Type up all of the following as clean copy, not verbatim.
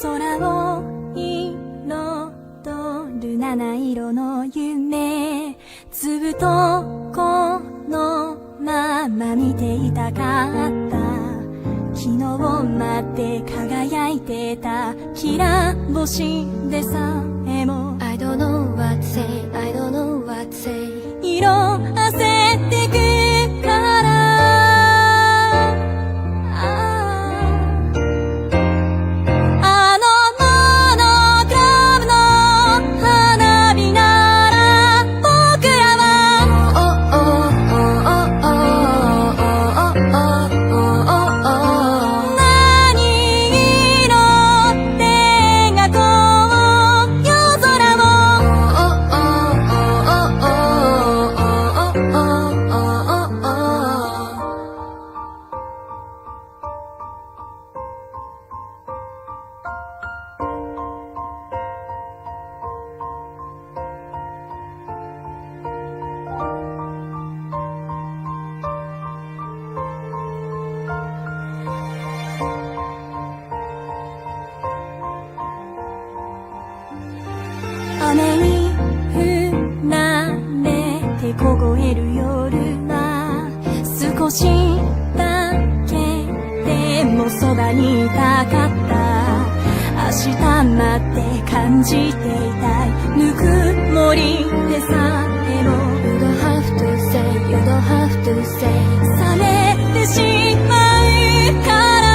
空を彩る七色の夢、ずっとこのまま見ていたかった。昨日まで輝いてたきら星でさえも I don't know what to say, I don't know what to say 色あせてくから雨に降られて凍える夜は少しだけでもそばにいたかった。明日まで感じていたいぬくもりでさえも You don't have to say, you don't have to say 冷めてしまうから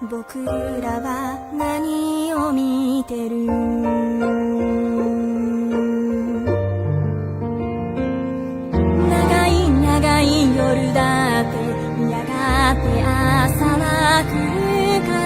僕らは何を見てる長い長い夜だってやがて朝は来るから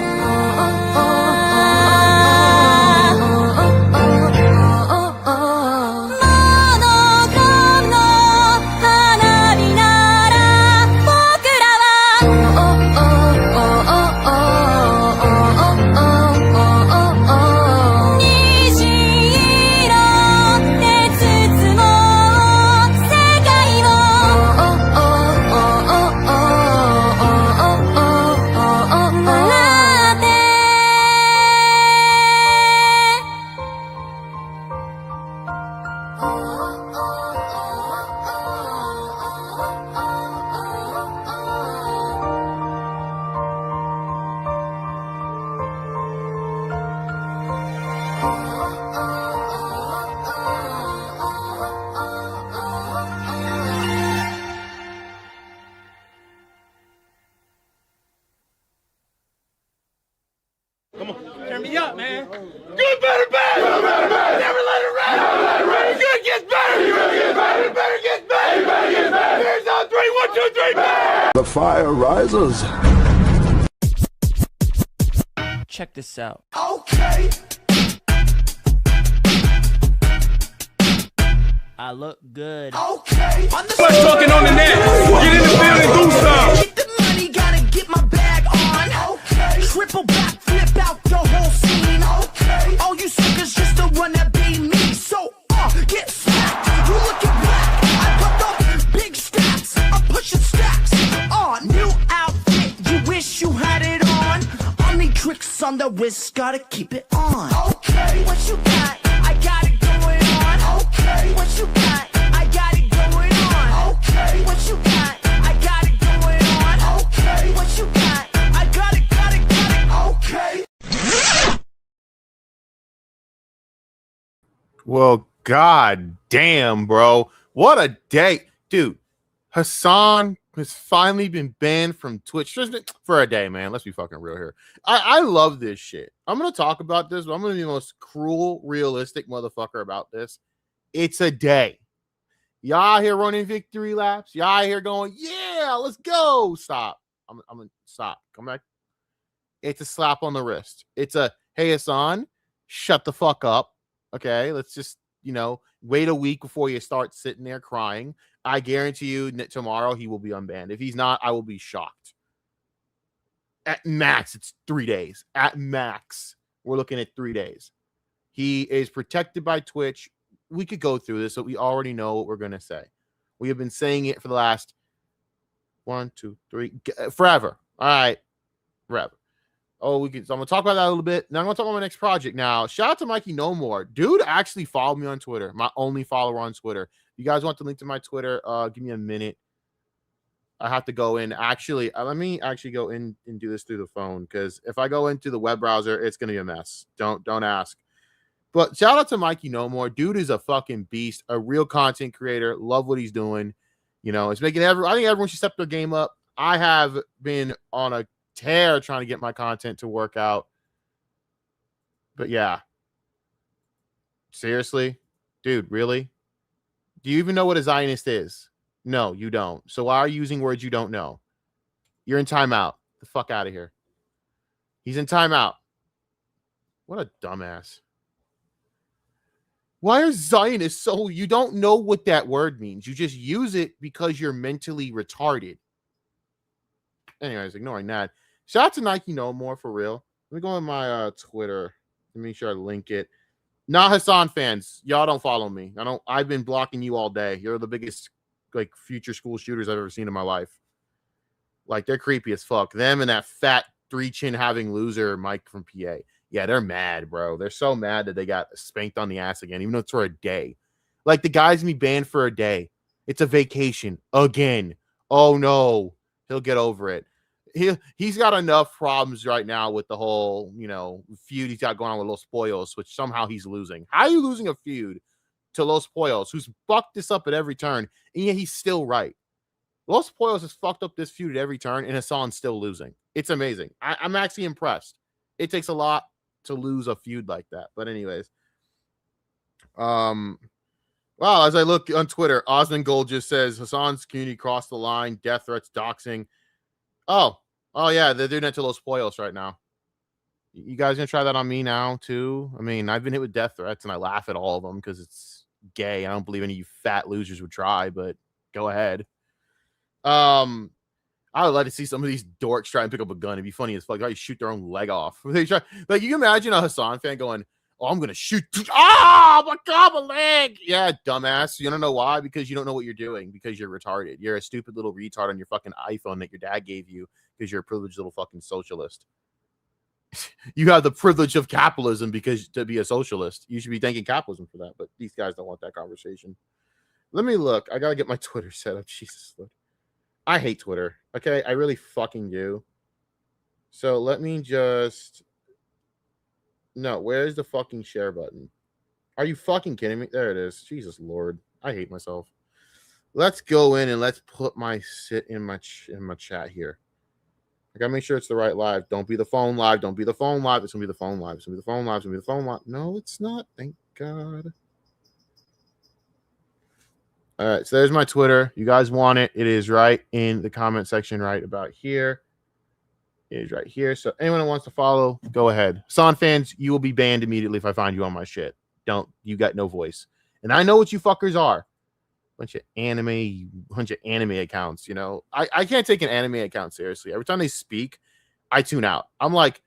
Come on, turn me up, man. Good, better, bad. Good, better, bad. Never let it rest. Never let it rest. Good gets better. Good gets better. Better gets better. Better gets better. Here's on 3, 1, 2, 3, bad. The fire rises. Check this out. Okay. I look good. Okay. Let's talking on the net. Get in the field and do some. Get the money, gotta get my bag on. Okay. Triple back, flip out the whole scene. Okay. All you suckers just to wanna be me. So, get smacked. You looking back. I put up big stacks. I'm pushing stacks. New outfit. You wish you had it on. Only tricks on the wrist. Gotta keep it on. Okay. What you got? I got it going on. Okay. What you got? I got it going on. Okay. What you got? I got it going on. Okay. What you got? I got it. Okay. Well, god damn, bro. What a day. Dude, Hassan has finally been banned from Twitch for a day, man. Let's be fucking real here. I love this shit. I'm going to talk about this, but I'm going to be the most cruel, realistic motherfucker about this. It's a day. Y'all here running victory laps. Y'all here going, yeah, let's go. Stop. I'm going to stop. Come back. It's a slap on the wrist. It's a, hey, Hassan, shut the fuck up. Okay, let's just, wait a week before you start sitting there crying. I guarantee you tomorrow he will be unbanned. If he's not, I will be shocked. At max, it's 3 days. At max, we're looking at 3 days. He is protected by Twitch. We could go through this, so we already know what we're going to say. We have been saying it for the last 1, 2, 3, forever. All right, forever. So I'm going to talk about that a little bit. Now I'm going to talk about my next project. Now, shout out to Mikey No More. Dude actually followed me on Twitter. My only follower on Twitter. If you guys want the link to my Twitter, give me a minute. I have to go in. Actually, let me actually go in and do this through the phone, because if I go into the web browser, it's going to be a mess. Don't ask. But shout out to Mikey No More. Dude is a fucking beast, a real content creator. Love what he's doing. It's making I think everyone should step their game up. I have been on a tear trying to get my content to work out. But yeah. Seriously? Dude, really? Do you even know what a Zionist is? No, you don't. So why are you using words you don't know? You're in timeout. The fuck out of here. He's in timeout. What a dumbass. Why are Zionists so... You don't know what that word means. You just use it because you're mentally retarded. Anyways, ignoring that. Shout out to Nike No More, for real. Let me go on my Twitter. Let me make sure I link it. Nah, Hassan fans, y'all don't follow me. I've been blocking you all day. You're the biggest future school shooters I've ever seen in my life. They're creepy as fuck. Them and that fat 3-chin having loser Mike from PA. Yeah, they're mad, bro. They're so mad that they got spanked on the ass again, even though it's for a day. The guy's gonna be banned for a day. It's a vacation again. Oh no, he'll get over it. He's got enough problems right now with the whole, feud he's got going on with Los Pollos, which somehow he's losing. How are you losing a feud to Los Pollos, who's fucked this up at every turn, and yet he's still right? Los Pollos has fucked up this feud at every turn, and Hassan's still losing. It's amazing. I'm actually impressed. It takes a lot to lose a feud like that. But anyways, wow, as I look on Twitter, Osmond Gold just says Hassan's community crossed the line, death threats, doxing. Oh yeah, they're doing it to Los Pollos right now. You guys gonna try that on me now too? I mean, I've been hit with death threats and I laugh at all of them because it's gay. I don't believe any of you fat losers would try, but go ahead. I would like to see some of these dorks try and pick up a gun. It'd be funny as fuck. They shoot their own leg off. They try, you can imagine a Hassan fan going, "Oh, I'm gonna shoot! Oh my god, my leg!" Yeah, dumbass. You don't know why? Because you don't know what you're doing. Because you're retarded. You're a stupid little retard on your fucking iPhone that your dad gave you because you're a privileged little fucking socialist. You have the privilege of capitalism because to be a socialist, you should be thanking capitalism for that. But these guys don't want that conversation. Let me look. I gotta get my Twitter set up. Jesus, look. I hate Twitter. Okay, I really fucking do. So let me just... No, where's the fucking share button? Are you fucking kidding me? There it is. Jesus Lord. I hate myself. Let's go in and let's put my sit in my chat here. I gotta make sure it's the right live. Don't be the phone live. Don't be the phone live. It's gonna be the phone live. It's gonna be the phone live. It's gonna be the phone live. No, it's not. Thank God. All right, so there's my Twitter. You guys want it. It is right in the comment section right about here. It is right here. So anyone who wants to follow, go ahead. Hassan fans, you will be banned immediately if I find you on my shit. You got no voice. And I know what you fuckers are. Bunch of anime accounts, I can't take an anime account seriously. Every time they speak, I tune out. I'm like,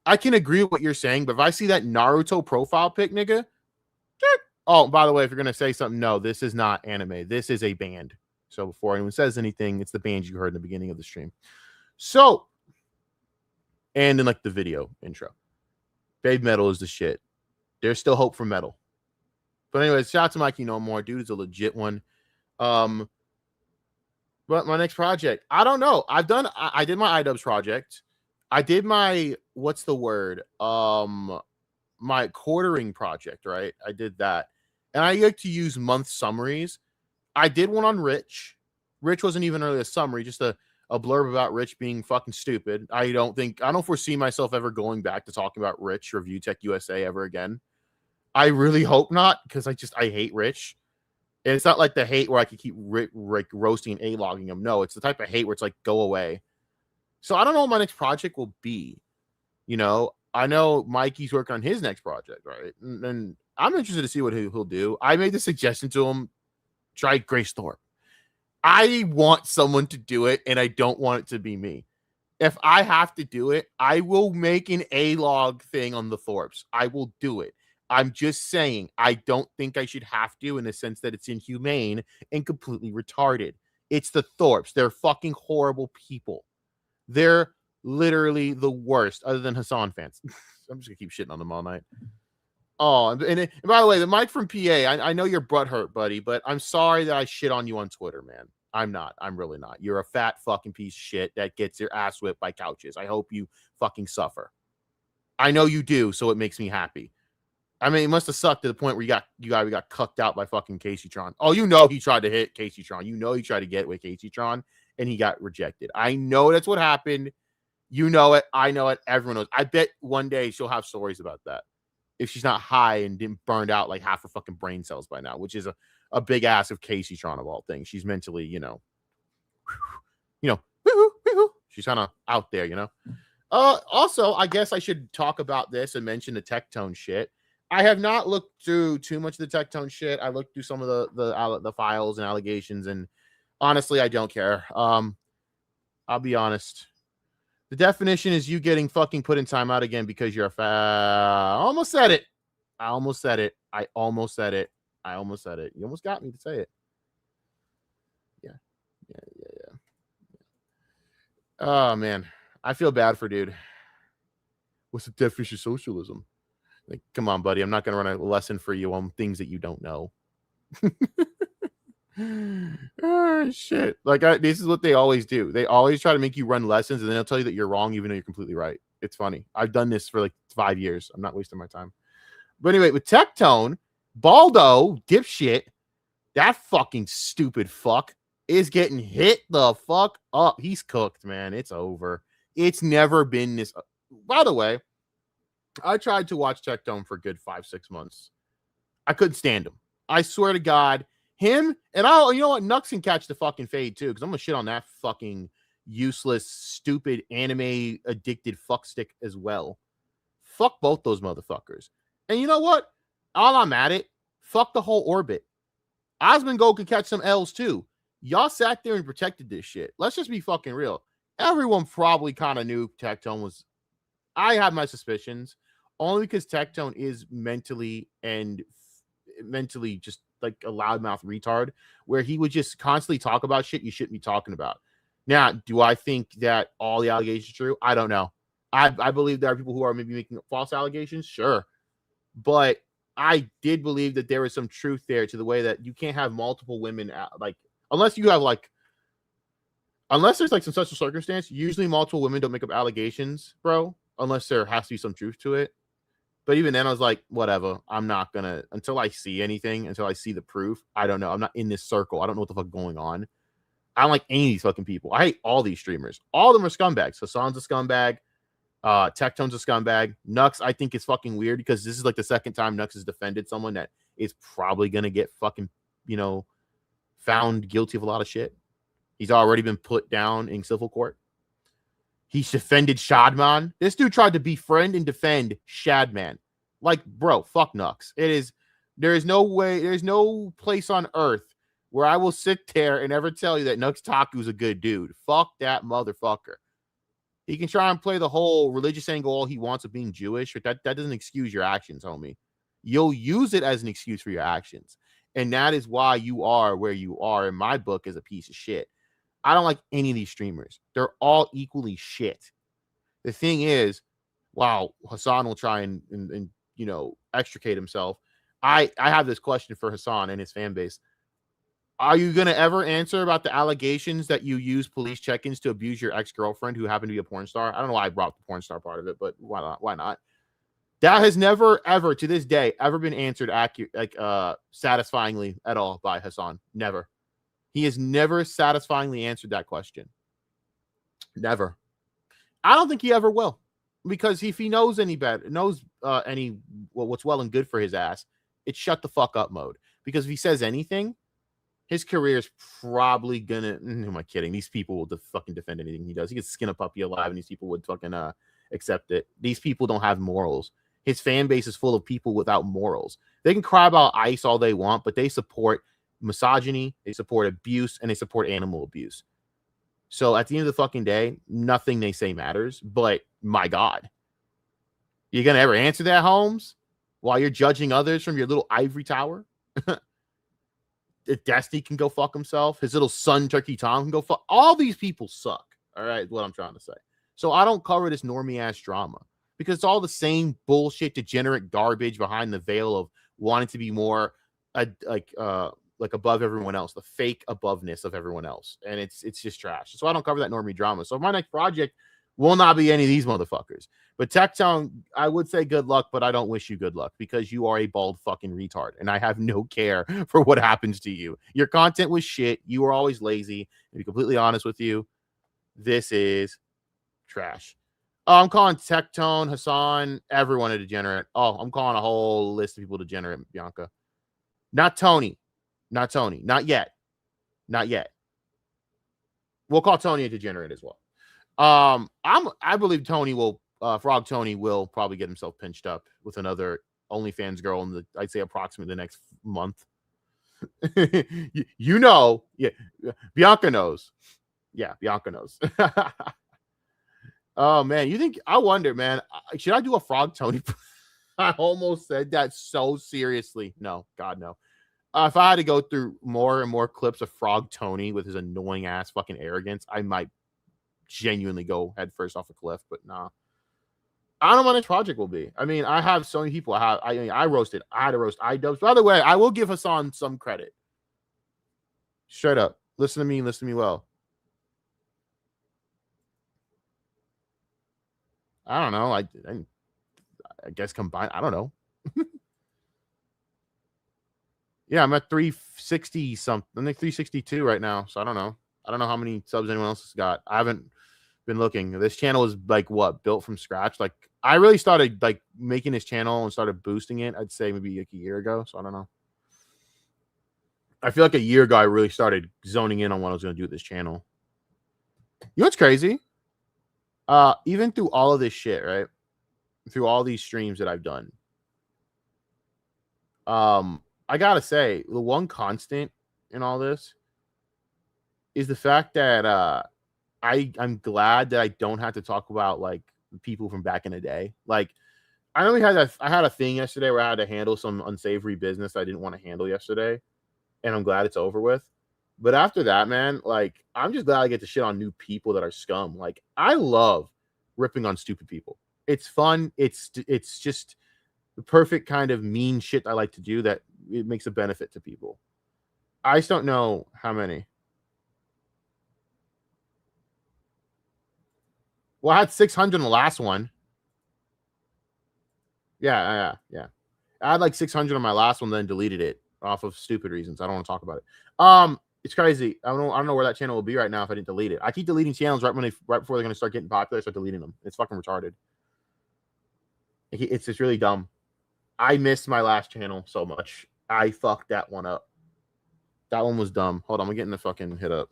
I can agree with what you're saying, but if I see that Naruto profile pic, nigga, oh, by the way, if you're going to say something, no, this is not anime. This is a band. So before anyone says anything, it's the band you heard in the beginning of the stream. So, and in the video intro, Babe Metal is the shit. There's still hope for metal. But anyways, shout out to Mikey No More. Dude is a legit one. But my next project, I don't know. I did my iDubbbz project. I did my, what's the word? My quartering project, right? I did that. And I like to use month summaries. I did one on Rich. Rich wasn't even really a summary, just a blurb about Rich being fucking stupid. I don't foresee myself ever going back to talking about Rich ReviewTechUSA ever again. I really hope not, because I hate Rich. And it's not like the hate where I could keep roasting and A-logging him. No, it's the type of hate where it's like, go away. So I don't know what my next project will be. You know, I know Mikey's working on his next project, right? And I'm interested to see what he'll do. I made the suggestion to him, try Grace Thorpe. I want someone to do it, and I don't want it to be me. If I have to do it, I will make an A-log thing on the Thorpes. I will do it. I'm just saying, I don't think I should have to, in the sense that it's inhumane and completely retarded. It's the Thorpes. They're fucking horrible people. They're literally the worst, other than Hassan fans. I'm just gonna keep shitting on them all night. Oh, and by the way, the Mike from PA, I know your butt hurt, buddy, but I'm sorry that I shit on you on Twitter, man. I'm not. I'm really not. You're a fat fucking piece of shit that gets your ass whipped by couches. I hope you fucking suffer. I know you do, so it makes me happy. I mean, it must have sucked to the point where you got cucked out by fucking Casey Tron. Oh, you know he tried to hit Casey Tron. You know he tried to get with Casey Tron, and he got rejected. I know that's what happened. You know it. I know it. Everyone knows. I bet one day she'll have stories about that. If she's not high and didn't burned out like half her fucking brain cells by now, which is a big ass of Casey Tron of all things. She's mentally, she's kind of out there, Also, I guess I should talk about this and mention the Tectone shit. I have not looked through too much of the Tectone shit. I looked through some of the files and allegations, and honestly, I don't care. I'll be honest. The definition is you getting fucking put in timeout again because you're a fat. I almost said it. You almost got me to say it. Yeah. Oh, man. I feel bad for dude. What's the definition of socialism? Like, come on, buddy. I'm not going to run a lesson for you on things that you don't know. Oh, shit. Like, this is what they always do. They always try to make you run lessons, and then they'll tell you that you're wrong, even though you're completely right. It's funny. I've done this for like 5 years. I'm not wasting my time. But anyway, with Tectone, Baldo, dipshit, that fucking stupid fuck is getting hit the fuck up. He's cooked, man. It's over. It's never been this. By the way, I tried to watch Tectone for a good 5-6 months. I couldn't stand him. I swear to God, him and you know what? Nux can catch the fucking fade too, because I'm gonna shit on that fucking useless, stupid, anime addicted fuckstick as well. Fuck both those motherfuckers. And you know what? All I'm at it, fuck the whole orbit. Osmongo can catch some L's too. Y'all sat there and protected this shit. Let's just be fucking real. Everyone probably kind of knew Tectone was. I have my suspicions, only because Tectone is mentally just like a loudmouth retard, where he would just constantly talk about shit you shouldn't be talking about. Now, do I think that all the allegations are true? I don't know. I believe there are people who are maybe making false allegations, sure. But I did believe that there was some truth there to the way that you can't have multiple women, like, unless there's like some special circumstance, usually multiple women don't make up allegations, bro, unless there has to be some truth to it. But even then, I was like, whatever. I'm not going to, until I see anything, until I see the proof. I don't know. I'm not in this circle. I don't know what the fuck is going on. I don't like any of these fucking people. I hate all these streamers. All of them are scumbags. Hassan's a scumbag. Tectone's a scumbag. Nux, I think, is fucking weird because this is like the second time Nux has defended someone that is probably going to get fucking, found guilty of a lot of shit. He's already been put down in civil court. He's defended Shadman. This dude tried to befriend and defend Shadman. Like, bro, fuck Nux. There is no place on earth where I will sit there and ever tell you that Nux Taku's a good dude. Fuck that motherfucker. He can try and play the whole religious angle all he wants of being Jewish, but that doesn't excuse your actions, homie. You'll use it as an excuse for your actions. And that is why you are where you are in my book as a piece of shit. I don't like any of these streamers. They're all equally shit. The thing is, wow, Hassan will try and extricate himself. I have this question for Hassan and his fan base. Are you going to ever answer about the allegations that you use police check-ins to abuse your ex-girlfriend who happened to be a porn star? I don't know why I brought the porn star part of it, but why not? Why not? That has never, ever, to this day, ever been answered satisfyingly at all by Hassan. Never. He has never satisfyingly answered that question. Never. I don't think he ever will, because if he knows any better, what's well and good for his ass, it's shut the fuck up mode. Because if he says anything, his career is probably gonna. Who am I kidding? These people will fucking defend anything he does. He could skin a puppy alive, and these people would fucking accept it. These people don't have morals. His fan base is full of people without morals. They can cry about ICE all they want, but they support misogyny, they support abuse, and they support animal abuse. So at the end of the fucking day, nothing they say matters. But my God, you gonna ever answer that, Holmes? While you're judging others from your little ivory tower? Destiny can go fuck himself. His little son, Turkey Tom, can go fuck. All these people suck. All right, what I'm trying to say. So I don't cover this normie ass drama because it's all the same bullshit, degenerate garbage behind the veil of wanting to be more like above everyone else, the fake aboveness of everyone else, and it's just trash. So I don't cover that normie drama. So my next project will not be any of these motherfuckers. But Tectone, I would say good luck, but I don't wish you good luck because you are a bald fucking retard, and I have no care for what happens to you. Your content was shit. You were always lazy. To be completely honest with you, this is trash. Oh, I'm calling Tectone, Hassan, everyone a degenerate. Oh, I'm calling a whole list of people degenerate, Bianca. Not Tony. Not Tony. Not yet. Not yet. We'll call Tony a degenerate as well. I believe Tony will Frog Tony will probably get himself pinched up with another OnlyFans girl in the, I'd say, approximately the next month. you know, yeah, Bianca knows. Yeah, Bianca knows. Oh man, you think? I wonder, man. Should I do a Frog Tony? I almost said that so seriously. No, God, no. If I had to go through more and more clips of Frog Tony with his annoying ass fucking arrogance, I might genuinely go head first off a cliff. But nah, I don't know what my next project will be. I mean, I have so many people. I roasted. I had to roast iDubbbz. By the way, I will give Hassan some credit. Straight up, listen to me. Listen to me well. I don't know. I guess combined. I don't know. Yeah, I'm at 360 something. I'm like 362 right now. So I don't know. I don't know how many subs anyone else has got. I haven't been looking. This channel is like what, built from scratch. Like I really started like making this channel and started boosting it. I'd say maybe like a year ago. So I don't know. I feel like a year ago I really started zoning in on what I was going to do with this channel. You know what's crazy? Even through all of this shit, right? Through all these streams that I've done, I gotta say the one constant in all this is the fact that I'm glad that I don't have to talk about like people from back in the day. Like I only had I had a thing yesterday where I had to handle some unsavory business I didn't want to handle yesterday, and I'm glad it's over with. But after that, man, like I'm just glad I get to shit on new people that are scum. Like I love ripping on stupid people. It's fun. It's just the perfect kind of mean shit I like to do that it makes a benefit to people. I just don't know how many. Well, I had 600 in the last one. Yeah. I had like 600 on my last one, then deleted it off of stupid reasons. I don't want to talk about it. It's crazy. I don't know where that channel will be right now if I didn't delete it. I keep deleting channels right before they're gonna start getting popular. I start deleting them. It's fucking retarded. It's just really dumb. I missed my last channel so much. I fucked that one up. That one was dumb. Hold on, I'm getting the fucking hit up.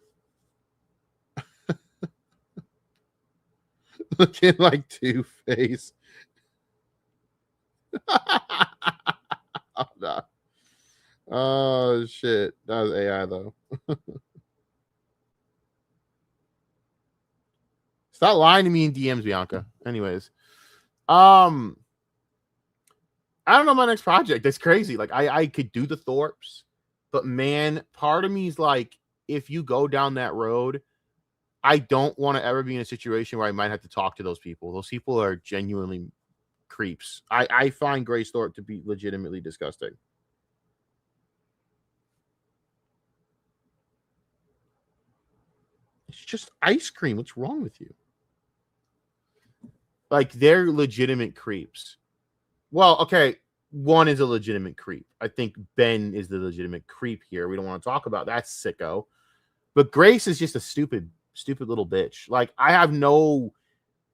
Looking like Two-Face. Oh, no. Oh shit. That was AI though. Stop lying to me in DMs, Bianca. Anyways. I don't know my next project. That's crazy. Like I could do the Thorpes, but man, part of me is like, if you go down that road, I don't want to ever be in a situation where I might have to talk to those people. Those people are genuinely creeps. I find Grace Thorpe to be legitimately disgusting. It's just ice cream. What's wrong with you? Like, they're legitimate creeps. Well, okay, one is a legitimate creep. I think Ben is the legitimate creep here. We don't want to talk about that sicko. But Grace is just a stupid little bitch. Like, I have no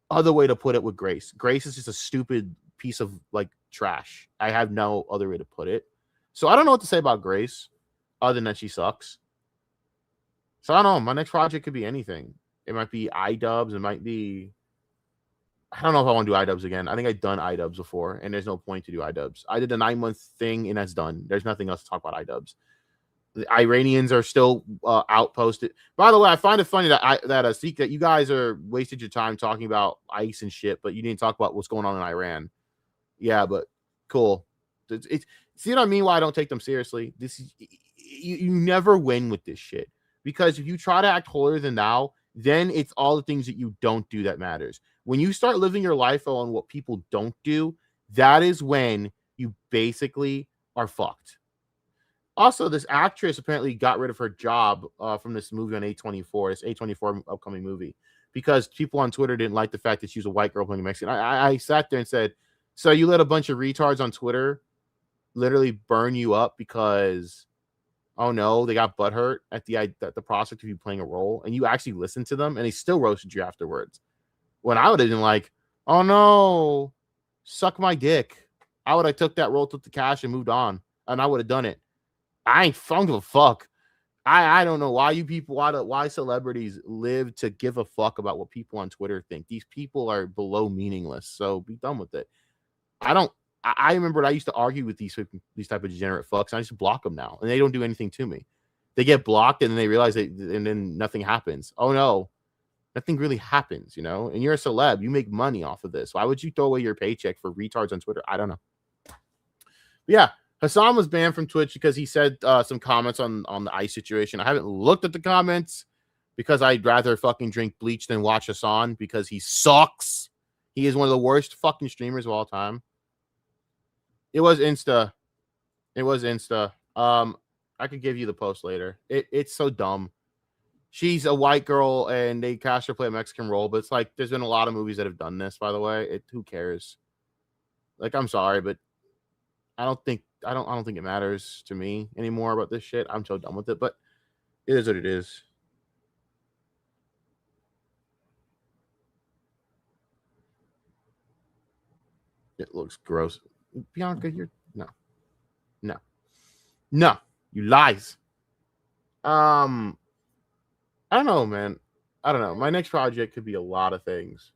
other way to put it with Grace. Grace is just a stupid piece of, like, trash. I have no other way to put it. So I don't know what to say about Grace other than that she sucks. So I don't know. My next project could be anything. It might be iDubbbz. It might be I don't know if I want to do iDubbbz again. I think I've done iDubbbz before, and there's no point to do iDubbbz. I did a 9-month thing, and that's done. There's nothing else to talk about iDubbbz. The Iranians are still outposted. By the way, I find it funny that you guys are wasted your time talking about ICE and shit, but you didn't talk about what's going on in Iran. Yeah, but cool. It's see what I mean? Why I don't take them seriously? This is you never win with this shit, because if you try to act holier than thou, then it's all the things that you don't do that matters. When you start living your life on what people don't do, that is when you basically are fucked. Also, this actress apparently got rid of her job from this movie on A24, this A24 upcoming movie, because people on Twitter didn't like the fact that she was a white girl playing a Mexican. I sat there and said, so you let a bunch of retards on Twitter literally burn you up because, oh no, they got butthurt at the prospect of you playing a role, and you actually listened to them, and they still roasted you afterwards. When I would have been like, oh no, suck my dick. I would have took that role, took the cash, and moved on, and I would have done it. I ain't give a fuck. I don't know why you people, why celebrities live to give a fuck about what people on Twitter think. These people are below meaningless, so be done with it. I remember I used to argue with these type of degenerate fucks, and I just block them now, and they don't do anything to me. They get blocked, and then they realize and then nothing happens. Oh no, nothing really happens, you know? And you're a celeb. You make money off of this. Why would you throw away your paycheck for retards on Twitter? I don't know. But yeah, Hassan was banned from Twitch because he said some comments on the ICE situation. I haven't looked at the comments because I'd rather fucking drink bleach than watch Hassan because he sucks. He is one of the worst fucking streamers of all time. It was Insta. I could give you the post later. It's so dumb. She's a white girl and they cast her play a Mexican role, but it's like there's been a lot of movies that have done this, by the way. Who cares? Like, I'm sorry, but I don't think it matters to me anymore about this shit. I'm so done with it, but it is what it is. It looks gross. Bianca, you're no, you lies. I don't know, man. I don't know. My next project could be a lot of things.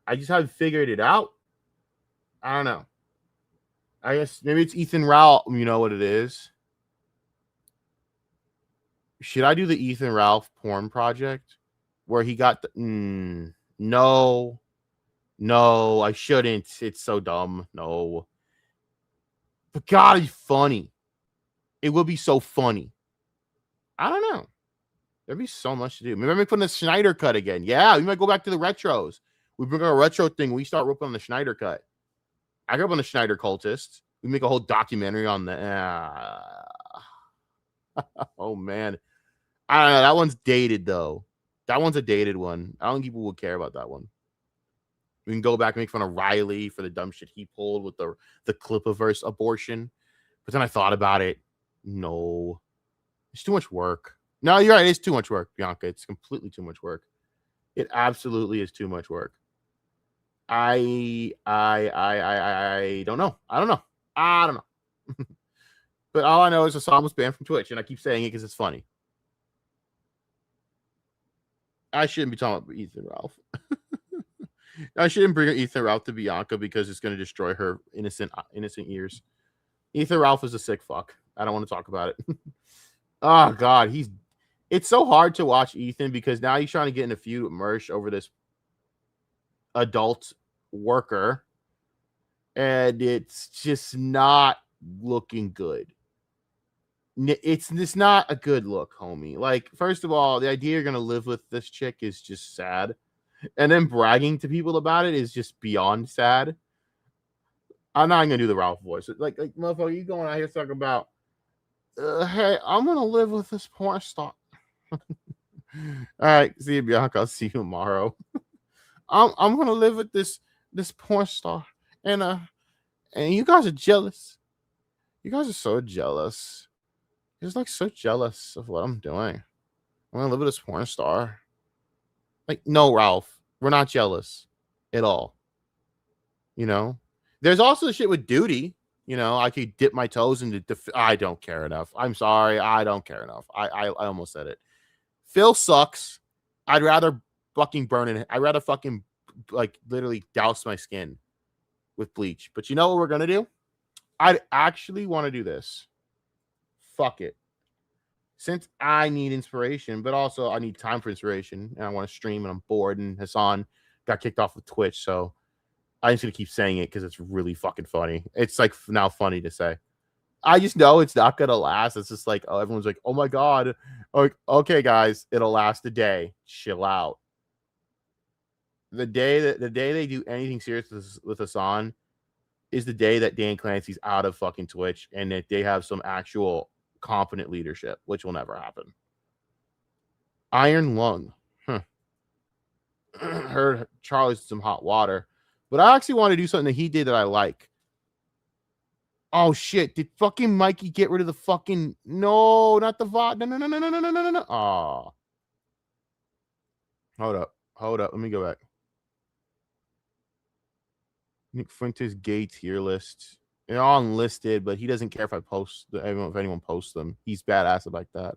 I just haven't figured it out. I don't know. I guess maybe it's Ethan Ralph. You know what it is? Should I do the Ethan Ralph porn project where he got the no, I shouldn't. It's so dumb. No. But God, it's funny. It will be so funny. I don't know. There'd be so much to do. Maybe I might put in the Schneider cut again. Yeah, we might go back to the retros. We bring our retro thing. We start ripping on the Schneider cut. I grew up on the Schneider cultists. We make a whole documentary on the. Oh man, I don't know. That one's dated though. That one's a dated one. I don't think people would care about that one. We can go back and make fun of Riley for the dumb shit he pulled with the Clipiverse abortion. But then I thought about it. No, it's too much work. No, you're right. It's too much work, Bianca. It's completely too much work. It absolutely is too much work. I don't know. I don't know. But all I know is Hassan was banned from Twitch, and I keep saying it because it's funny. I shouldn't be talking about Ethan Ralph. I shouldn't bring Ethan Ralph to Bianca because it's going to destroy her innocent ears. Ethan Ralph is a sick fuck. I don't want to talk about it. Oh God, it's so hard to watch Ethan because now he's trying to get in a feud with Mersh over this adult worker, and it's just not looking good. It's not a good look, homie. Like, first of all, the idea you're gonna live with this chick is just sad, and then bragging to people about it is just beyond sad. I'm not gonna do the Ralph voice. Like motherfucker, you going out here talking about, hey, I'm gonna live with this porn star. All right, see you, Bianca. I'll see you tomorrow. I'm gonna live with this porn star, and you guys are jealous. You guys are so jealous. You're like so jealous of what I'm doing. I'm gonna live with this porn star. Like, no, Ralph, we're not jealous at all. You know, there's also the shit with duty. You know, I could dip my toes into. I don't care enough. I'm sorry, I don't care enough. I almost said it. Phil sucks. I'd rather fucking burn it. I'd rather fucking like literally douse my skin with bleach. But you know what we're gonna do? I'd actually want to do this. Fuck it. Since I need inspiration, but also I need time for inspiration, and I want to stream, and I'm bored, and Hassan got kicked off of Twitch, so I'm just gonna keep saying it because it's really fucking funny. It's like now funny to say. I just know it's not gonna last. It's just like, oh, everyone's like, oh my god. Like, okay, guys, it'll last a day. Chill out. The day they do anything serious with Hassan is the day that Dan Clancy's out of fucking Twitch and that they have some actual competent leadership, which will never happen. Iron Lung. Heard Charlie's some hot water, but I actually want to do something that he did that I like. Oh shit! Did fucking Mikey get rid of the fucking no? Not the VOD. No. Oh, hold up. Let me go back. Nick Fuentes gay tier list. They're all unlisted, but he doesn't care if I post if anyone posts them. He's badass like that.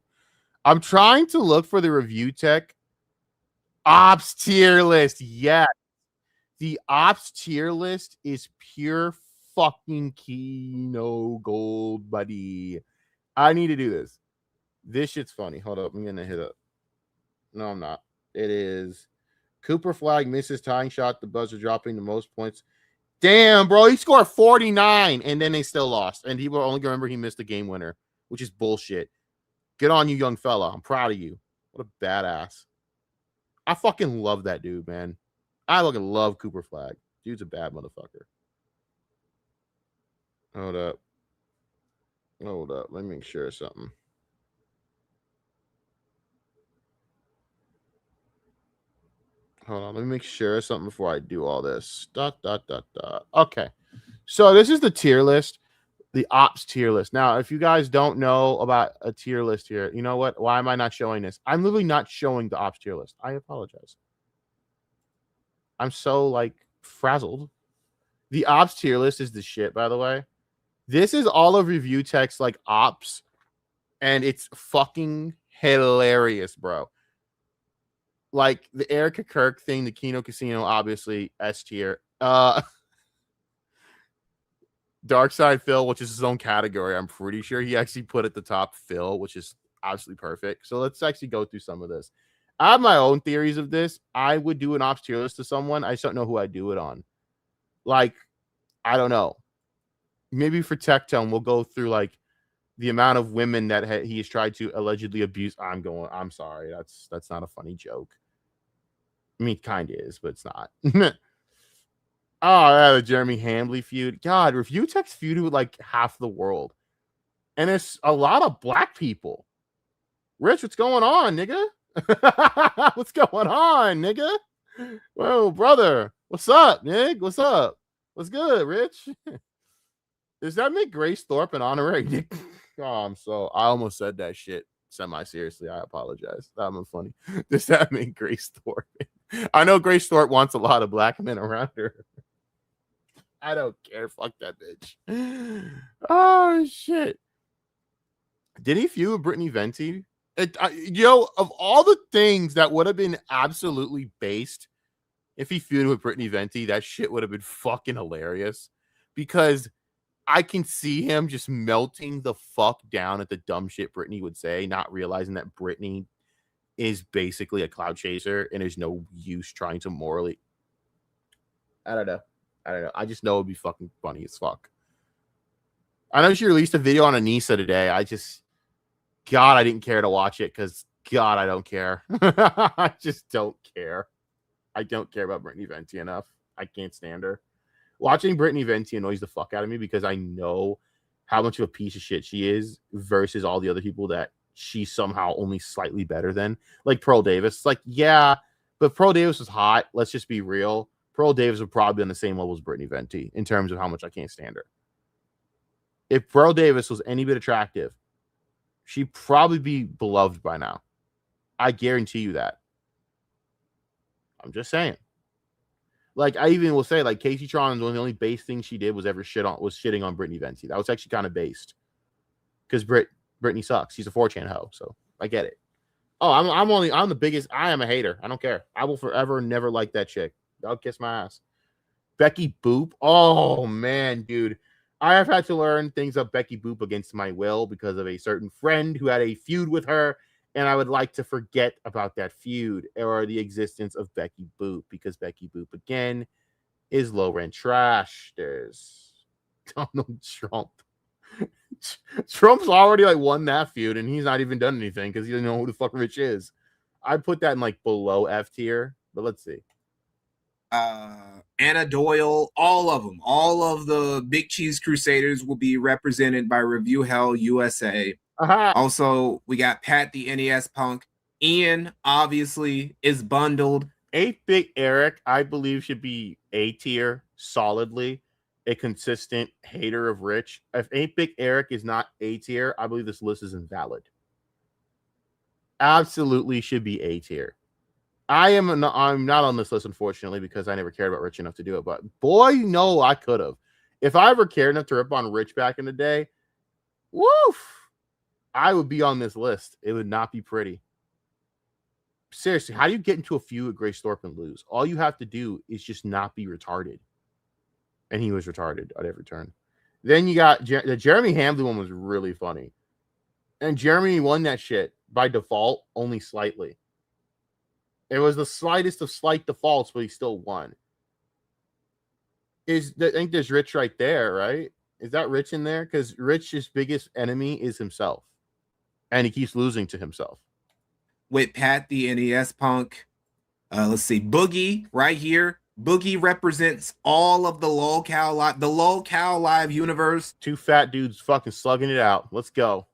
I'm trying to look for the Review Tech Ops tier list. Yes, the Ops tier list is pure fucking Kino gold, buddy. I need to do this. This shit's funny. Hold up. I'm going to hit up. No, I'm not. It is Cooper Flag misses tying shot. The buzzer dropping the most points. Damn, bro. He scored 49 and then they still lost. And people only remember he missed the game winner, which is bullshit. Good on you, young fella. I'm proud of you. What a badass. I fucking love that dude, man. I fucking love Cooper Flag. Dude's a bad motherfucker. Hold up. Let me make sure of something. Hold on. Let me make sure of something before I do all this. Okay. So this is the tier list, the Ops tier list. Now, if you guys don't know about a tier list here, you know what? Why am I not showing this? I'm literally not showing the Ops tier list. I apologize. I'm so, like, frazzled. The Ops tier list is the shit, by the way. This is all of Review Tech's like Ops, and it's fucking hilarious, bro. Like the Erica Kirk thing, the Kino Casino, obviously S tier. Dark Side Phil, which is his own category. I'm pretty sure he actually put at the top Phil, which is absolutely perfect. So let's actually go through some of this. I have my own theories of this. I would do an Ops tier list to someone. I just don't know who I'd do it on. Like, I don't know. Maybe for Tectone, we'll go through like the amount of women that he has tried to allegedly abuse. I'm sorry. That's not a funny joke. I mean, kind of is, but it's not. Oh, yeah, the Jeremy Hambley feud. God, Review Tech's feud with like half the world. And there's a lot of black people. Rich, what's going on, nigga? What's going on, nigga? Whoa, brother. What's up, Nick? What's up? What's good, Rich? Does that make Grace Thorpe an honorary Nick? I almost said that shit semi-seriously. I apologize. That was funny. Does that make Grace Thorpe? I know Grace Thorpe wants a lot of black men around her. I don't care. Fuck that bitch. Oh, shit. Did he feud with Brittany Venti? Of all the things that would have been absolutely based, if he feuded with Brittany Venti, that shit would have been fucking hilarious. Because I can see him just melting the fuck down at the dumb shit Brittany would say, not realizing that Brittany is basically a cloud chaser and there's no use trying to morally. I don't know. I just know it'd be fucking funny as fuck. I know she released a video on Anissa today. I didn't care to watch it because, God, I don't care. I just don't care. I don't care about Brittany Venti enough. I can't stand her. Watching Brittany Venti annoys the fuck out of me because I know how much of a piece of shit she is versus all the other people that she's somehow only slightly better than. Like Pearl Davis. It's like, yeah, but Pearl Davis was hot. Let's just be real. Pearl Davis would probably be on the same level as Brittany Venti in terms of how much I can't stand her. If Pearl Davis was any bit attractive, she'd probably be beloved by now. I guarantee you that. I'm just saying. Like, I even will say, like, Casey Tron, the only base thing she did was shitting on Brittany Venti. That was actually kind of based. Because Brittany sucks. She's a 4chan hoe, so I get it. Oh, I'm the biggest. I am a hater. I don't care. I will forever never like that chick. I'll kiss my ass. Becky Boop. Oh man, dude. I have had to learn things of Becky Boop against my will because of a certain friend who had a feud with her, and I would like to forget about that feud or the existence of Becky Boop because Becky Boop again is low rent trash. There's Donald Trump. Trump's already like won that feud, and he's not even done anything because he doesn't know who the fuck Rich is. I'd put that in like below F tier, but let's see. Anna Doyle, all of them, all of the Big Cheese Crusaders will be represented by Review Hell USA. Also, we got Pat the NES Punk. Ian obviously is bundled. 8-Bit Eric, I believe, should be A tier solidly. A consistent hater of Rich. If 8-Bit Eric is not A tier, I believe this list is invalid. Absolutely should be A tier. I'm not on this list, unfortunately, because I never cared about Rich enough to do it. But boy, no, I could have. If I ever cared enough to rip on Rich back in the day, woof, I would be on this list. It would not be pretty. Seriously, how do you get into a feud with Grace Thorpe and lose? All you have to do is just not be retarded. And he was retarded at every turn. Then you got the Jeremy Hamblin one was really funny. And Jeremy won that shit by default, only slightly. It was the slightest of slight defaults, but he still won. I think there's Rich right there, right? Is that Rich in there? Because Rich's biggest enemy is himself. And he keeps losing to himself. With Pat the NES Punk. Let's see. Boogie right here. Boogie represents all of the LOL Live universe. Two fat dudes fucking slugging it out. Let's go.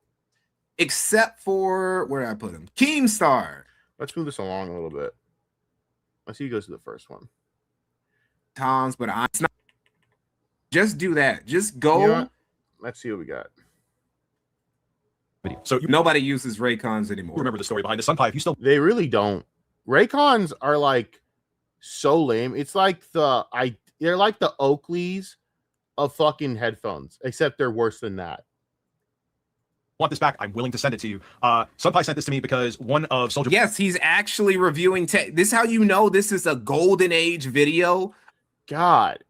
Except for, where did I put him? Keemstar. Let's move this along a little bit. Let's see who goes to the first one. Tom's, but it's not. Just do that. Just go. You know what? Let's see what we got. So nobody uses Raycons anymore. Remember the story behind the Sunpie. If you still, they really don't. Raycons are like so lame. It's like they're like the Oakleys of fucking headphones, except they're worse than that. Want this back? I'm willing to send it to you. Sunpie sent this to me because one of Soldier. Yes, he's actually reviewing tech. This is how you know this is a golden age video. God,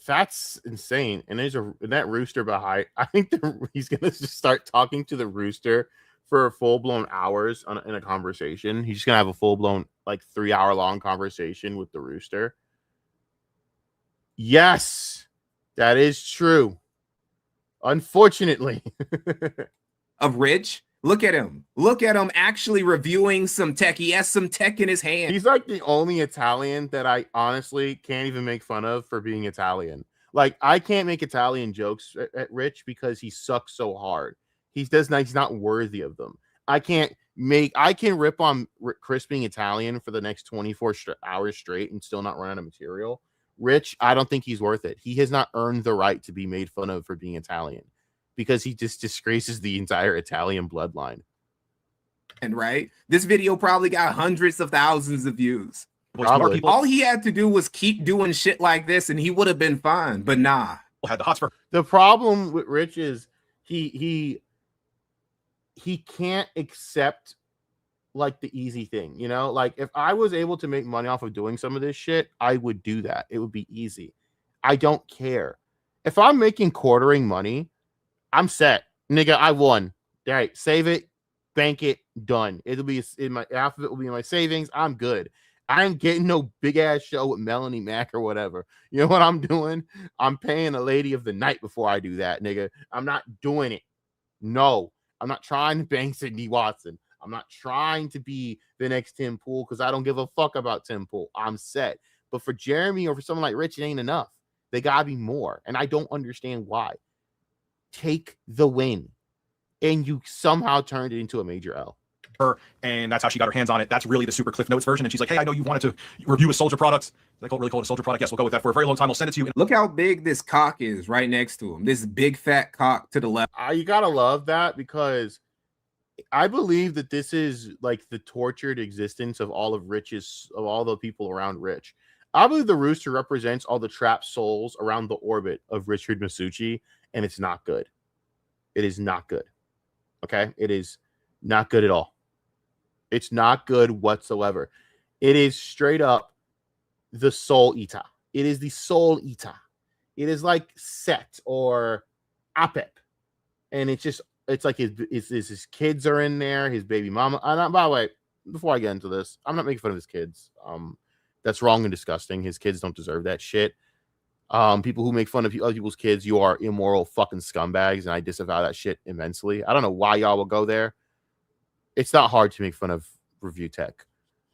that's insane. And there's that rooster behind. I think he's gonna just start talking to the rooster for full-blown hours in a conversation. He's just gonna have a full-blown like 3-hour-long conversation with the rooster. Yes, that is true. Unfortunately. Of Rich, look at him actually reviewing some tech. He has some tech in his hand. He's like the only Italian that I honestly can't even make fun of for being Italian. Like, I can't make Italian jokes at Rich because he sucks so hard. He's not worthy of them. I can rip on Chris being Italian for the next 24 hours straight and still not run out of material. Rich, I don't think he's worth it. He has not earned the right to be made fun of for being Italian because he just disgraces the entire Italian bloodline. And right, this video probably got hundreds of thousands of views. Probably. All he had to do was keep doing shit like this and he would have been fine, but nah. Had the Hotspur. The problem with Rich is he can't accept like the easy thing, you know? Like, if I was able to make money off of doing some of this shit, I would do that. It would be easy. I don't care. If I'm making quartering money, I'm set. Nigga, I won. All right, save it, bank it, done. It'll be in my half of it will be in my savings. I'm good. I ain't getting no big ass show with Melanie Mack or whatever. You know what I'm doing? I'm paying a lady of the night before I do that, nigga. I'm not doing it. No, I'm not trying to bang Sydney Watson. I'm not trying to be the next Tim Pool because I don't give a fuck about Tim Pool. I'm set. But for Jeremy or for someone like Rich, it ain't enough. They gotta be more. And I don't understand why. Take the win. And you somehow turned it into a major L. Her, and that's how she got her hands on it. That's really the super Cliff Notes version. And she's like, hey, I know you wanted to review a Soldier product. Like, oh, really call it a Soldier product? Yes, we'll go with that for a very long time. We'll send it to you. Look how big this cock is right next to him. This big fat cock to the left. You gotta love that because I believe that this is like the tortured existence of all of the people around Rich. I believe the rooster represents all the trapped souls around the orbit of Richard Masucci, and it's not good. It is not good. Okay? It is not good at all. It's not good whatsoever. It is straight up the Soul Eater. It is the Soul Eater. It is like Set or Apep. And it's like his kids are in there, his baby mama. By the way, before I get into this, I'm not making fun of his kids. That's wrong and disgusting. His kids don't deserve that shit. People who make fun of other people's kids, you are immoral fucking scumbags, and I disavow that shit immensely. I don't know why y'all will go there. It's not hard to make fun of Review Tech,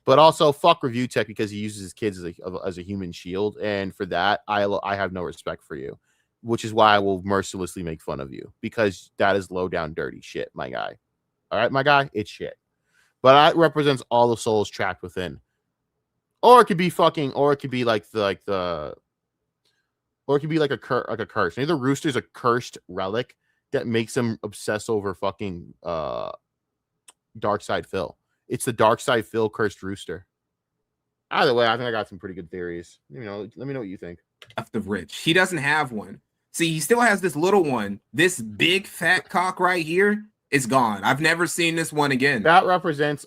but also fuck Review Tech because he uses his kids as a human shield, and for that, I have no respect for you, which is why I will mercilessly make fun of you because that is low down dirty shit, my guy. All right, my guy, it's shit, but that represents all the souls trapped within, or it could be or it could be like a curse. Maybe the rooster's a cursed relic that makes him obsess over fucking Dark Side Phil. It's the Dark Side Phil cursed rooster. Either way, I think I got some pretty good theories. Let me know what you think. Left of Rich. He doesn't have one. See, he still has this little one. This big fat cock right here is gone. I've never seen this one again. That represents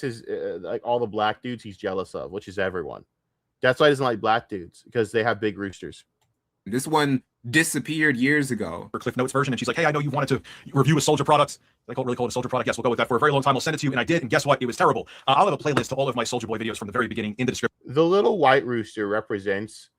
his like all the black dudes he's jealous of, which is everyone. That's why he doesn't like black dudes, because they have big roosters. This one disappeared years ago. Her Cliff Notes version, and she's like, hey, I know you wanted to review a Soldier product. They really call it a Soldier product. Yes, we'll go with that for a very long time. I'll send it to you. And I did, and guess what? It was terrible. I'll have a playlist to all of my Soldier Boy videos from the very beginning in the description. The little white rooster represents,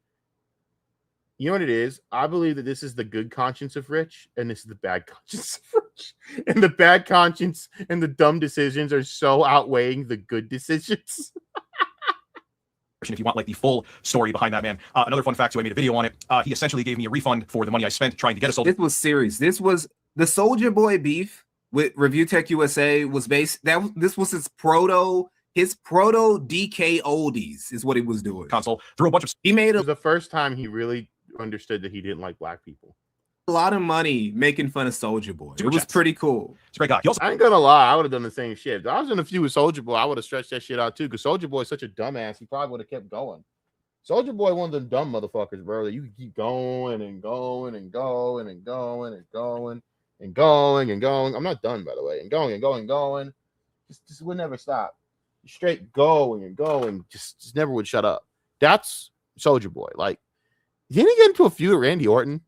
you know what it is? I believe that this is the good conscience of Rich, and this is the bad conscience of Rich. And the bad conscience and the dumb decisions are so outweighing the good decisions. If you want like the full story behind that man. Another fun fact too, I made a video on it. He essentially gave me a refund for the money I spent trying to get a Soldier. This was serious. This was the Soldier Boy beef with ReviewTechUSA was based. This was his proto DK oldies is what he was doing. Console through a bunch of. He made it the first time he really understood that he didn't like black people. A lot of money making fun of Soldier Boy. It was pretty cool. It's a great guy. I ain't gonna lie, I would have done the same shit. If I was in a feud with Soldier Boy, I would have stretched that shit out too. Because Soldier Boy is such a dumbass, he probably would have kept going. Soldier Boy, one of them dumb motherfuckers, bro. That you can keep going and going and going and going and going and going and going. I'm not done, by the way. And going and going and going. Just would never stop. Straight going and going. Just never would shut up. That's Soldier Boy. Like, didn't he get into a feud with Randy Orton?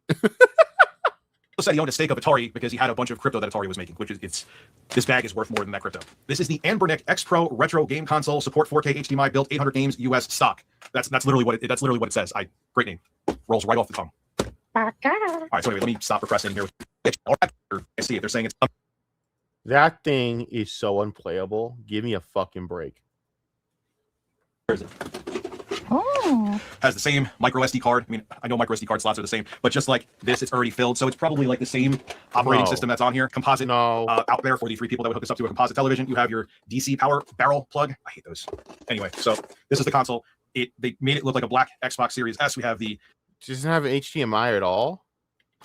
Said he owned a stake of Atari because he had a bunch of crypto that Atari was making, which is this bag is worth more than that crypto. This is the Anbernic X Pro retro game console, support 4K HDMI, built 800 games, US stock. That's literally what it says. Great name, rolls right off the tongue. All right, so anyway, let me stop repressing here. I see it. They're saying it's. That thing is so unplayable. Give me a fucking break. Where is it? Oh. Has the same micro SD card. I mean, I know micro SD card slots are the same, but just like this, it's already filled. So it's probably like the same operating system that's on here. Composite out there for the 3 people that would hook this up to a composite television. You have your DC power barrel plug. I hate those. Anyway, so this is the console. They made it look like a black Xbox Series S. We have the. Doesn't have HDMI at all.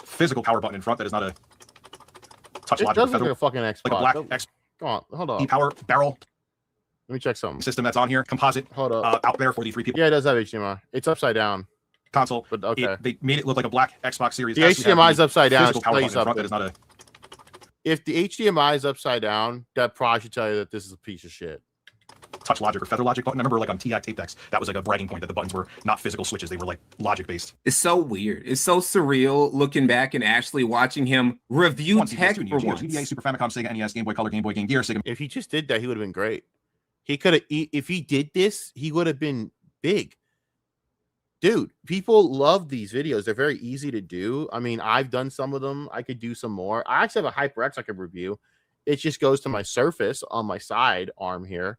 Physical power button in front that is not a touch it logic. Does look like a fucking Xbox. Like a black X. Come on, hold on. Power barrel. Let me check something. System that's on here. Composite. Hold up. Out there for the 3 people. Yeah, it does have HDMI. It's upside down. Console. But okay. They made it look like a black Xbox Series S. The HDMI is upside down. Physical power button in front that is not a. If the HDMI is upside down, that probably should tell you that this is a piece of shit. Touch logic or feather logic button. I remember like on TI tape decks, that was like a bragging point that the buttons were not physical switches. They were like logic based. It's so weird. It's so surreal looking back and actually watching him review tech for once. GBA, Super Famicom, Sega, NES, Game Boy Color, Game Boy, Game Gear, Sega. If he just did that, he would have been great. He could have, if he did this, he would have been big. Dude, people love these videos. They're very easy to do. I mean, I've done some of them. I could do some more. I actually have a HyperX I could review. It just goes to my Surface on my side arm here.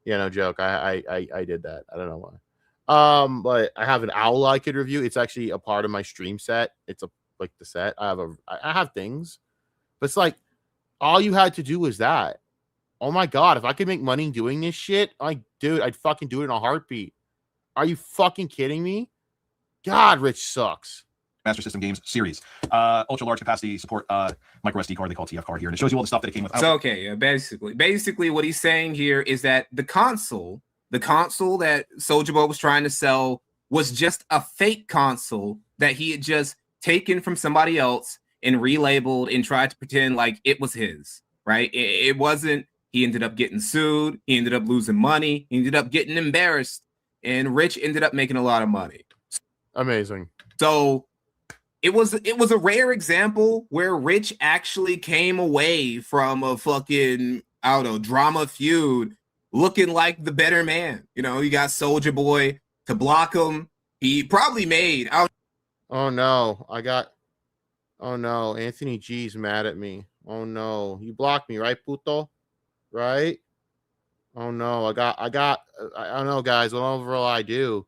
Yeah, no joke. I did that. I don't know why. But I have an owl I could review. It's actually a part of my stream set. It's like the set. I have things, but it's like all you had to do was that. Oh my god, if I could make money doing this shit, dude, I'd fucking do it in a heartbeat. Are you fucking kidding me? God, Rich sucks. Master System Games series. Ultra large capacity support micro SD card, they call it TF card here. And it shows you all the stuff that it came with. So okay, basically what he's saying here is that the console that Soulja Boy was trying to sell was just a fake console that he had just taken from somebody else and relabeled and tried to pretend like it was his, right? It wasn't. He ended up getting sued. He ended up losing money. He ended up getting embarrassed and Rich ended up making a lot of money. Amazing. So it was a rare example where Rich actually came away from a fucking, I don't know, drama feud looking like the better man. You know, you got Soulja Boy to block him. He probably made. Oh no, oh no, Anthony G's mad at me. Oh no, you blocked me, right, puto? Right? Oh no, I don't know, guys. Whatever I do,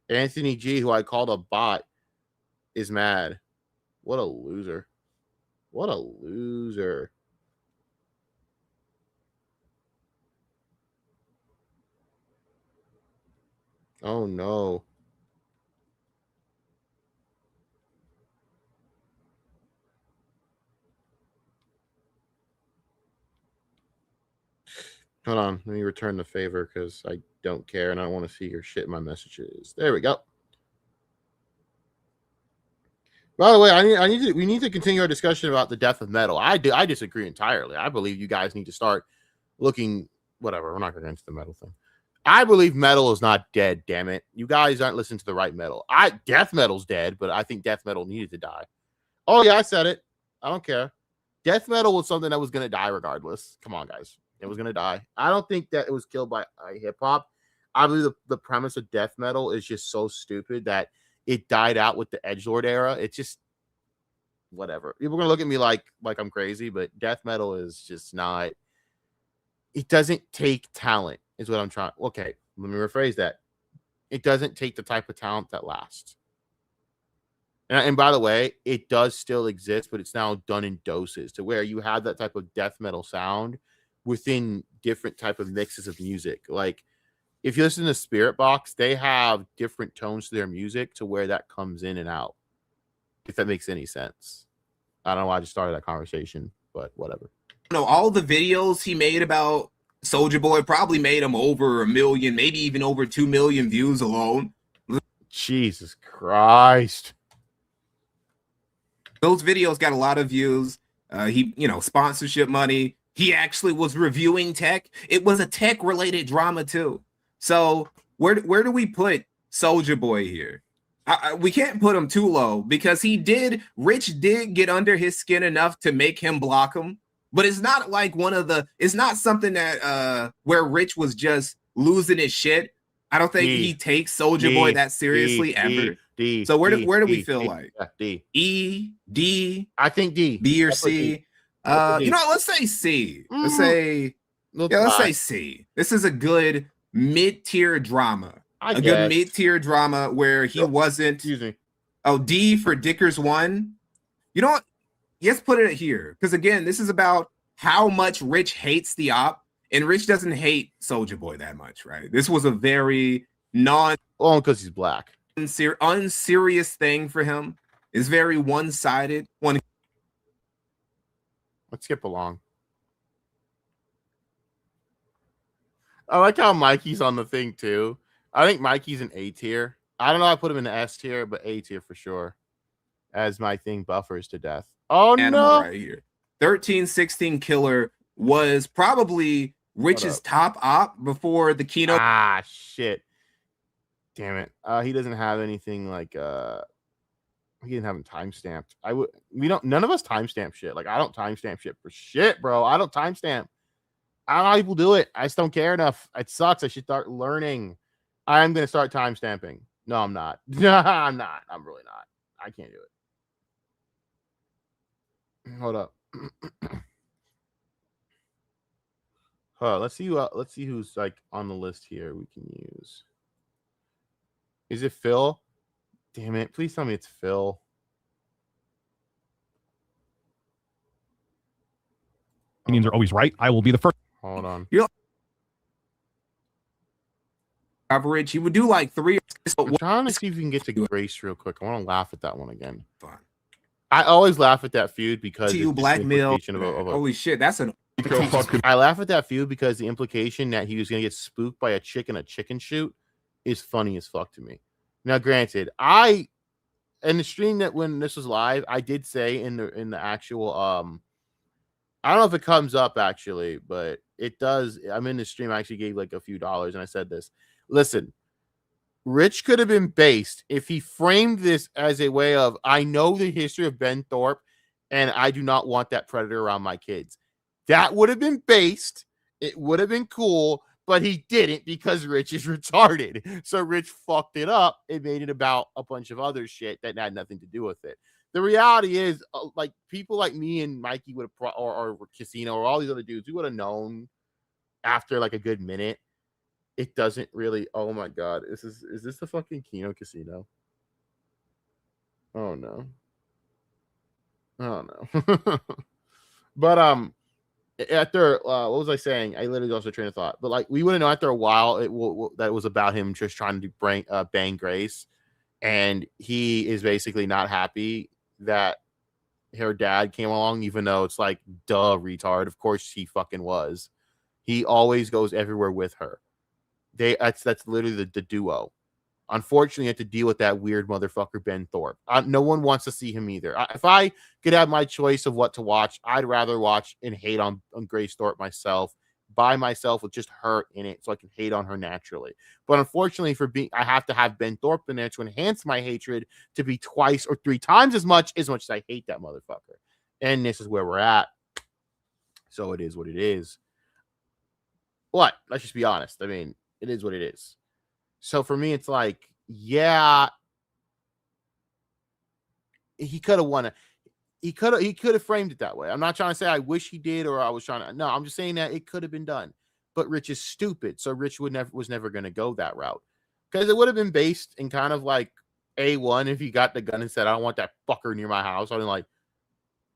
Anthony G, who I called a bot, is mad. What a loser. What a loser. Oh no. Hold on, let me return the favor because I don't care and I don't want to see your shit in my messages. There we go. By the way, we need to continue our discussion about the death of metal. I disagree entirely. I believe you guys need to start looking. Whatever, we're not going to get into the metal thing. I believe metal is not dead. Damn it, you guys aren't listening to the right metal. Death metal's dead, but I think death metal needed to die. Oh yeah, I said it. I don't care. Death metal was something that was going to die regardless. Come on, guys. It was going to die. I don't think that it was killed by hip hop. I believe the premise of death metal is just so stupid that it died out with the edgelord era. It's just whatever. People are going to look at me like I'm crazy, but death metal is just not. It doesn't take talent, is what I'm trying. Okay, let me rephrase that. It doesn't take the type of talent that lasts. And by the way, it does still exist, but it's now done in doses to where you have that type of death metal sound within different type of mixes of music. Like if you listen to Spirit Box, they have different tones to their music to where that comes in and out. If that makes any sense. I don't know why I just started that conversation, but whatever. No, all the videos he made about Soulja Boy probably made him over 1 million, maybe even over 2 million views alone. Jesus Christ. Those videos got a lot of views. He, sponsorship money. He actually was reviewing tech. It was a tech-related drama too. So where do we put Soulja Boy here? We can't put him too low because Rich did get under his skin enough to make him block him. But it's not like it's not something that where Rich was just losing his shit. I don't think he takes Soulja Boy that seriously ever. So where do we feel like? D. E, D. I think D. B or C. Let's say C. Let's say C. This is a good mid-tier drama. Good mid-tier drama where he wasn't. Excuse me. Oh, D for Dickers 1. You know what? Let's put it here. Because again, this is about how much Rich hates the op. And Rich doesn't hate Soulja Boy that much, right? This was a very because he's black. Unserious thing for him. It's very one-sided. Let's skip along. I like how Mikey's on the thing too. I think Mikey's an A tier. I don't know. I put him in the S tier, but A tier for sure. As my thing buffers to death. Oh no! Right here. 1316 Killer was probably Rich's top op before the keynote. Ah shit! Damn it! He doesn't have anything like he didn't have him timestamped. None of us timestamp shit. Like I don't timestamp shit for shit, bro. I don't timestamp. I don't know how people do it. I just don't care enough. It sucks. I should start learning. I'm gonna start timestamping. No, I'm not. No, I'm not. I'm really not. I can't do it. Hold up. Let's see who's like on the list here we can use. Is it Phil? Damn it. Please tell me it's Phil. Opinions are always right. I will be the first. Hold on. Average. He would do like 3. I'm trying to see if we can get to Grace real quick. I want to laugh at that one again. Fine. I always laugh at that feud because you blackmail. Holy shit, that's an. I laugh at that feud because the implication that he was going to get spooked by a chick in a chicken shoot is funny as fuck to me. Now, granted, in the stream that when this was live, I did say in the actual I don't know if it comes up actually, but it does. I'm in the stream. I actually gave like a few dollars and I said this. Listen, Rich could have been based if he framed this as a way of, I know the history of Ben Thorpe and I do not want that predator around my kids. That would have been based. It would have been cool, but he didn't because Rich is retarded. So Rich fucked it up and made it about a bunch of other shit that had nothing to do with it. The reality is, like, people like me and Mikey would have, or Casino or all these other dudes, we would have known after like a good minute. It doesn't really. Oh my god, is this the fucking Kino Casino? Oh no. Oh no. But after what was I saying? I literally lost a train of thought. But like, we wouldn't know after a while that it was about him just trying to bang Grace, and he is basically not happy that her dad came along, even though it's like, duh, retard. Of course he fucking was. He always goes everywhere with her. That's literally the duo. Unfortunately, you have to deal with that weird motherfucker Ben Thorpe. No one wants to see him either. If I could have my choice of what to watch, I'd rather watch and hate on Grace Thorpe myself, by myself, with just her in it, so I can hate on her naturally. But unfortunately, I have to have Ben Thorpe in there to enhance my hatred to be 2 or 3 times as much as I hate that motherfucker. And this is where we're at. So it is what it is. What? Let's just be honest. I mean, it is what it is. So for me, it's like, yeah, he could have won it. He could have framed it that way. I'm not trying to say I wish he did, or I was trying to. No, I'm just saying that it could have been done. But Rich is stupid, so Rich was never going to go that route, because it would have been based in kind of like A1 if he got the gun and said, "I don't want that fucker near my house." I'd be like,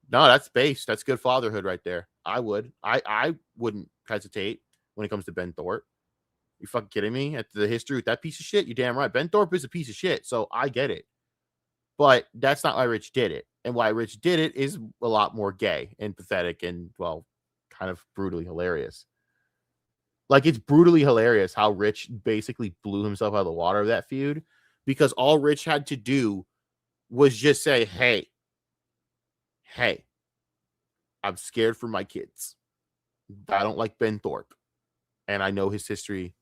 no, that's based. That's good fatherhood right there. I wouldn't hesitate when it comes to Ben Thorpe. You fucking kidding me? At the history with that piece of shit, you're damn right. Ben Thorpe is a piece of shit, so I get it. But that's not why Rich did it. And why Rich did it is a lot more gay and pathetic and, well, kind of brutally hilarious. Like, it's brutally hilarious how Rich basically blew himself out of the water of that feud, because all Rich had to do was just say, hey, I'm scared for my kids. I don't like Ben Thorpe. And I know his history.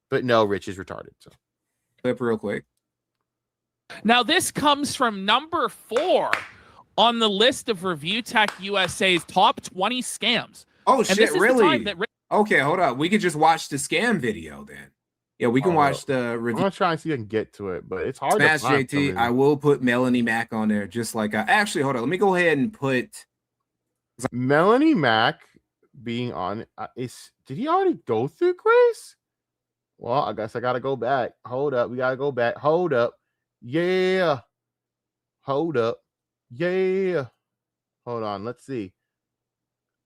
But no, Rich is retarded. So, clip real quick. Now, this comes from number 4 on the list of ReviewTechUSA's top 20 scams. Oh, and shit, really? Okay, hold up. We could just watch the scam video then. Yeah, we can watch the review. I'm going to try and see if I can get to it, but it's hard Smash to find. JT, I will put Melanie Mac on there, just like actually, hold on. Let me go ahead and put Melanie Mac being on. Did he already go through Grace? Well, I guess I got to go back. Hold up. We got to go back. Hold up. Yeah. Hold up. Yeah. Hold on. Let's see.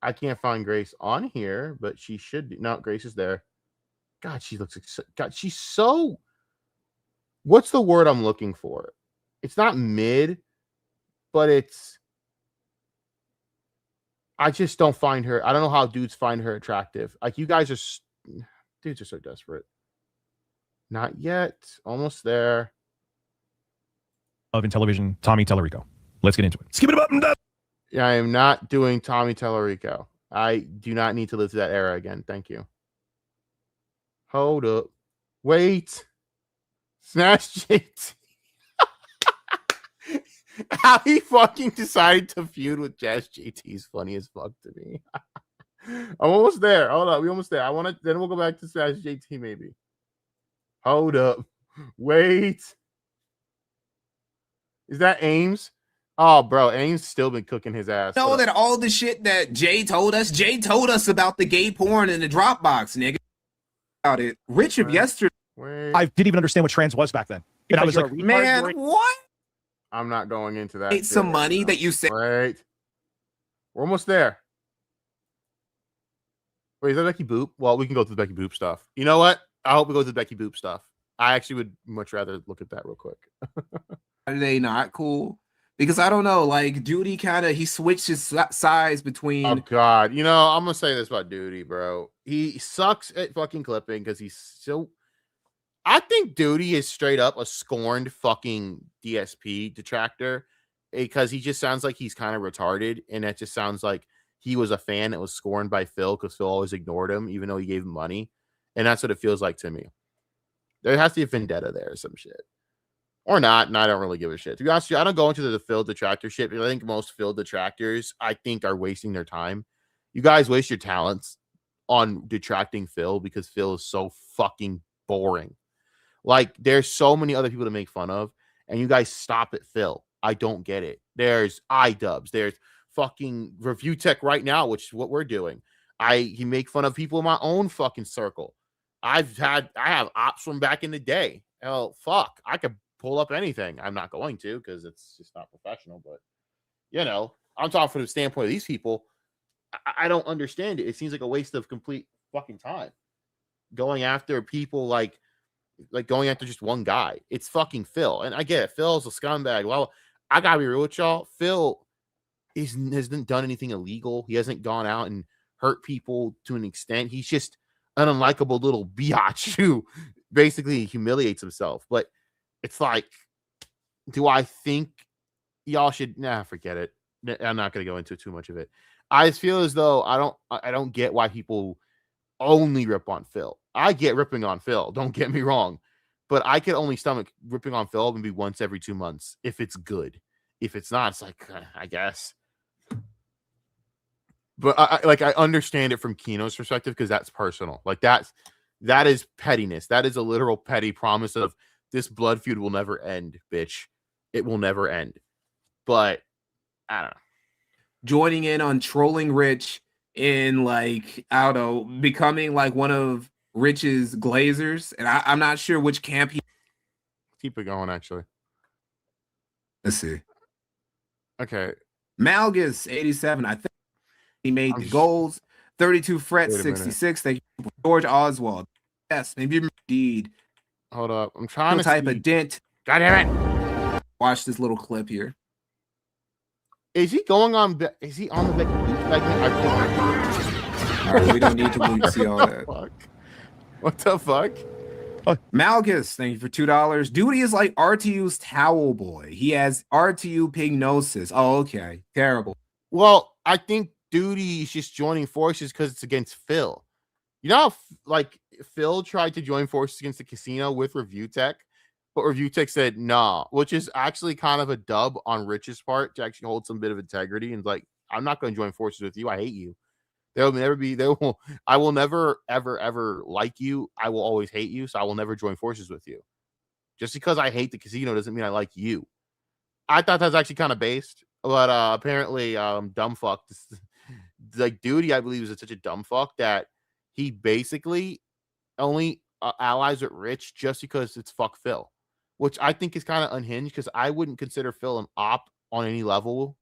I can't find Grace on here, but she should be. No, Grace is there. God, she looks like, God, she's so. What's the word I'm looking for? It's not mid, but it's. I just don't find her. I don't know how dudes find her attractive. Like, you guys are. Dudes are so desperate. Not yet. Almost there. Of in television, Tommy Tellerico. Let's get into it. Skip it up and down. Yeah, I am not doing Tommy Tellerico. I do not need to live through that era again. Thank you. Hold up. Wait. Smash JT. How he fucking decided to feud with Jazz JT is funny as fuck to me. I'm almost there. Hold up. We're almost there. Then we'll go back to Smash JT maybe. Hold up. Wait. Is that Ames? Oh, bro, Ames still been cooking his ass. Know that all the shit that Jay told us about the gay porn in the Dropbox, nigga. About it. Rich of yesterday. I didn't even understand what trans was back then. And I was like, man, what? I'm not going into that. It's some money that you said. Right. We're almost there. Wait, is that Becky Boop? Well, we can go through the Becky Boop stuff. You know what? I hope we go through the Becky Boop stuff. I actually would much rather look at that real quick. Are they not cool? Because I don't know, like, Duty he switched his size between. Oh, God. You know, I'm going to say this about Duty, bro. He sucks at fucking clipping because he's so. I think Duty is straight up a scorned fucking DSP detractor because he just sounds like he's kind of retarded. And that just sounds like he was a fan that was scorned by Phil because Phil always ignored him, even though he gave him money. And that's what it feels like to me. There has to be a vendetta there or some shit. Or not, and I don't really give a shit. To be honest with you, I don't go into the Phil detractor shit because I think most Phil detractors, I think, are wasting their time. You guys waste your talents on detracting Phil because Phil is so fucking boring. Like, there's so many other people to make fun of, and you guys stop at Phil. I don't get it. There's iDubbbz. There's fucking Review Tech right now, which is what we're doing. He make fun of people in my own fucking circle. I have ops from back in the day. Hell, fuck. I could pull up anything. I'm not going to because it's just not professional. But, you know, I'm talking from the standpoint of these people. I don't understand it. It seems like a waste of complete fucking time. Going after people like going after just one guy. It's fucking Phil. And I get it. Phil's a scumbag. Well, I gotta be real with y'all. Phil hasn't done anything illegal. He hasn't gone out and hurt people to an extent. He's just an unlikable little biatch who basically humiliates himself. But it's like, do I think y'all should forget it. I'm not gonna go into too much of it. I just feel as though I don't get why people only rip on Phil. I get ripping on Phil, don't get me wrong, but I can only stomach ripping on Phil maybe once every 2 months if it's good. If it's not, it's like I guess. But I understand it from Kino's perspective because that's personal. Like that is pettiness. That is a literal petty promise of this blood feud will never end, bitch. It will never end. But I don't know. Joining in on trolling Rich in like, I don't know, becoming like one of Rich's glazers. And I'm not sure which camp he. Keep it going, actually. Let's see. Okay. Malgus 87. I think he made the goals. 32 Fret 66. Thank you, George Oswald. Yes, maybe indeed. Hold up. I'm trying to type of dent. God damn it. Watch this little clip here. Is he going on? Is he on the segment? All right, we don't need to see all that. What the fuck? Malgus, thank you for $2. Duty is like RTU's towel boy. He has RTU pignosis. Oh, okay. Terrible. Well, I think Duty is just joining forces because it's against Phil. You know how, like, Phil tried to join forces against the casino with Review Tech, but Review Tech said nah, which is actually kind of a dub on Rich's part to actually hold some bit of integrity and like, I'm not going to join forces with you. I hate you. I will never, ever like you. I will always hate you. So I will never join forces with you. Just because I hate the casino doesn't mean I like you. I thought that was actually kind of based, but apparently dumb fuck. Like Duty, I believe, is such a dumb fuck that he basically only allies with Rich just because it's fuck Phil, which I think is kind of unhinged because I wouldn't consider Phil an op on any level.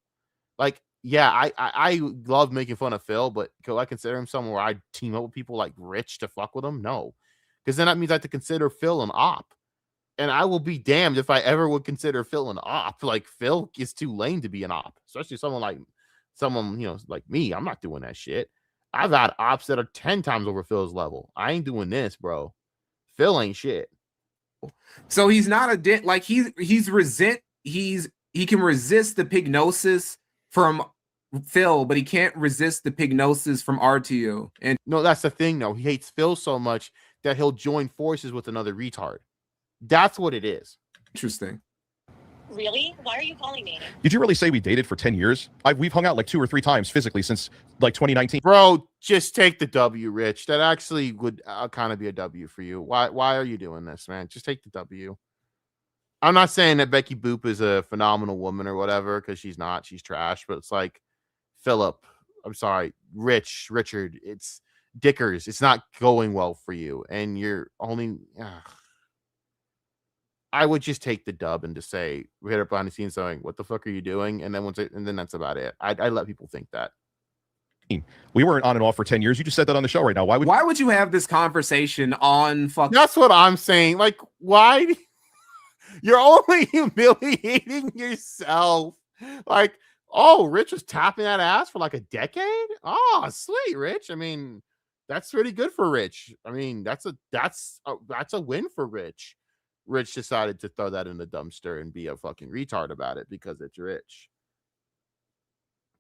Like, yeah, I love making fun of Phil, but could I consider him someone where I'd team up with people like Rich to fuck with him? No, because then that means I have to consider Phil an op. And I will be damned if I ever would consider Phil an op. Like, Phil is too lame to be an op, especially someone, you know, like me. I'm not doing that shit. I've had ops that are 10 times over Phil's level. I ain't doing this, bro. Phil ain't shit. So he's not a like he can resist the pignosis from Phil, but he can't resist the pignosis from RTU. And no, that's the thing, though. He hates Phil so much that he'll join forces with another retard. That's what it is. Interesting. Really? Why are you calling me? Did you really say we dated for 10 years? We've hung out like 2 or 3 times physically since like 2019. Bro, just take the W, Rich. That actually would kind of be a W for you. Why are you doing this, man? Just take the W. I'm not saying that Becky Boop is a phenomenal woman or whatever, because she's not. She's trash. But it's like, Philip, I'm sorry, Richard, it's Dickers. It's not going well for you. And you're only... I would just take the dub and just say, we hit up behind the scenes saying, what the fuck are you doing? And then that's about it. I let people think that. We weren't on and off for 10 years. You just said that on the show right now. Why would you have this conversation on fucking... That's what I'm saying. Like, why? You're only humiliating yourself. Like, oh, Rich was tapping that ass for like a decade? Oh, sweet, Rich. I mean, that's pretty good for Rich. I mean, that's a win for Rich. Rich decided to throw that in the dumpster and be a fucking retard about it because it's Rich.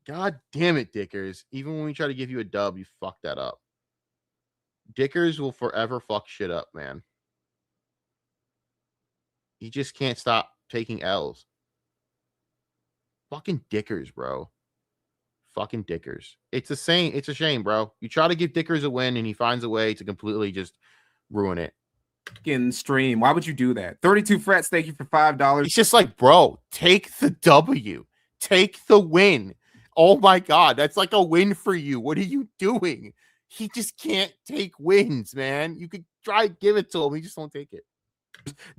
God damn it, Dickers. Even when we try to give you a dub, you fuck that up. Dickers will forever fuck shit up, man. He just can't stop taking L's. Fucking Dickers, bro. Fucking Dickers. It's a shame, bro. You try to give Dickers a win and he finds a way to completely just ruin it. Fucking stream. Why would you do that? 32 frets, thank you for $5. It's just like, bro, take the W. Take the win. Oh my God, that's like a win for you. What are you doing? He just can't take wins, man. You could try to give it to him. He just won't take it.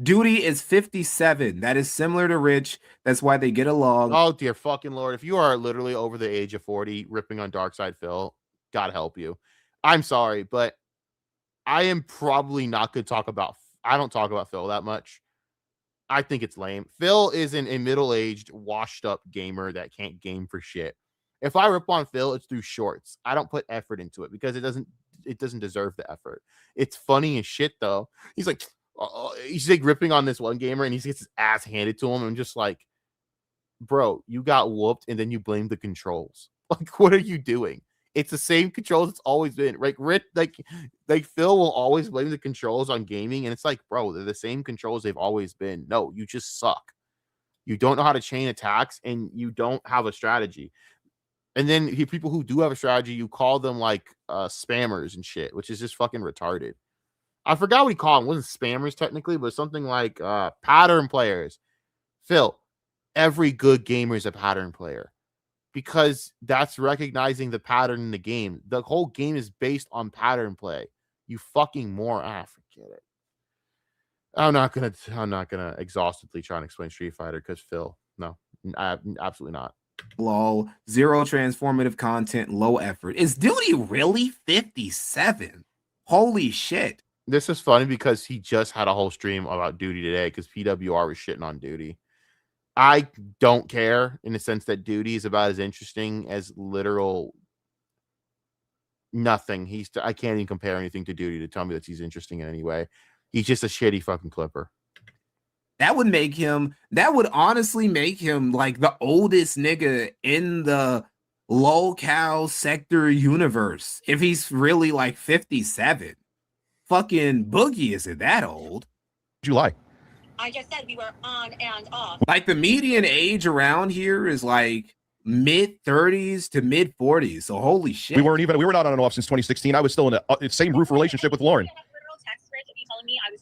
Duty is 57. That is similar to Rich. That's why they get along. Oh, dear fucking Lord. If you are literally over the age of 40 ripping on Darkside Phil, God help you. I'm sorry, but I am probably not going to talk about... I don't talk about Phil that much. I think it's lame. Phil isn't a middle-aged, washed-up gamer that can't game for shit. If I rip on Phil, it's through shorts. I don't put effort into it because it doesn't deserve the effort. It's funny as shit, though. He's like ripping on this one gamer and he gets his ass handed to him. And I'm just like, bro, you got whooped and then you blame the controls. Like, what are you doing? It's the same controls it's always been. Right? Like Phil will always blame the controls on gaming, and it's like, bro, they're the same controls they've always been. No, you just suck. You don't know how to chain attacks, and you don't have a strategy. And then people who do have a strategy, you call them like spammers and shit, which is just fucking retarded. I forgot what he called them. It wasn't spammers technically, but something like pattern players. Phil, every good gamer is a pattern player because that's recognizing the pattern in the game. The whole game is based on pattern play. You fucking moron. Forget it. I'm not gonna exhaustively try and explain Street Fighter because Phil, no, absolutely not. Lol, zero transformative content, low effort. Is Duty really 57? Holy shit. This is funny because he just had a whole stream about Duty today because PWR was shitting on Duty. I don't care in the sense that Duty is about as interesting as literal nothing. I can't even compare anything to Duty to tell me that he's interesting in any way. He's just a shitty fucking clipper. That would honestly make him like the oldest nigga in the locale sector universe. If he's really like 57. Fucking Boogie isn't that old. July. I just said we were on and off. Like the median age around here is like mid 30s to mid 40s. So holy shit. We were not on and off since 2016. I was still in the same roof relationship with Lauren.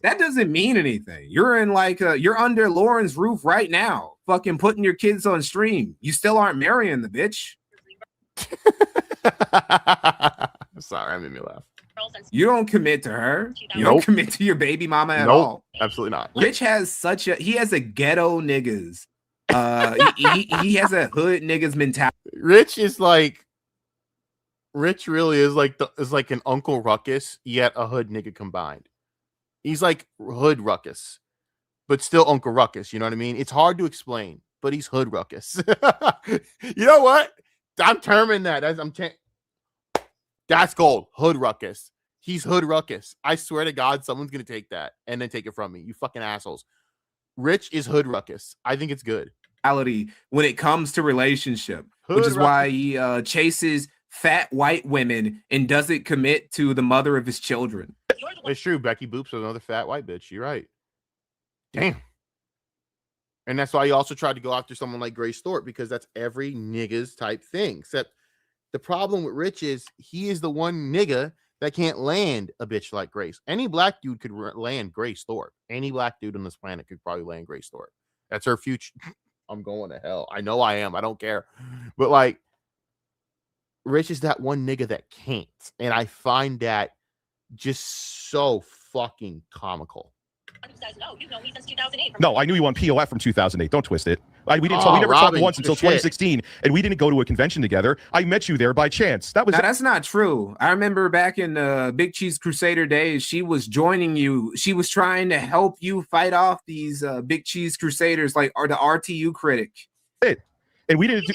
That doesn't mean anything. You're in like you're under Lauren's roof right now, fucking putting your kids on stream. You still aren't marrying the bitch. Sorry, I made me laugh. You don't commit to her. You don't commit to your baby mama at all. Absolutely not. Rich has he has a ghetto niggas. He has a hood niggas mentality. Rich really is like an Uncle Ruckus, yet a hood nigga combined. He's like HoodRuckus, but still Uncle Ruckus. You know what I mean? It's hard to explain, but he's HoodRuckus. You know what? I'm terming that. That's gold. HoodRuckus. He's HoodRuckus. I swear to God, someone's going to take that and then take it from me. You fucking assholes. Rich is HoodRuckus. I think it's good. When it comes to relationship, which is why he chases fat white women and doesn't commit to the mother of his children. It's true. Becky Boops was another fat white bitch. You're right. Damn. And that's why he also tried to go after someone like Grace Thorpe because that's every nigga's type thing. Except the problem with Rich is he is the one nigga that can't land a bitch like Grace. Any black dude could land Grace Thorpe. Any black dude on this planet could probably land Grace Thorpe. That's her future. I'm going to hell. I know I am. I don't care. But like, Rich is that one nigga that can't. And I find that just so fucking comical. No, you've known me since 2008. No, I knew you on POF from 2008. Don't twist it. We never talked once until 2016, and we didn't go to a convention together. I met you there by chance. That's not true. I remember back in the Big Cheese Crusader days, she was joining you. She was trying to help you fight off these Big Cheese Crusaders, like the RTU critic. And we didn't.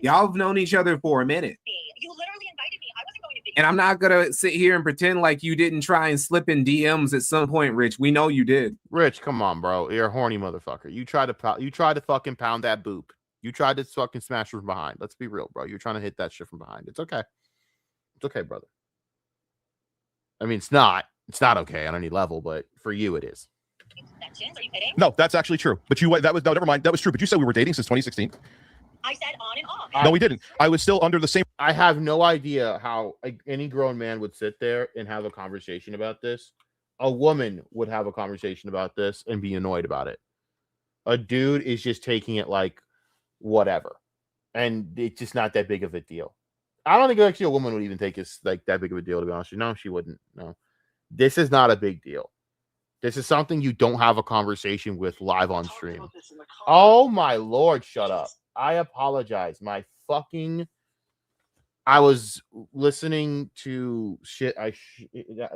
Y'all have known each other for a minute. You literally invited me. I wasn't going to Big And I'm not gonna sit here and pretend like you didn't try and slip in DMs at some point, Rich. We know you did. Rich, come on, bro. You're a horny motherfucker. You tried to fucking pound that boop. You tried to fucking smash her from behind. Let's be real, bro. You're trying to hit that shit from behind. It's okay. It's okay, brother. I mean, it's not okay on any level, but for you, it is. Extensions? Are you kidding? No, that's actually true. But that was no, never mind. That was true. But you said we were dating since 2016. I said on and off. No, we didn't. I was still under the same. I have no idea how any grown man would sit there and have a conversation about this. A woman would have a conversation about this and be annoyed about it. A dude is just taking it like whatever. And it's just not that big of a deal. I don't think actually a woman would even take it like that big of a deal, to be honest with you. No, she wouldn't. No. This is not a big deal. This is something you don't have a conversation with live on stream. Oh my Lord, shut up. I apologize. I was listening to shit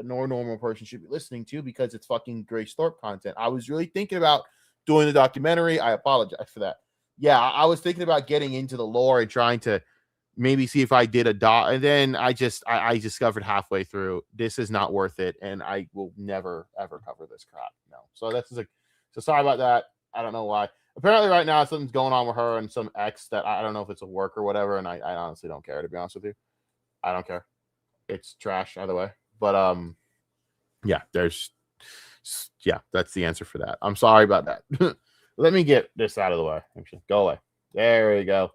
no normal person should be listening to because it's fucking Grace Thorpe content. I was really thinking about doing the documentary. I apologize for that. Yeah, I was thinking about getting into the lore and trying to maybe see if I did a dot, and then I discovered halfway through this is not worth it, and I will never ever cover this crap. No, so that's like, so sorry about that. I don't know why. Apparently, right now something's going on with her and some ex that I don't know if it's a work or whatever, and I honestly don't care, to be honest with you. I don't care. It's trash either way. But yeah, that's the answer for that. I'm sorry about that. Let me get this out of the way. Actually, go away. There we go.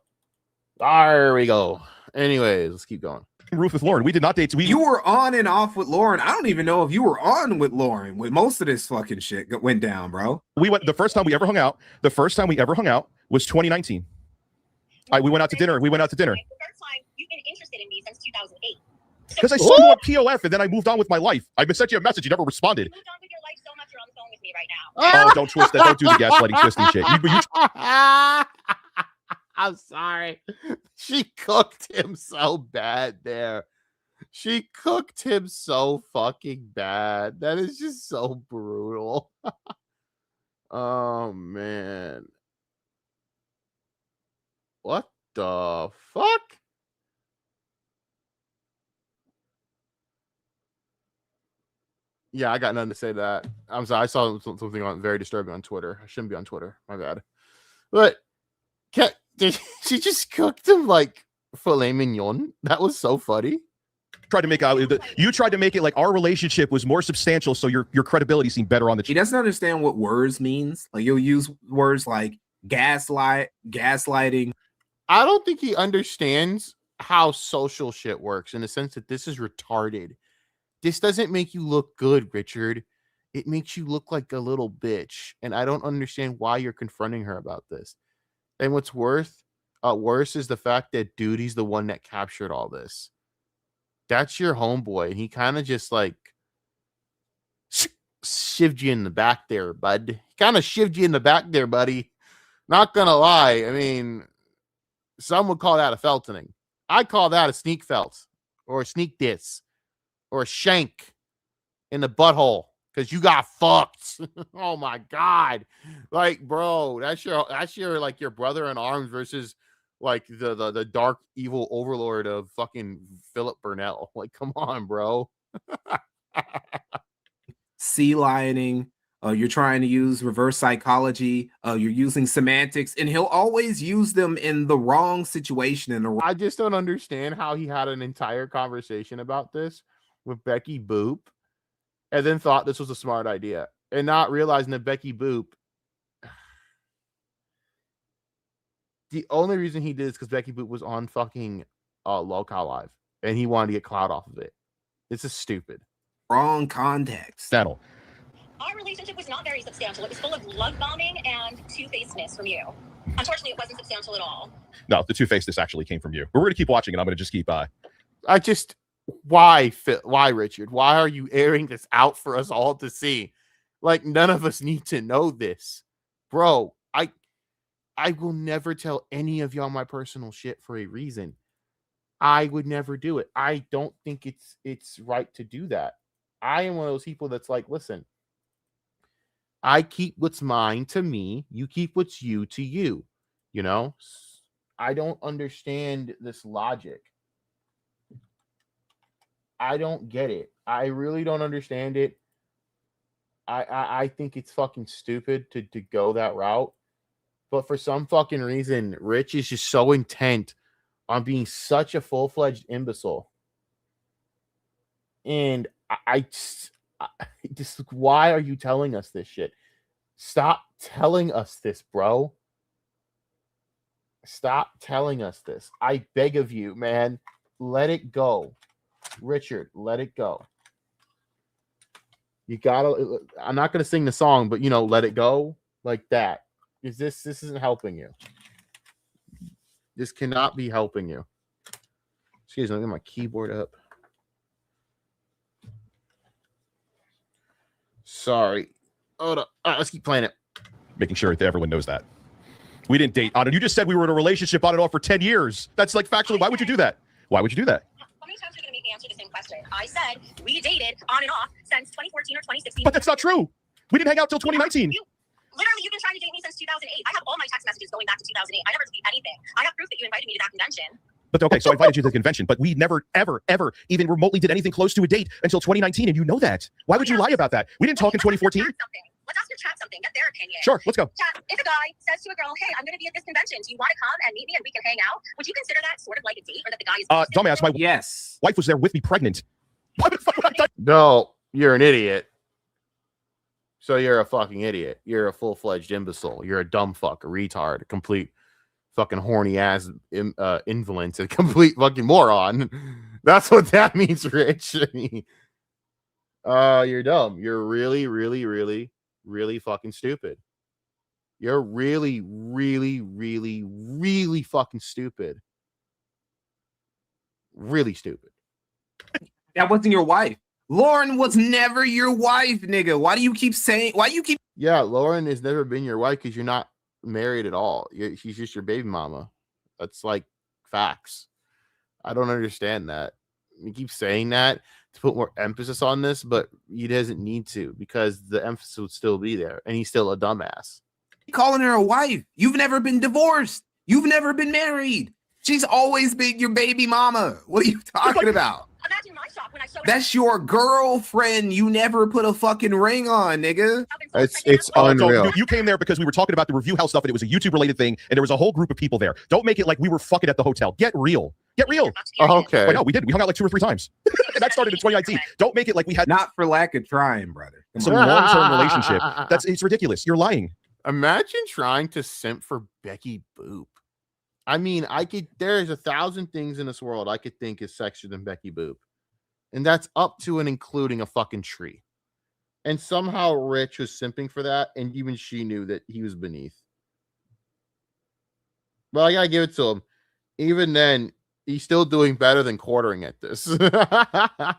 There we go. Anyways, let's keep going. Roof with Lauren. We did not date. You were on and off with Lauren. I don't even know if you were on with Lauren when most of this fucking shit went down, bro. We went the first time we ever hung out. The first time we ever hung out was 2019. We went out to dinner. The first time you've been interested in me since 2008. Because I saw you on POF and then I moved on with my life. I sent you a message. You never responded. You moved on with your life so much you're on the phone with me right now. Oh, don't twist that. Don't do the gaslighting, twisting shit. I'm sorry. She cooked him so bad there. She cooked him so fucking bad. That is just so brutal. Oh, man. What the fuck? Yeah, I got nothing to say to that. I'm sorry. I saw something on very disturbing on Twitter. I shouldn't be on Twitter. My bad. But she just cooked him like filet mignon. That was so funny. You tried to make it like our relationship was more substantial, so your credibility seemed better on the. He doesn't understand what words means. Like you'll use words like gaslighting. I don't think he understands how social shit works in the sense that this is retarded. This doesn't make you look good, Richard. It makes you look like a little bitch. And I don't understand why you're confronting her about this. And what's worse is the fact that Duty's the one that captured all this. That's your homeboy. And he kind of just like shivved you in the back there, bud. He kind of shivved you in the back there, buddy. Not going to lie. I mean, some would call that a feltoning. I call that a sneak felt or a sneak diss or a shank in the butthole because you got fucked. Oh my God. Like, bro, that's your like your brother in arms versus like the dark evil overlord of fucking Philip Burnell. Like, come on, bro. Sea lioning. You're trying to use reverse psychology. You're using semantics, and he'll always use them in the wrong situation. I just don't understand how he had an entire conversation about this with Becky Boop and then thought this was a smart idea and not realizing that Becky Boop, the only reason he did is because Becky Boop was on fucking Locale Live and he wanted to get clout off of it. This is stupid. Wrong context. Settle. Our relationship was not very substantial. It was full of love bombing and two-facedness from you. Unfortunately, it wasn't substantial at all. No, the two-facedness actually came from you. But we're going to keep watching, and I'm going to just keep why, Richard? Why are you airing this out for us all to see? Like, none of us need to know this. Bro, I will never tell any of y'all my personal shit for a reason. I would never do it. I don't think it's right to do that. I am one of those people that's like, listen, I keep what's mine to me. You keep what's you to you. You know? I don't understand this logic. I don't get it. I really don't understand it. I think it's fucking stupid to go that route. But for some fucking reason, Rich is just so intent on being such a full-fledged imbecile. And I just why are you telling us this shit? Stop telling us this, bro. Stop telling us this. I beg of you, man. Let it go. Richard, let it go. You gotta, I'm not gonna sing the song, but let it go like that. Is this isn't helping you. This cannot be helping you. Excuse me, let me get my keyboard up. Sorry. Hold up. All right, let's keep playing it. Making sure that everyone knows that. We didn't date on it. You just said we were in a relationship on and off for 10 years. That's like factually, why would you do that? Why would you do that? How many times are you going to make me answer the same question? I said we dated on and off since 2014 or 2016. But that's not true. We didn't hang out till 2019. Literally, you've been trying to date me since 2008. I have all my text messages going back to 2008. I never deleted anything. I have proof that you invited me to that convention. But okay, so I invited you to the convention, but we never, ever, ever even remotely did anything close to a date until 2019, and you know that. Why would you lie about that? We didn't talk in 2014. Let's ask your chat something. Get their opinion. Sure, let's go. Chat, if a guy says to a girl, hey, I'm going to be at this convention. Do you want to come and meet me and we can hang out? Would you consider that sort of like a date, or that the guy is... Dumbass, my wife was there with me pregnant. Why the fuck would I do? No, you're an idiot. So you're a fucking idiot. You're a full-fledged imbecile. You're a dumb fuck, a retard, a complete fucking horny ass invalid, a complete fucking moron. That's what that means, Rich. You're dumb. You're really, really, really, really fucking stupid. You're really, really, really, really fucking stupid. Really stupid. That wasn't your wife. Lauren was never your wife, nigga. Why do you keep saying? Yeah, Lauren has never been your wife because you're not married at all. She's just your baby mama. That's like facts. I don't understand that. You keep saying that to put more emphasis on this, but he doesn't need to, because the emphasis would still be there, and he's still a dumbass. Calling her a wife. You've never been divorced. You've never been married. She's always been your baby mama. What are you talking about? Imagine my shock when I showed That's your girlfriend. You never put a fucking ring on, nigga. It's unreal. You came there because we were talking about the review house stuff, and it was a YouTube related thing, and there was a whole group of people there. Don't make it like we were fucking at the hotel. Get real. Get real. Oh, okay. Wait, no, we did. We hung out like 2 or 3 times. And that started in 2019. Don't make it like we had not for lack of trying, brother. Some long-term relationship. It's ridiculous. You're lying. Imagine trying to simp for Becky Boop. I mean, there's 1,000 things in this world I could think is sexier than Becky Boop. And that's up to and including a fucking tree. And somehow Rich was simping for that, and even she knew that he was beneath. Well, I gotta give it to him. Even then, he's still doing better than Quartering at this. God,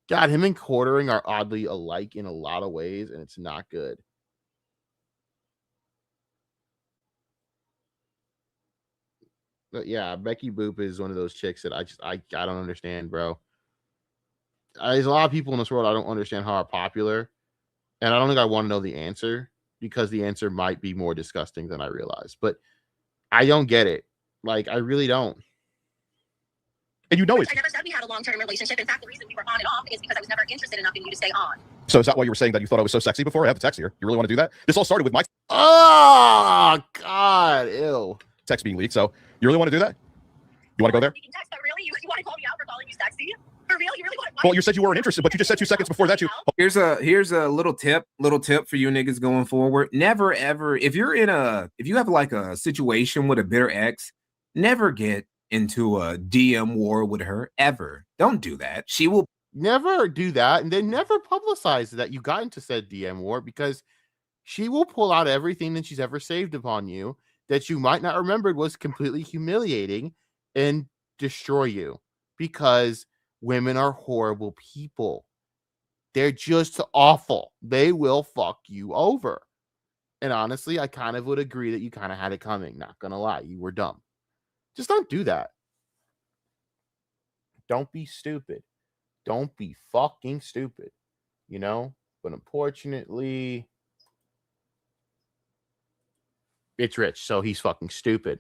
him and Quartering are oddly alike in a lot of ways, and it's not good. But yeah, Becky Boop is one of those chicks that I don't understand, bro. There's a lot of people in this world I don't understand how are popular, and I don't think I want to know the answer, because the answer might be more disgusting than I realize. But I don't get it. Like, I really don't. And you know it. I never said we had a long-term relationship. In fact, the reason we were on and off is because I was never interested enough in you to stay on. So is that why you were saying that you thought I was so sexy before? I have a text here. You really want to do that? This all started with my God, ew. Text being leaked. So you really want to do that? You want to go there? We can text, but really, you want to call me out for calling you sexy? For real? You really want to? Well, you said you weren't interested, but you just said 2 seconds before that Here's a little tip for you niggas going forward. Never ever, if you have like a situation with a bitter ex, never get into a DM war with her ever. Don't do that. She will never do that, and then never publicize that you got into said DM war, because she will pull out everything that she's ever saved upon you that you might not remember was completely humiliating and destroy you, because women are horrible people. They're just awful. They will fuck you over. And honestly, I kind of would agree that you kind of had it coming. Not gonna lie, you were dumb. Just don't do that. Don't be stupid. Don't be fucking stupid. You know? But unfortunately, it's Rich, so he's fucking stupid.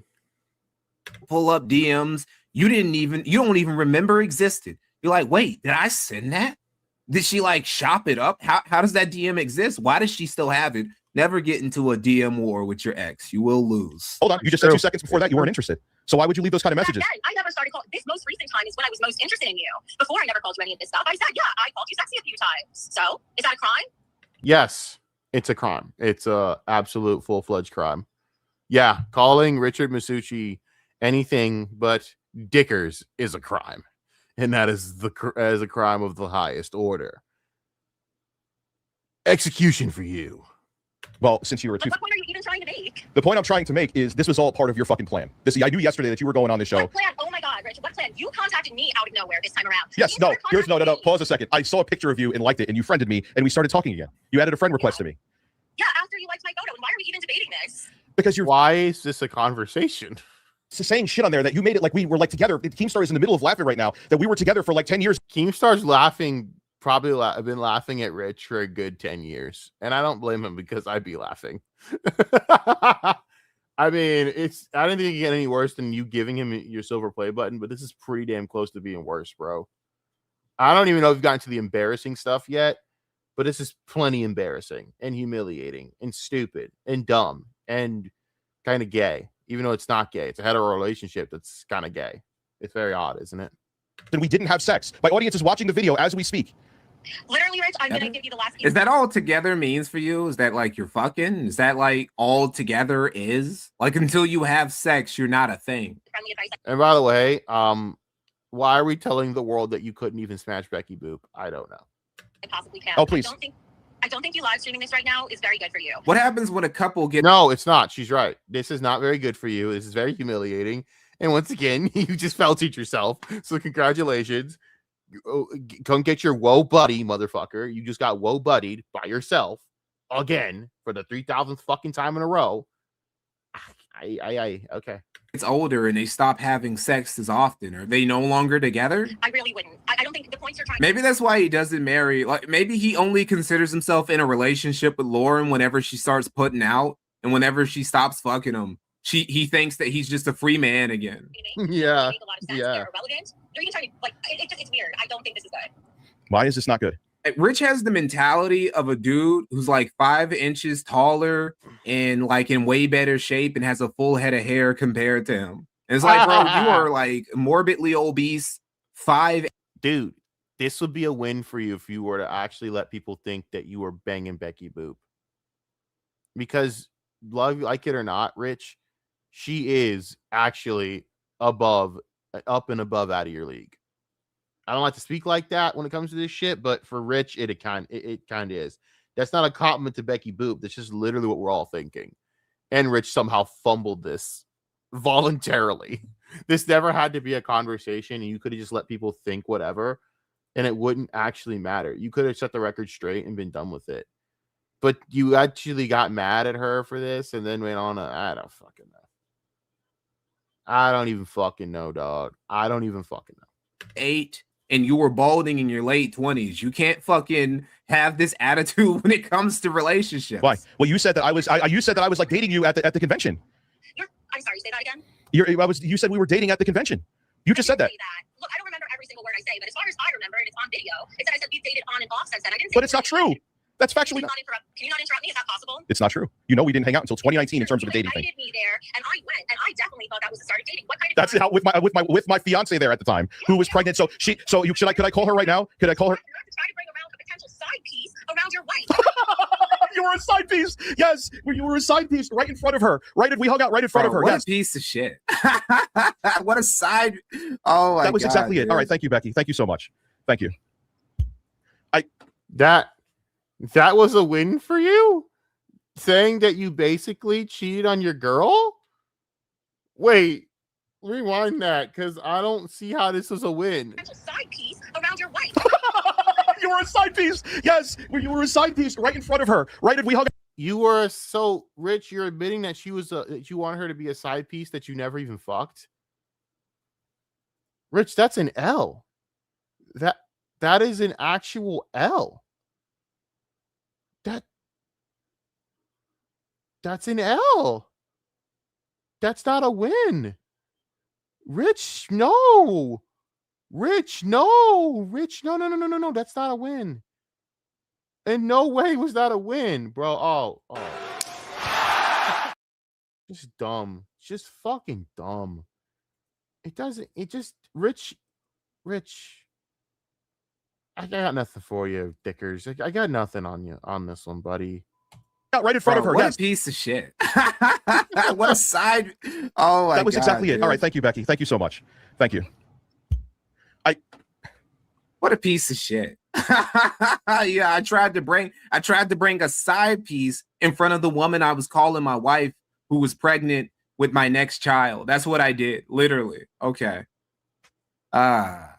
Pull up DMs you don't even remember existed. You're like, wait, did I send that? Did she like shop it up? How does that DM exist? Why does she still have it? Never get into a DM war with your ex. You will lose. Hold on. You just said 2 seconds before that you weren't interested. So why would you leave those kind of messages? I never started calling. This most recent time is when I was most interested in you. Before, I never called you any of this stuff. I said, yeah, I called you sexy a few times. So is that a crime? Yes. It's a crime. It's a absolute full-fledged crime. Yeah, calling Richard Masucci anything but Dickers is a crime, and that is a crime of the highest order. Execution for you. Well, since you were But what point are you even trying to make? the point I'm trying to make is this was all part of your fucking plan. I knew yesterday that you were going on this show. What plan? Oh my God, Rich, what plan? You contacted me out of nowhere this time around. Yes, You no, started contacting me. pause a second. I saw a picture of you and liked it, and you friended me, and we started talking again. You added a friend request to me. Yeah, after you liked my photo. And why are we even debating this? Because you're Why is this a conversation? saying shit on there that you made it like we were like together. Keemstar is in the middle of laughing right now that we were together for like 10 years. Keemstar's laughing. I've been laughing at Rich for a good 10 years, and I don't blame him because I'd be laughing. I mean, I don't think it get any worse than you giving him your silver play button, but this is pretty damn close to being worse, bro. I don't even know if we've gotten to the embarrassing stuff yet, but this is plenty embarrassing and humiliating and stupid and dumb and kind of gay, even though it's not gay. It's a hetero relationship that's kind of gay. It's very odd, isn't it? Then we didn't have sex. My audience is watching the video as we speak. Literally, Rich, I'm going to give you the last. Is that all together means for you? Is that like you're fucking? Is that like all together is? Like until you have sex, you're not a thing. Friendly advice? And by the way, why are we telling the world that you couldn't even smash Becky Boop? I don't know. I possibly can. Oh, please. I don't think you live streaming this right now is very good for you. What happens when a couple gets? No, it's not. She's right. This is not very good for you. This is very humiliating. And once again, you just fell-teed yourself. So congratulations. Come get your woe buddy, motherfucker. You just got woe buddied by yourself again for the 3,000th fucking time in a row. Okay. It's older and they stop having sex as often. Are they no longer together? I really wouldn't. I don't think the points you're trying. Maybe that's why he doesn't marry. Like maybe he only considers himself in a relationship with Lauren whenever she starts putting out, and whenever she stops fucking him, he thinks that he's just a free man again. Yeah. They're irrelevant. They're even trying to like. It's weird. I don't think this is good. Why is this not good? Rich has the mentality of a dude who's like 5 inches taller and like in way better shape and has a full head of hair compared to him. And it's like, bro, you are like morbidly obese. Dude, this would be a win for you if you were to actually let people think that you were banging Becky Boop. Because, like it or not, Rich, she is actually up and above out of your league. I don't like to speak like that when it comes to this shit, but for Rich, it kind of is. That's not a compliment to Becky Boop. That's just literally what we're all thinking. And Rich somehow fumbled this voluntarily. This never had to be a conversation, and you could have just let people think whatever, and it wouldn't actually matter. You could have set the record straight and been done with it. But you actually got mad at her for this, and then went on I don't fucking know. I don't even fucking know, dog. I don't even fucking know. 8 and you were balding in your late 20s. You can't fucking have this attitude when it comes to relationships. Why? Well, you said that I was. You said that I was like dating you at the convention. I'm sorry. Say that again. You said we were dating at the convention. You just said that. Look, I don't remember every single word I say, but as far as I remember, and it's on video, it said I said we've dated on and off since then. I didn't. But it's not true. That's factually Can you not interrupt me? Is that possible? It's not true. You know we didn't hang out until 2019 in terms of a dating thing. You invited me there, and I went, and I definitely thought that was the start of dating. What kind of? That's how with my fiance there at the time, who was pregnant. So could I call her right now? Could I call her? You're not trying to bring around a potential side piece around your wife. You were a side piece. Yes, you were a side piece right in front of her. We hung out right in front of her. What yes. a piece of shit. What a side. Oh my God. That was exactly it. All right, thank you, Becky. Thank you so much. Thank you. That was a win for you? Saying that you basically cheated on your girl? Wait, rewind that, because I don't see how this was a win. Side piece around your wife. You were a side piece. Yes, you were a side piece right in front of her. We hung. You were so Rich. You're admitting that that you want her to be a side piece that you never even fucked. Rich, that's an L. That is an actual L. That's an L. That's not a win. Rich, no. Rich, no. Rich, no. That's not a win. In no way was that a win, bro. Oh. Just dumb. Just fucking dumb. Rich. I got nothing for you, Dickers. I got nothing on you on this one, buddy. out right in front of her. What Yes. a piece of shit. What a side. Oh my God. That was exactly it. Dude. All right. Thank you, Becky. Thank you so much. Thank you. What a piece of shit. Yeah, I tried to bring a side piece in front of the woman I was calling my wife who was pregnant with my next child. That's what I did, literally. Okay. Yeah.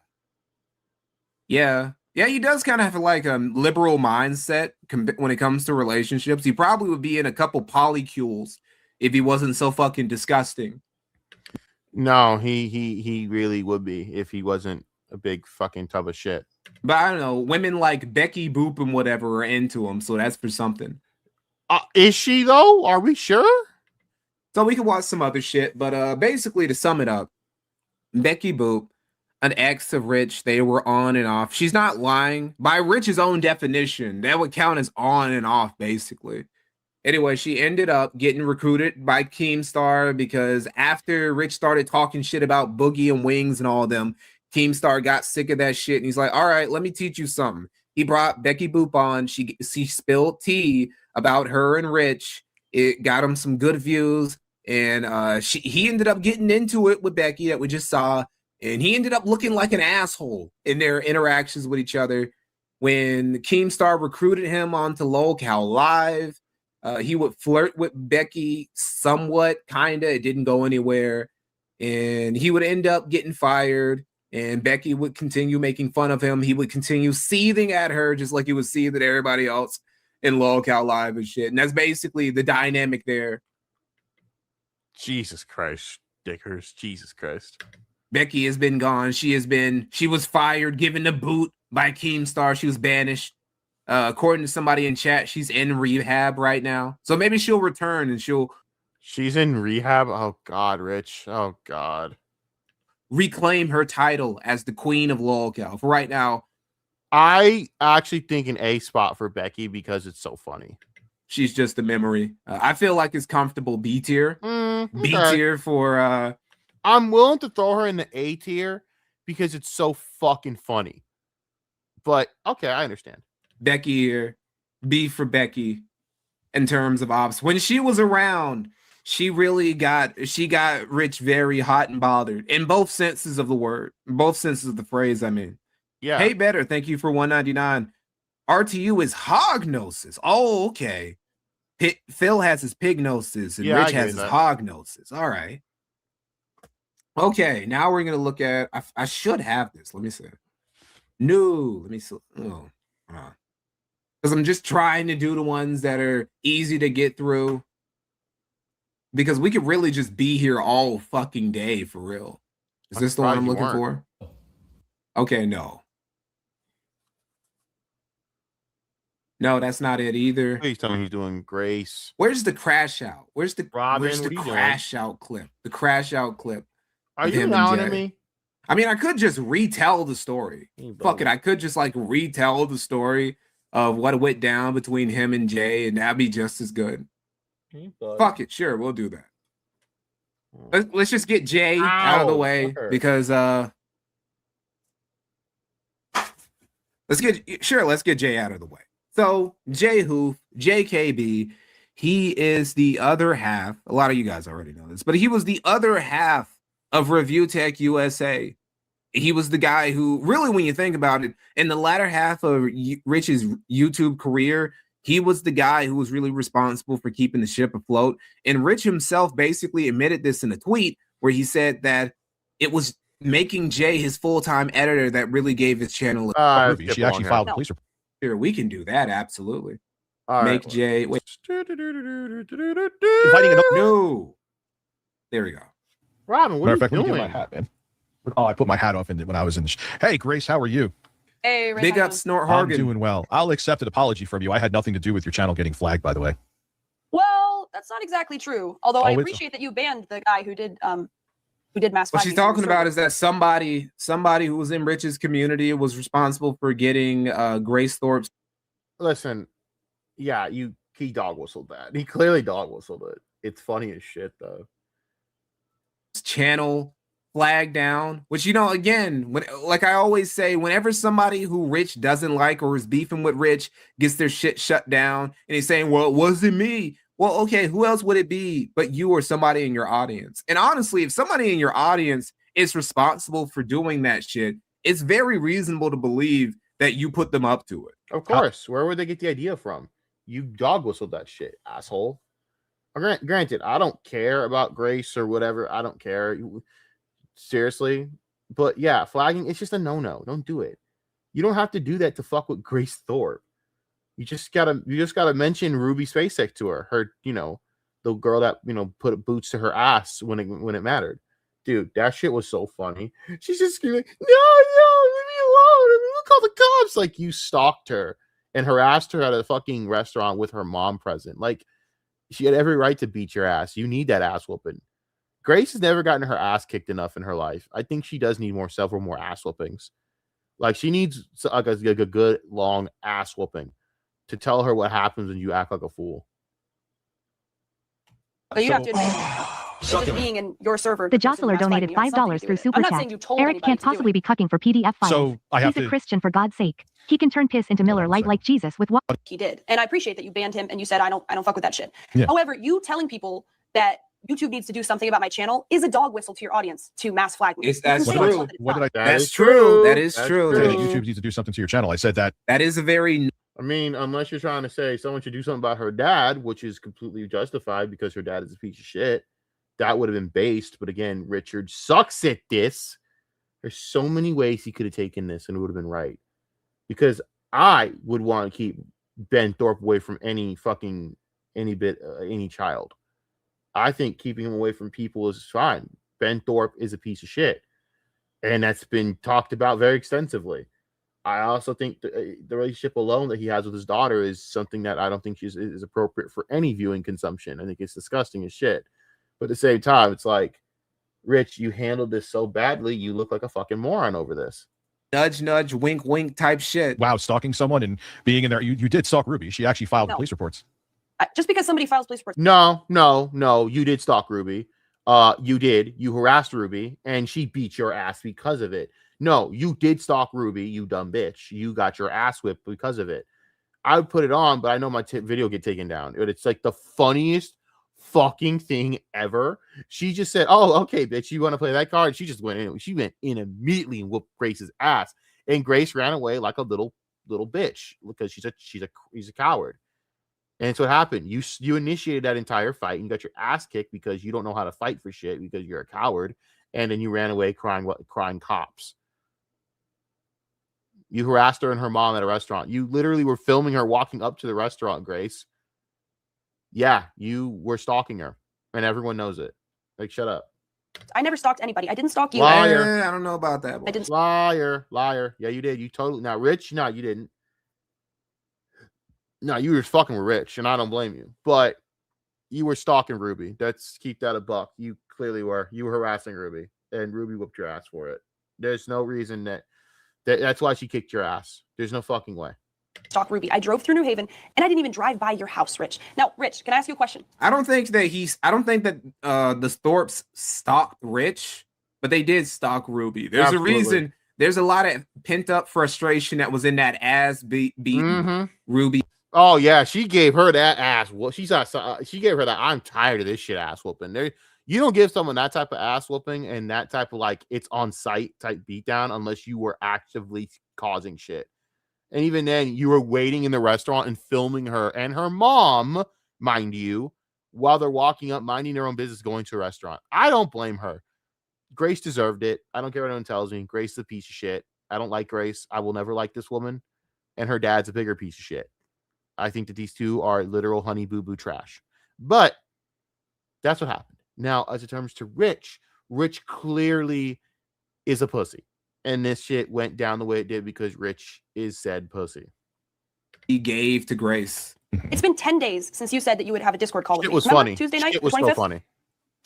Yeah, he does kind of have like a liberal mindset when it comes to relationships. He probably would be in a couple polycules if he wasn't so fucking disgusting. No, he really would be if he wasn't a big fucking tub of shit. But I don't know, women like Becky Boop and whatever are into him, so that's for something. Is she though? Are we sure? So we can watch some other shit, but basically to sum it up, Becky Boop, an ex of Rich, they were on and off. She's not lying. By Rich's own definition, that would count as on and off, basically. Anyway, she ended up getting recruited by Keemstar because after Rich started talking shit about Boogie and Wings and all of them, Keemstar got sick of that shit and he's like, all right, let me teach you something. He brought Becky Boop on. She spilled tea about her and Rich. It got him some good views. And he ended up getting into it with Becky that we just saw. And he ended up looking like an asshole in their interactions with each other. When Keemstar recruited him onto LolCal Live, he would flirt with Becky somewhat, kind of. It didn't go anywhere. And he would end up getting fired. And Becky would continue making fun of him. He would continue seething at her just like he was seething at everybody else in LolCal Live and shit. And that's basically the dynamic there. Jesus Christ, Dickers. Jesus Christ. Becky has been gone. She was fired, given the boot by Keemstar. She was banished. According to somebody in chat, she's in rehab right now. So maybe she'll return and she's in rehab. Oh God, Rich. Oh God. Reclaim her title as the queen of LolCal. For right now, I actually think an A spot for Becky because it's so funny. She's just a memory. I feel like it's comfortable B tier. B tier for I'm willing to throw her in the A tier because it's so fucking funny. But okay, I understand. Becky here. B for Becky in terms of ops. When she was around, she got Rich very hot and bothered in both senses of the word, both senses of the phrase. I mean, yeah. Hey, better. Thank you for $1.99. RTU is hognosis. Oh, okay. Phil has his pignosis and Rich has his hognosis. All right. Okay, now we're gonna look at. I should have this. Let me see. No, let me see. Oh, because I'm just trying to do the ones that are easy to get through. Because we could really just be here all fucking day for real. Is this the one I'm looking for? Okay, no. No, that's not it either. Please tell me he's doing Grace. Where's the crash out? Where's the Robin, crash out clip? The crash out clip. Are you yelling at me? I mean, I could just retell the story. Fuck it. I could just like retell the story of what went down between him and Jay, and that'd be just as good. Fuck it. Sure, we'll do that. Let's just get Jay out of the way because let's get Jay out of the way. So Jay Hoof, JKB, he is the other half. A lot of you guys already know this, but he was the other half of ReviewTechUSA. He was the guy who really, when you think about it, in the latter half of Rich's YouTube career, he was the guy who was really responsible for keeping the ship afloat. And Rich himself basically admitted this in a tweet where he said that it was making Jay his full-time editor that really gave his channel. She actually filed a police report. Sure, we can do that. Absolutely. Make Jay. Wait. Inviting No. There we go. Robin, what are you doing? My hat, man. Oh, I put my hat off when I was in the. Hey, Grace, how are you? Hey, Rick, big up, Snort I'm Hargan. doing well. I'll accept an apology from you. I had nothing to do with your channel getting flagged, by the way. Well, that's not exactly true. Although I appreciate that you banned the guy who did mass. What she's talking about is that somebody who was in Rich's community was responsible for getting Grace Thorpe's. Listen, yeah, he dog whistled that. He clearly dog whistled it. It's funny as shit though. Channel flag down, which, you know, again, like I always say, whenever somebody who Rich doesn't like or is beefing with Rich gets their shit shut down and he's saying, well, it wasn't me. Well, okay, who else would it be but you or somebody in your audience? And honestly, if somebody in your audience is responsible for doing that shit, it's very reasonable to believe that you put them up to it. Of course. Where would they get the idea from? You dog whistled that shit, asshole. Granted, I don't care about Grace or whatever. I don't care. Seriously. But yeah, flagging, it's just a no-no. Don't do it. You don't have to do that to fuck with Grace Thorpe. You just gotta mention Ruby Spacek to her, you know, the girl that, you know, put boots to her ass when it mattered. Dude, that shit was so funny. She's just screaming, no, leave me alone. We'll call the cops. Like, you stalked her and harassed her at a fucking restaurant with her mom present. Like, she had every right to beat your ass. You need that ass whooping. Grace has never gotten her ass kicked enough in her life. I think she does need several more ass whoopings. Like, she needs like a good long ass whooping to tell her what happens when you act like a fool. But you have to admit, just being in your server. The Jostler donated $5 through Super Chat. Eric can't possibly be cucking for PDF files. So He's a Christian, for God's sake. He can turn piss into Miller Lite like Jesus with what? He did. And I appreciate that you banned him and you said, I don't fuck with that shit. Yeah. However, you telling people that YouTube needs to do something about my channel is a dog whistle to your audience to mass flag me. That's true. What did I? That's true. That is That's true. say that YouTube needs to do something to your channel. I said that. That is a very... I mean, unless you're trying to say someone should do something about her dad, which is completely justified because her dad is a piece of shit, that would have been based. But again, Richard sucks at this. There's so many ways he could have taken this and it would have been right. Because I would want to keep Ben Thorpe away from any child. I think keeping him away from people is fine. Ben Thorpe is a piece of shit. And that's been talked about very extensively. I also think the relationship alone that he has with his daughter is something that I don't think is appropriate for any viewing consumption. I think it's disgusting as shit. But at the same time, it's like, Rich, you handled this so badly, you look like a fucking moron over this. Nudge, nudge, wink, wink type shit. Wow, stalking someone and being in there. You did stalk Ruby. She actually filed police reports. Just because somebody files police reports. No. You did stalk Ruby. You did. You harassed Ruby, and she beat your ass because of it. No, you did stalk Ruby, you dumb bitch. You got your ass whipped because of it. I would put it on, but I know my video get taken down. It's like the funniest fucking thing ever. She just said, "Oh, okay, bitch, you want to play that card?" She just went in. She went in immediately and whooped Grace's ass, and Grace ran away like a little bitch because she's a coward. And it's what happened. You initiated that entire fight and you got your ass kicked because you don't know how to fight for shit because you're a coward, and then you ran away crying cops. You harassed her and her mom at a restaurant. You literally were filming her walking up to the restaurant, Grace. Yeah, you were stalking her, and everyone knows it. Like, shut up. I never stalked anybody. I didn't stalk you. Liar. I don't know about that. I didn't. Liar. Yeah, you did. You totally. Now, Rich, no, you didn't. No, you were fucking with Rich, and I don't blame you. But you were stalking Ruby. Keep that a buck. You clearly were. You were harassing Ruby, and Ruby whooped your ass for it. There's no reason that's why she kicked your ass. There's no fucking way. Stalk Ruby. I drove through New Haven, and I didn't even drive by your house, Rich. Now, Rich, can I ask you a question? I don't think that the Thorpes stalked Rich, but they did stalk Ruby. There's Absolutely. a reason. There's a lot of pent up frustration that was in that ass beaten Ruby. Oh yeah, she gave her that ass. Well, she gave her that. I'm tired of this shit ass whooping. You don't give someone that type of ass whooping and that type of like it's on site type beatdown unless you were actively causing shit. And even then, you were waiting in the restaurant and filming her and her mom, mind you, while they're walking up, minding their own business, going to a restaurant. I don't blame her. Grace deserved it. I don't care what anyone tells me. Grace is a piece of shit. I don't like Grace. I will never like this woman. And her dad's a bigger piece of shit. I think that these two are literal honey boo boo trash. But that's what happened. Now, as it comes to Rich clearly is a pussy. And this shit went down the way it did because Rich is said pussy. He gave to Grace. It's been 10 days since you said that you would have a Discord call with me. It was Remember funny. Tuesday night, It was 25th? so funny.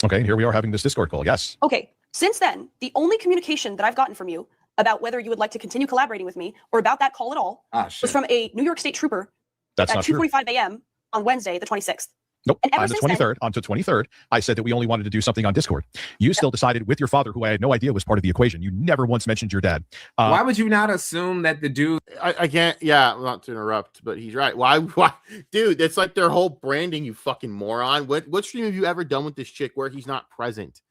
Okay, here we are having this Discord call. Yes. Okay. Since then, the only communication that I've gotten from you about whether you would like to continue collaborating with me or about that call at all was from a New York State trooper That's at not true. 2:45 a.m. on Wednesday, the 26th. Nope. On the 23rd, on the 23rd, I said that we only wanted to do something on Discord. You still decided with your father, who I had no idea was part of the equation. You never once mentioned your dad. Why would you not assume that the dude? I can't. Yeah, not to interrupt, but he's right. Why, dude? That's like their whole branding. You fucking moron. What stream have you ever done with this chick where he's not present?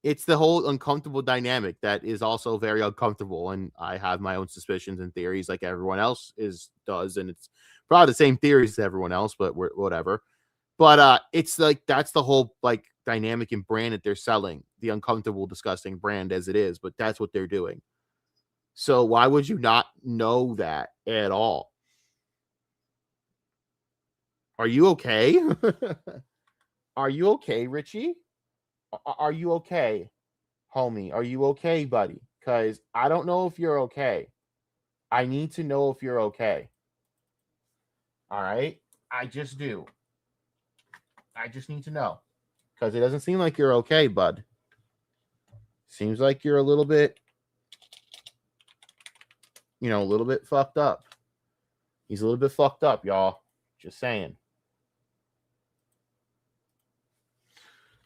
It's the whole uncomfortable dynamic that is also very uncomfortable, and I have my own suspicions and theories, like everyone else does, and it's probably the same theories as everyone else, but whatever. But it's like that's the whole like dynamic and brand that they're selling, the uncomfortable, disgusting brand as it is, but that's what they're doing. So why would you not know that at all? Are you okay? Are you okay, Richie? Are you okay, homie? Are you okay, buddy? Because I don't know if you're okay. I need to know if you're okay. All right? I just do. I just need to know. Because it doesn't seem like you're okay, bud. Seems like you're a little bit, a little bit fucked up. He's a little bit fucked up, y'all. Just saying.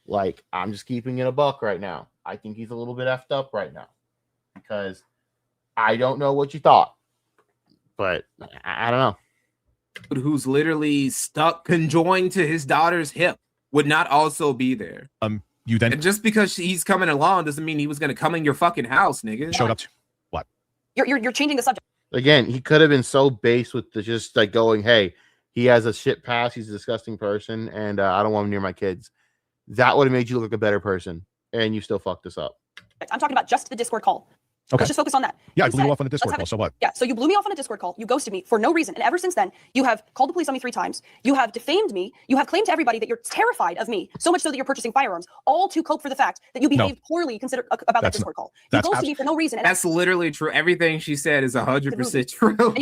Like, I'm just keeping it a buck right now. I think he's a little bit effed up right now. Because I don't know what you thought. But I don't know. Who's literally stuck conjoined to his daughter's hip would not also be there. You then, and just because he's coming along doesn't mean he was going to come in your fucking house, nigga. Showed up to what? You're changing the subject. Again, he could have been so base with the just like going, hey, he has a shit past, he's a disgusting person, and I don't want him near my kids. That would have made you look like a better person, and you still fucked this up. I'm talking about just the Discord call. Okay. Let's just focus on that. Yeah, I blew you off on a Discord call, so what? Yeah, so you blew me off on a Discord call. You ghosted me for no reason. And ever since then, you have called the police on me 3 times. You have defamed me. You have claimed to everybody that you're terrified of me, so much so that you're purchasing firearms, all to cope for the fact that you behaved poorly about that Discord call. You ghosted me for no reason. That's literally true. Everything she said is 100% true.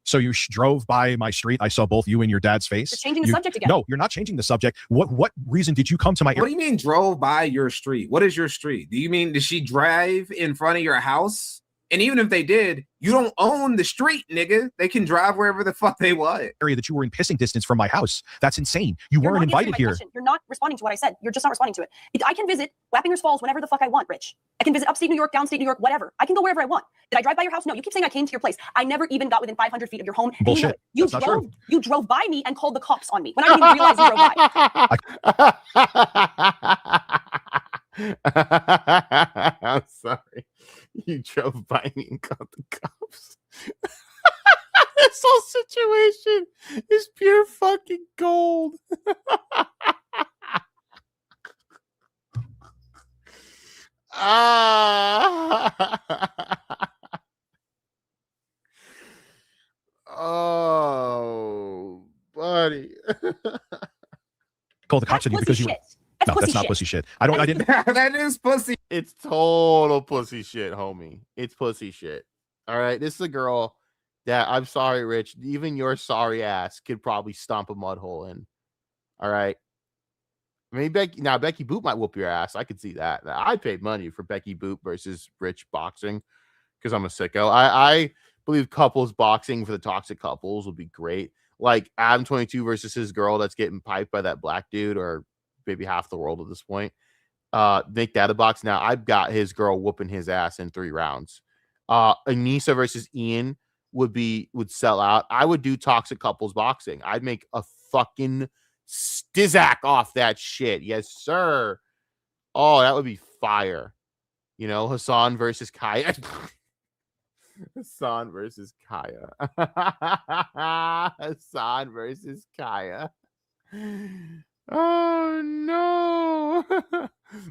So you drove by my street. I saw both you and your dad's face. You're changing the subject again. No, you're not changing the subject. What reason did you come to my area? What do you mean drove by your street? What is your street? Do you mean did she drive in front of your house? And even if they did, you don't own the street, nigga. They can drive wherever the fuck they want. Area that you were in pissing distance from my house. That's insane. You're weren't invited here. Question. You're not responding to what I said. You're just not responding to it. I can visit Wappingers Falls whenever the fuck I want, Rich. I can visit upstate New York, downstate New York, whatever. I can go wherever I want. Did I drive by your house? No. You keep saying I came to your place. I never even got within 500 feet of your home. Bullshit. You drove by me and called the cops on me when I didn't even realize you drove by. I'm sorry. You drove by me and called the cops. This whole situation is pure fucking gold. Oh, buddy. Call the cops on you because you. No, that's not pussy shit. I didn't. That is pussy. It's total pussy shit, homie. It's pussy shit. All right. This is a girl that I'm sorry, Rich. Even your sorry ass could probably stomp a mud hole in. All right. Maybe Becky Boop might whoop your ass. I could see that. I paid money for Becky Boop versus Rich boxing because I'm a sicko. I believe couples boxing for the toxic couples would be great. Like Adam 22 versus his girl that's getting piped by that black dude, or maybe half the world at this point. Make that a box. Now I've got his girl whooping his ass in 3 rounds. Anissa versus Ian would sell out. I would do toxic couples boxing. I'd make a fucking stizak off that shit. Yes, sir. Oh, that would be fire. Hassan versus Kaya. Hassan versus Kaya. Hassan versus Kaya. Oh no!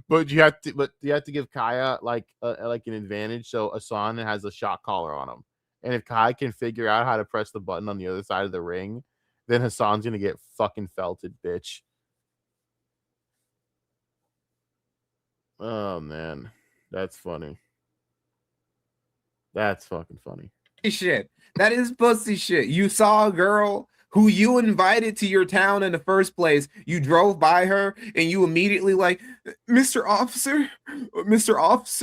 But you have to give Kaya like an advantage. So Hassan has a shot collar on him, and if Kaya can figure out how to press the button on the other side of the ring, then Hassan's gonna get fucking felted, bitch. Oh man, that's funny. That's fucking funny. Shit, that is pussy shit. You saw a girl who you invited to your town in the first place. You drove by her and you immediately like, Mr. Officer,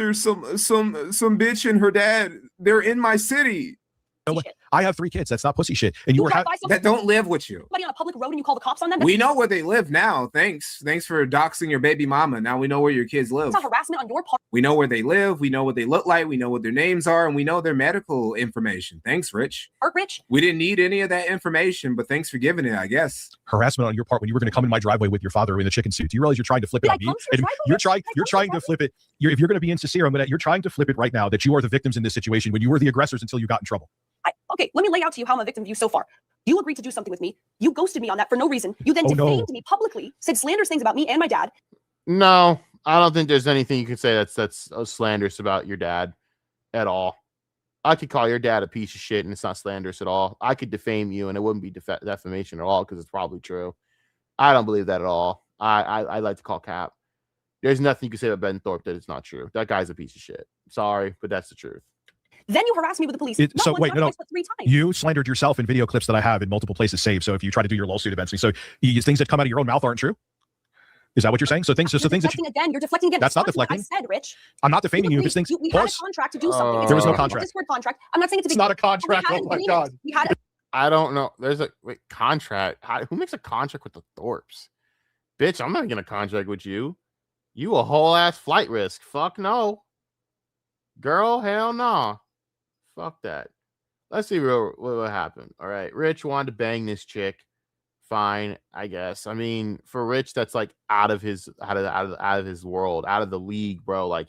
some bitch and her dad, they're in my city. I have 3 kids. That's not pussy shit. And you were that don't live with you. Somebody on a public road and you call the cops on them? We know where they live now. Thanks for doxing your baby mama. Now we know where your kids live. It's not harassment on your part. We know where they live. We know what they look like. We know what their names are, and we know their medical information. Thanks, Rich. Rich. We didn't need any of that information, but thanks for giving it, I guess. Harassment on your part when you were going to come in my driveway with your father in the chicken suit. Do you realize you're trying to flip it on me? You're trying to flip it. If you're going to be insincere, you're trying to flip it right now that you are the victims in this situation when you were the aggressors until you got in trouble. Okay, let me lay out to you how I'm a victim of you so far. You agreed to do something with me. You ghosted me on that for no reason. You then defamed me publicly, said slanderous things about me and my dad. No, I don't think there's anything you can say that's slanderous about your dad at all. I could call your dad a piece of shit and it's not slanderous at all. I could defame you and it wouldn't be defamation at all because it's probably true. I don't believe that at all. I like to call cap. There's nothing you can say about Ben Thorpe that it's not true. That guy's a piece of shit. Sorry, but that's the truth. Then you harassed me with the police. So wait, no. But 3 times. You slandered yourself in video clips that I have in multiple places saved. So if you try to do your lawsuit against me, so things that come out of your own mouth aren't true. Is that what you're saying? So things that you're deflecting again. That's not deflecting. I said, Rich. I'm not defaming you. If things we had a contract to do something. There was no contract. Discord contract. I'm not saying it's not a contract. Oh my god. I don't know. There's a contract. Who makes a contract with the Thorpes? Bitch, I'm not gonna contract with you. You a whole ass flight risk. Fuck no. Girl, hell no. Fuck that. Let's see what happened. All right. Rich wanted to bang this chick. Fine, I guess. I mean, for Rich, that's like out of his world, out of the league, bro. Like,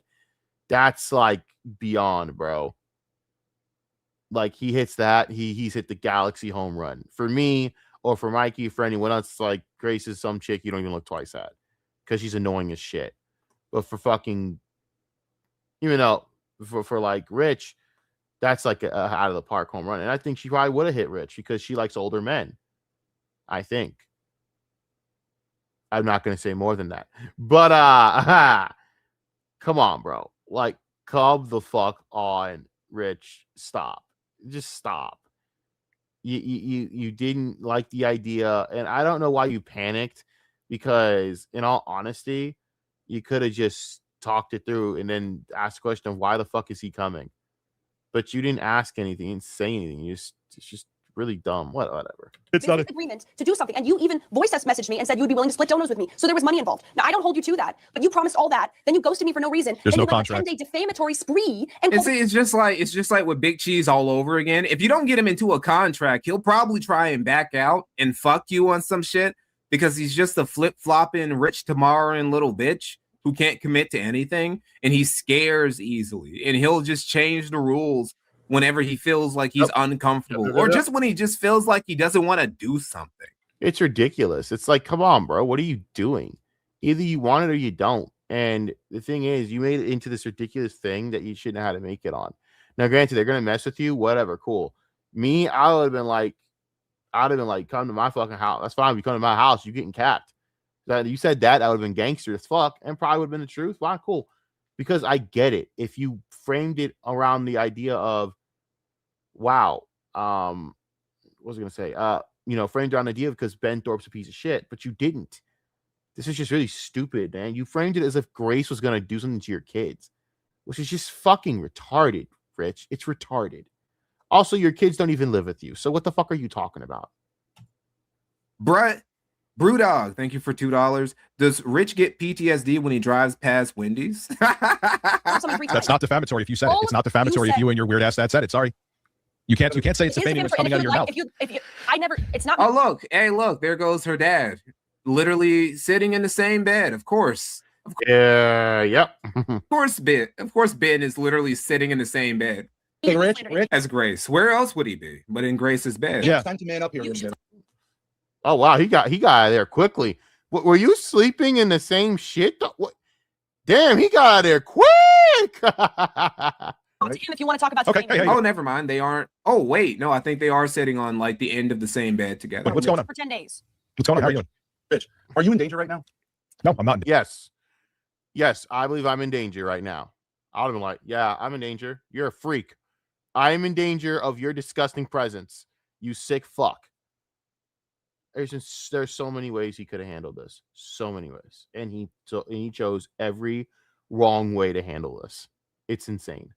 that's like beyond, bro. Like, he hits that, he's hit the galaxy home run. For me, or for Mikey, for anyone else, like Grace is some chick you don't even look twice at because she's annoying as shit. But for fucking, even though for like Rich, that's like a out of the park home run. And I think she probably would have hit Rich because she likes older men. I think. I'm not going to say more than that. But come on, bro. Like, come the fuck on, Rich. Stop. Just stop. You didn't like the idea, and I don't know why you panicked, because in all honesty, you could have just talked it through and then asked the question of why the fuck is he coming? But you didn't ask anything, you didn't say anything. It's just really dumb. Whatever. It's not an agreement to do something, and you even voice messaged me and said you would be willing to split donuts with me. So there was money involved. Now I don't hold you to that, but you promised all that. Then you ghosted me for no reason. There's and no contract. You went on a 10-day defamatory spree. And see, it's just like with Big Cheese all over again. If you don't get him into a contract, he'll probably try and back out and fuck you on some shit because he's just a flip-flopping rich tomorrowing little bitch who can't commit to anything, and he scares easily, and he'll just change the rules whenever he feels like he's uncomfortable, or just when he just feels like he doesn't want to do something. It's ridiculous. It's like, come on, bro. What are you doing? Either you want it or you don't. And the thing is, you made it into this ridiculous thing that you shouldn't have had to make it on. Now, granted, they're going to mess with you. Whatever. Cool. Me, I would have been like, come to my fucking house. That's fine. If you come to my house, you're getting capped. You said that, I would have been gangster as fuck and probably would have been the truth. Fine, cool. Because I get it. If you framed it around the idea of, wow, what was I going to say? Framed around the idea because Ben Thorpe's a piece of shit, but you didn't. This is just really stupid, man. You framed it as if Grace was going to do something to your kids, which is just fucking retarded, Rich. It's retarded. Also, your kids don't even live with you. So what the fuck are you talking about? Brewdog, thank you for $2. Does Rich get PTSD when he drives past Wendy's? That's not defamatory if you said it. It's not defamatory if you and your weird ass dad said it. Sorry. You can't say it's defaming what's coming out of your mouth. It's not. Oh, look, there goes her dad. Literally sitting in the same bed, of course. Yep. Of course, Ben is literally sitting in the same bed. Hey, Rich. As Grace. Where else would he be but in Grace's bed? Yeah. It's time to man up here. Oh wow, he got out of there quickly. Were you sleeping in the same shit? What? Damn, he got out of there quick. If you want to talk about Oh, never mind. They aren't. Oh, wait. No, I think they are sitting on like the end of the same bed together. What's going on? For 10 days. What's going on? How are you doing? Rich, are you in danger right now? No, I'm not. Yes, I believe I'm in danger right now. I would have been like, yeah, I'm in danger. You're a freak. I am in danger of your disgusting presence. You sick fuck. There's so many ways he could have handled this. So many ways. And he chose every wrong way to handle this. It's insane.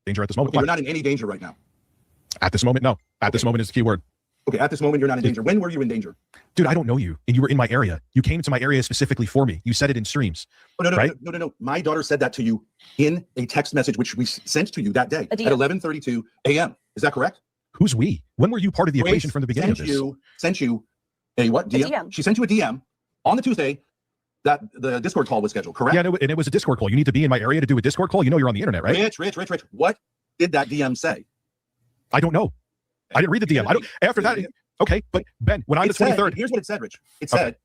Danger at this moment. You're not in any danger right now. At this moment, no. At this moment is the key word. Okay, at this moment, you're not in danger. When were you in danger? Dude, I don't know you, and you were in my area. You came to my area specifically for me. You said it in streams. Oh, no, right? No. My daughter said that to you in a text message, which we sent to you that day at 11:32 a.m. Is that correct? Who's we? When were you part of the equation from the beginning of this? Sent you a what? DM? DM. She sent you a DM on the Tuesday that the Discord call was scheduled, correct? Yeah, and it was a Discord call. You need to be in my area to do a Discord call. You know you're on the internet, right? Rich. What did that DM say? I don't know. I didn't read the DM. I don't. After that, okay. But Ben, when I'm the 23rd, here's what it said, Rich. It said,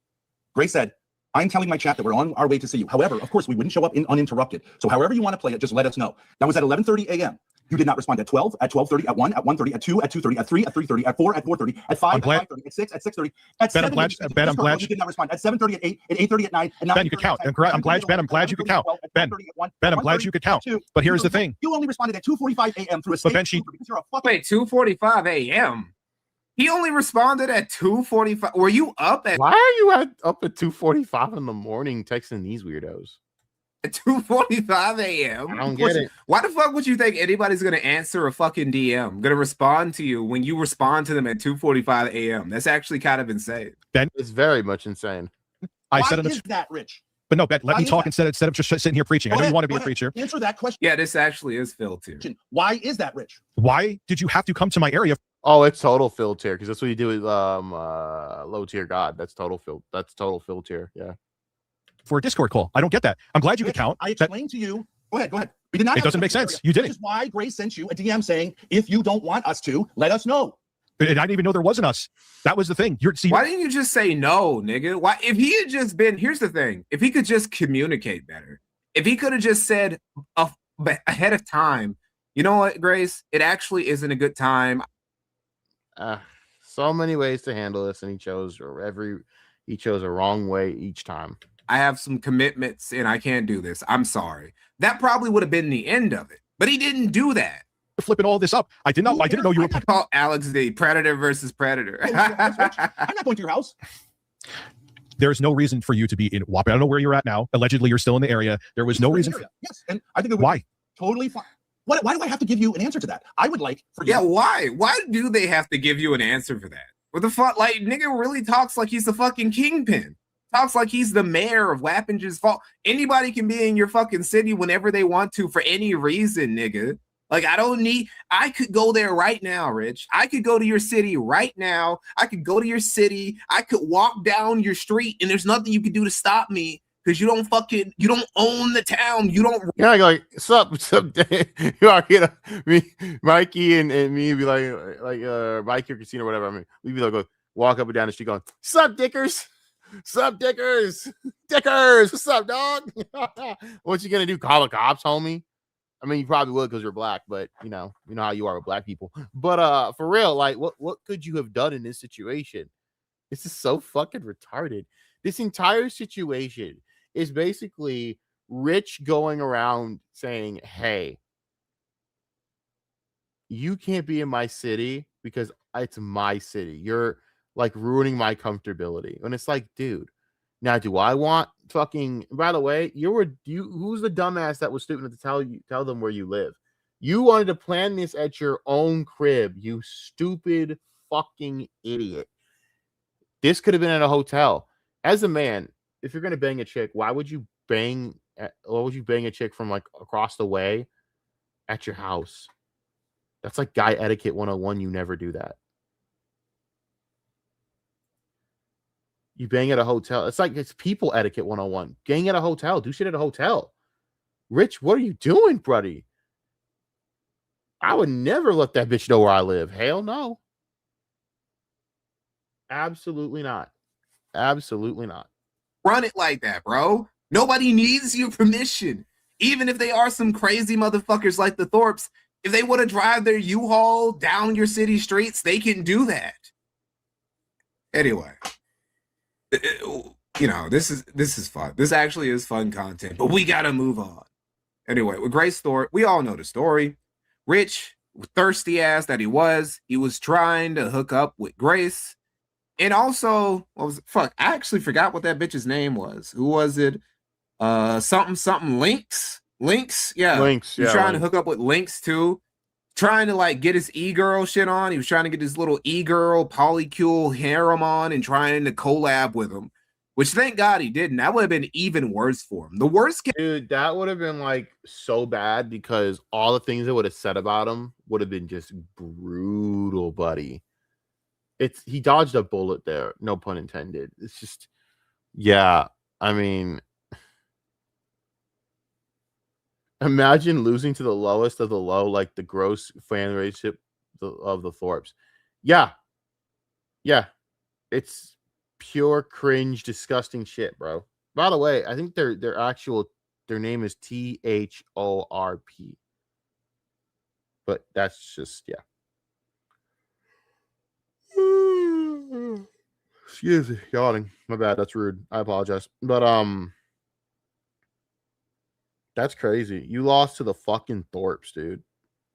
Grace said, "I'm telling my chat that we're on our way to see you. However, of course, we wouldn't show up uninterrupted. So however you want to play it, just let us know." That was at 11:30 a.m. You did not respond at 12, at 12:30, at 1, at 1:30, at 2, at 2:30, at 3, at 3:30, at 4, at 4:30, at 5, at 5:30, at 6, at 6:30, at 7. Ben, I'm glad you did not respond at 7:30, at 8, at 8:30, at 9, and Ben, you could count. I'm glad you could count. Ben, I'm glad you could count. But here's the thing. You only responded at 2:45 a.m. through a state. But Ben, wait, 2:45 a.m. He only responded at 2:45. Were you up at? Why are you up at 2:45 in the morning texting these weirdos? At 2:45 a.m. I don't get it. Why the fuck would you think anybody's gonna answer a fucking DM? Gonna respond to you when you respond to them at 2:45 a.m. That's actually kind of insane. Ben, it's very much insane. Why is that, Rich? But no, Ben, let me talk instead of just sitting here preaching. I know you want to be a preacher. Answer that question. Yeah, this actually is Phil tier. Why is that, Rich? Why did you have to come to my area? Oh, it's total Phil tier because that's what you do with low tier God. That's total Phil. That's total Phil tier. Yeah. For a Discord call, I don't get that. I'm glad you could count. I explained to you. Go ahead. We did not. It doesn't make sense. You didn't. Which is why Grace sent you a DM saying, "If you don't want us to, let us know." And I didn't even know there wasn't us. That was the thing. Why didn't you just say no, nigga? Why? If he had just been, here's the thing. If he could just communicate better, if he could have just said ahead of time, you know what, Grace? It actually isn't a good time. So many ways to handle this, and he chose a wrong way each time. I have some commitments, and I can't do this. I'm sorry. That probably would have been the end of it, but he didn't do that. Flipping all this up. I didn't know you were called Alex the Predator versus Predator. I'm not going to your house. There's no reason for you to be in Wapping. I don't know where you're at now. Allegedly, you're still in the area. There was no reason. Yes, and I think it would be totally fine. Why do I have to give you an answer to that? I would like for you. Yeah, why? Why do they have to give you an answer for that? What the fuck? Like, nigga really talks like he's the fucking kingpin. Talks like he's the mayor of Wappinger's fault. Anybody can be in your fucking city whenever they want to for any reason, nigga. Like, I could go there right now, Rich. I could go to your city right now. I could go to your city. I could walk down your street and there's nothing you can do to stop me because you don't own the town. You don't. Yeah, like, sup, you are, me, Mikey and me be like Mikey or Casino or whatever. I mean, we'd be like, go walk up and down the street going, sup, dickers. Sup, dickers. What's up, dog? What you gonna do? Call the cops, homie? I mean, you probably would because you're black, but you know how you are with black people. But for real, like, what could you have done in this situation? This is so fucking retarded. This entire situation is basically Rich going around saying, "Hey, you can't be in my city because it's my city. You're like ruining my comfortability." And it's like, dude, now do I want fucking, by the way, who's the dumbass that was stupid to tell them where you live? You wanted to plan this at your own crib, you stupid fucking idiot. This could have been at a hotel. As a man, if you're gonna bang a chick, why would you bang a chick from like across the way at your house? That's like guy etiquette 101. You never do that. You bang at a hotel. It's people etiquette 101. Gang at a hotel. Do shit at a hotel. Rich, what are you doing, buddy? I would never let that bitch know where I live. Hell no. Absolutely not. Absolutely not. Run it like that, bro. Nobody needs your permission. Even if they are some crazy motherfuckers like the Thorpes, if they want to drive their U-Haul down your city streets, they can do that. Anyway. This is fun. This actually is fun content, but we gotta move on. Anyway, with Grace story, we all know the story. Rich, thirsty ass that he was trying to hook up with Grace, and also, I actually forgot what that bitch's name was. Who was it? Something Lynx. Yeah, Lynx. You're trying to hook up with Lynx too. trying to like get his e-girl shit on. He was trying to get his little e-girl polycule harem on and trying to collab with him, which thank God he didn't. That would have been even worse for him. The worst dude, that would have been like so bad because all the things that would have said about him would have been just brutal, buddy. He dodged a bullet there, no pun intended. It's just, yeah, I mean, imagine losing to the lowest of the low, like the gross fan relationship of the Thorpes. Yeah. It's pure cringe, disgusting shit, bro. By the way, I think their name is THORP. But that's just, yeah. Excuse me, yawning. My bad. That's rude. I apologize. But that's crazy. You lost to the fucking Thorpes, dude.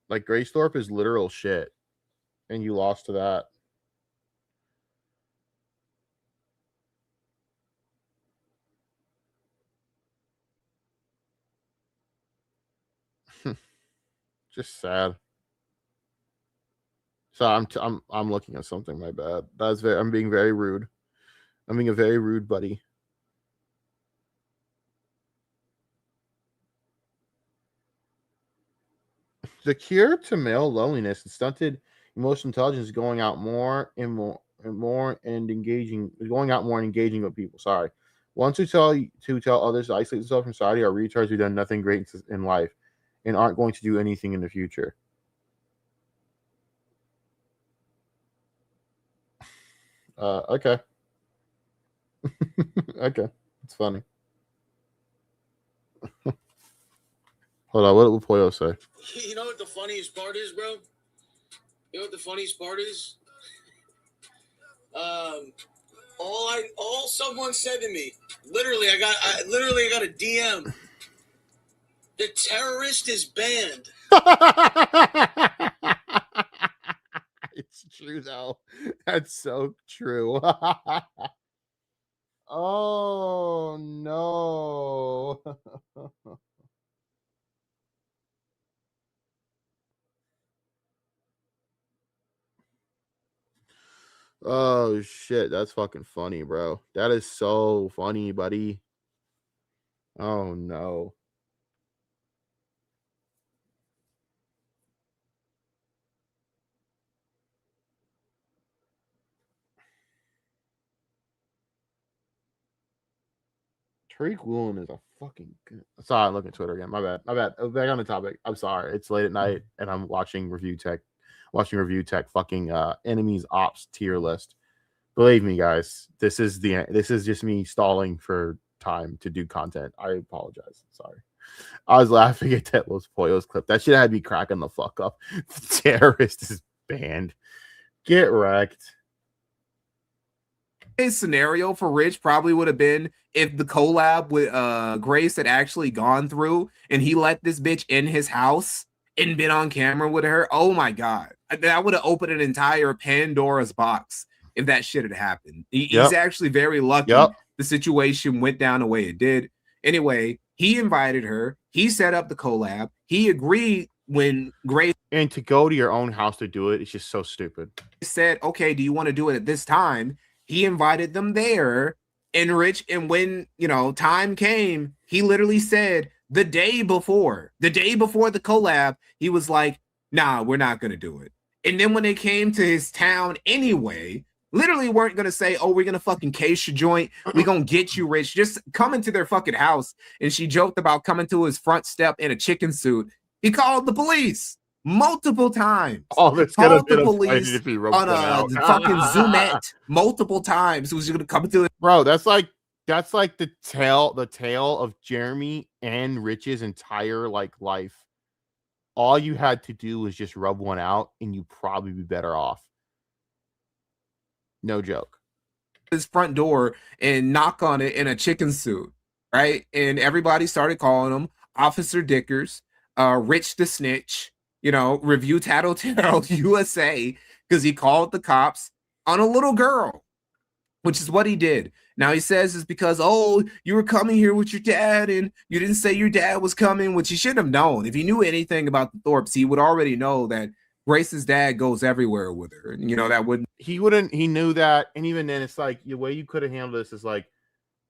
Like Grace Thorpe is literal shit, and you lost to that. Just sad. So I'm looking at something. My bad. I'm being very rude. I'm being a very rude buddy. The cure to male loneliness and stunted emotional intelligence is going out more and engaging with people. Sorry. Ones who tell others to isolate themselves from society are retards who've done nothing great in life and aren't going to do anything in the future. Okay. Okay. It's funny. Hold on, what did Pollo say? You know what the funniest part is, bro? You know what the funniest part is? All someone said to me, literally, I got a DM. The terrorist is banned. It's true though. That's so true. Oh no. Oh shit, that's fucking funny, bro. That is so funny, buddy. Oh no. Tariq Woolen is a fucking good. Sorry, I'm looking at Twitter again. My bad. Back on the topic. I'm sorry. It's late at night and I'm watching ReviewTech fucking enemies ops tier list. Believe me, guys, this is just me stalling for time to do content. I apologize. Sorry. I was laughing at that Los Pollos clip. That shit had me cracking the fuck up. The terrorist is banned. Get wrecked. A scenario for Rich probably would have been if the collab with Grace had actually gone through and he let this bitch in his house and been on camera with her. Oh my God. That would have opened an entire Pandora's box if that shit had happened. He's actually very lucky the situation went down the way it did. Anyway, he invited her. He set up the collab. He agreed when Grace... And to go to your own house to do it, it's just so stupid. Said, okay, do you want to do it at this time? He invited them there. And Rich, and when, time came, he literally said the day before the collab, he was like, nah, we're not going to do it. And then when they came to his town anyway, literally weren't going to say, oh, we're going to fucking case your joint. We're going to get you, Rich. Just come into their fucking house. And she joked about coming to his front step in a chicken suit. He called the police multiple times. Oh, this could have been the police if he wrote on a fucking Zoomette multiple times. It was going to come to it. Bro, that's like the tale of Jeremy and Rich's entire life. All you had to do was just rub one out and you'd probably be better off. No joke. His front door and knock on it in a chicken suit, right? And everybody started calling him Officer Dickers, Rich the Snitch, ReviewTechUSA, because he called the cops on a little girl, which is what he did. Now he says it's because, oh, you were coming here with your dad and you didn't say your dad was coming, which he should have known. If he knew anything about the Thorpes, he would already know that Grace's dad goes everywhere with her. You know, that wouldn't. He knew that. And even then, it's like the way you could have handled this is like,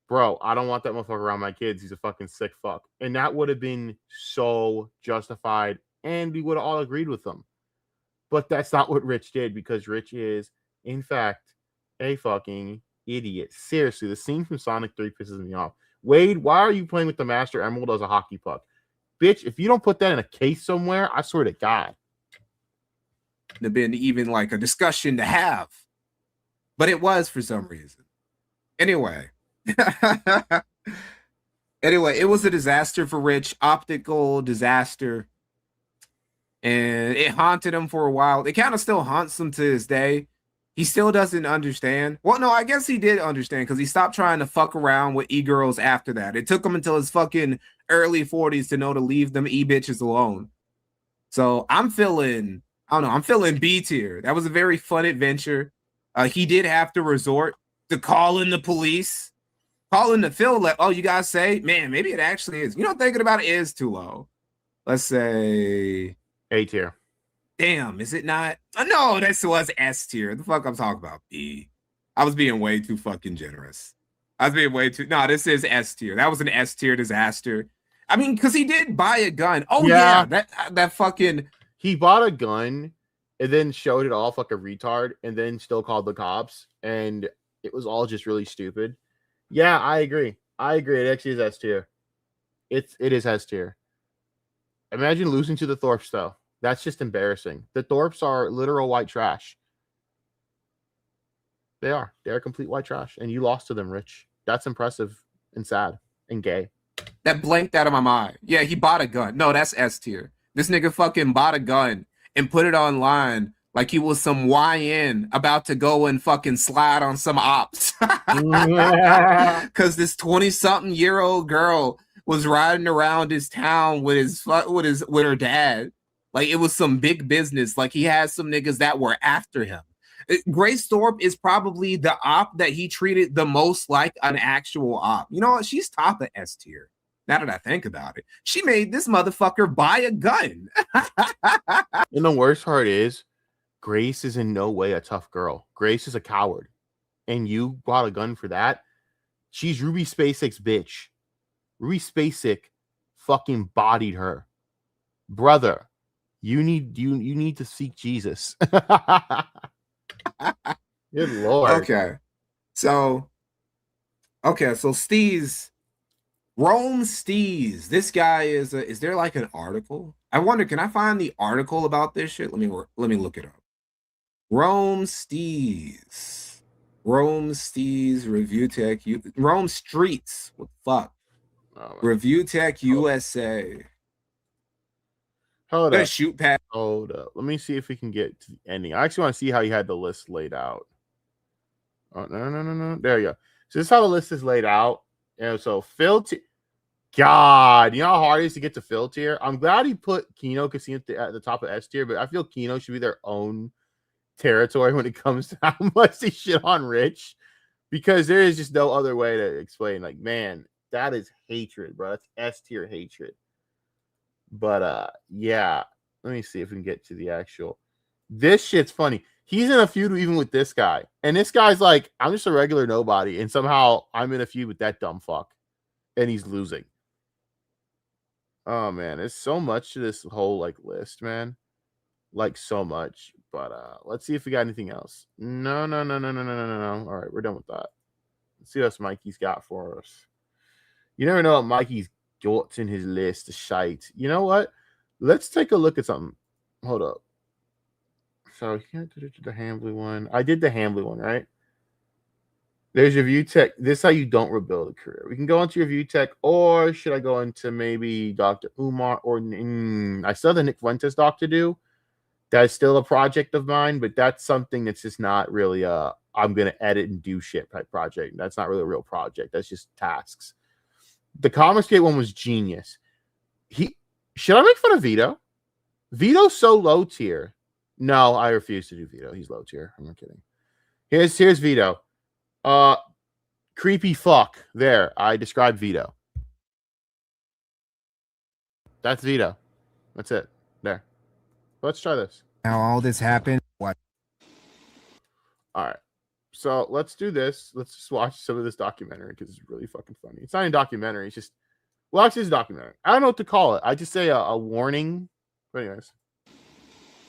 bro, I don't want that motherfucker around my kids. He's a fucking sick fuck. And that would have been so justified. And we would have all agreed with them. But that's not what Rich did, because Rich is, in fact, a fucking idiot. Seriously, the scene from Sonic 3 pisses me off. Wade, why are you playing with the Master Emerald as a hockey puck? Bitch, if you don't put that in a case somewhere, I swear to God. Have been even like a discussion to have. But it was for some reason. Anyway. Anyway, it was a disaster for Rich. Optical disaster. And it haunted him for a while. It kind of still haunts him to this day. He still doesn't understand. Well, no, I guess he did understand because he stopped trying to fuck around with e-girls after that. It took him until his fucking early 40s to know to leave them e-bitches alone. So I'm feeling B tier. That was a very fun adventure. He did have to resort to calling the police, calling the Phil. Like, oh, you guys say, man, maybe it actually is. You know, thinking about it is too low. Let's say A tier. Damn, is it not? No, this was S tier. The fuck I'm talking about, B. I was being way too fucking generous. I was being way too. No, this is S tier. That was an S tier disaster. I mean, because he did buy a gun. Oh yeah, that fucking. He bought a gun and then showed it off like a retard, and then still called the cops, and it was all just really stupid. Yeah, I agree. It actually is S tier. It is S tier. Imagine losing to the Thorpes though. That's just embarrassing. The Thorpes are literal white trash. They are. They're complete white trash. And you lost to them, Rich. That's impressive and sad and gay. That blanked out of my mind. Yeah, he bought a gun. No, that's S tier. This nigga fucking bought a gun and put it online like he was some YN about to go and fucking slide on some ops. Because this 20-something-year-old girl was riding around his town with her dad. Like, it was some big business. Like, he had some niggas that were after him. Grace Thorpe is probably the op that he treated the most like an actual op. You know what? She's top of S tier. Now that I think about it, she made this motherfucker buy a gun. And the worst part is, Grace is in no way a tough girl. Grace is a coward. And you bought a gun for that? She's Ruby Spacek's bitch. Ruby Spacek fucking bodied her. Brother, you need to seek Jesus. Good Lord. Okay. So Steez, Rome Steez. This guy is there like an article? I wonder, can I find the article about this shit? Let me look it up. Rome Steez. Rome Steez, Review Tech, Rome Streets. What the fuck? Review Tech USA. Hold up. Shoot pad. Hold up. Let me see if we can get to the ending. I actually want to see how you had the list laid out. Oh, no. There you go. So this is how the list is laid out. And so Phil God, you know how hard it is to get to Phil tier? I'm glad he put Kino Casino at the top of S tier, but I feel Kino should be their own territory when it comes to how much they shit on Rich, because there is just no other way to explain. Like, man, that is hatred, bro. That's S tier hatred. But yeah, let me see if we can get to the actual. This shit's funny. He's in a feud even with this guy, and this guy's like, I'm just a regular nobody, and somehow I'm in a feud with that dumb fuck, and he's losing. Oh man, there's so much to this whole like list, man. Like so much. But let's see if we got anything else. No. All right, we're done with that. Let's see what else Mikey's got for us. You never know what Mikey's got in his list of shite. You know what? Let's take a look at something. Hold up. So here, the Hambly one. I did the Hambly one, right? There's Review Tech. This is how you don't rebuild a career. We can go into Review Tech, or should I go into maybe Dr. Umar, or I still have the Nick Fuentes doc to do. That's still a project of mine, but that's something that's just not really I'm going to edit and do shit type project. That's not really a real project. That's just tasks. The Commerce Gate one was genius. Should I make fun of Vito? Vito's so low tier. No, I refuse to do Vito. He's low tier. I'm not kidding. Here's Vito. creepy fuck. There, I described Vito. That's Vito. That's it. There. Let's try this. Now all this happened. What? All right. So let's do this. Let's just watch some of this documentary because it's really fucking funny. It's not a documentary. It's just, well, actually, it's a documentary. I don't know what to call it. I just say a warning. But anyways.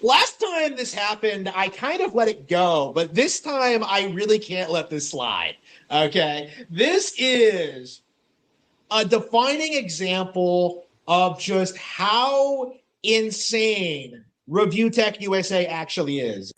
Last time this happened, I kind of let it go, but this time I really can't let this slide. Okay. This is a defining example of just how insane ReviewTechUSA actually is.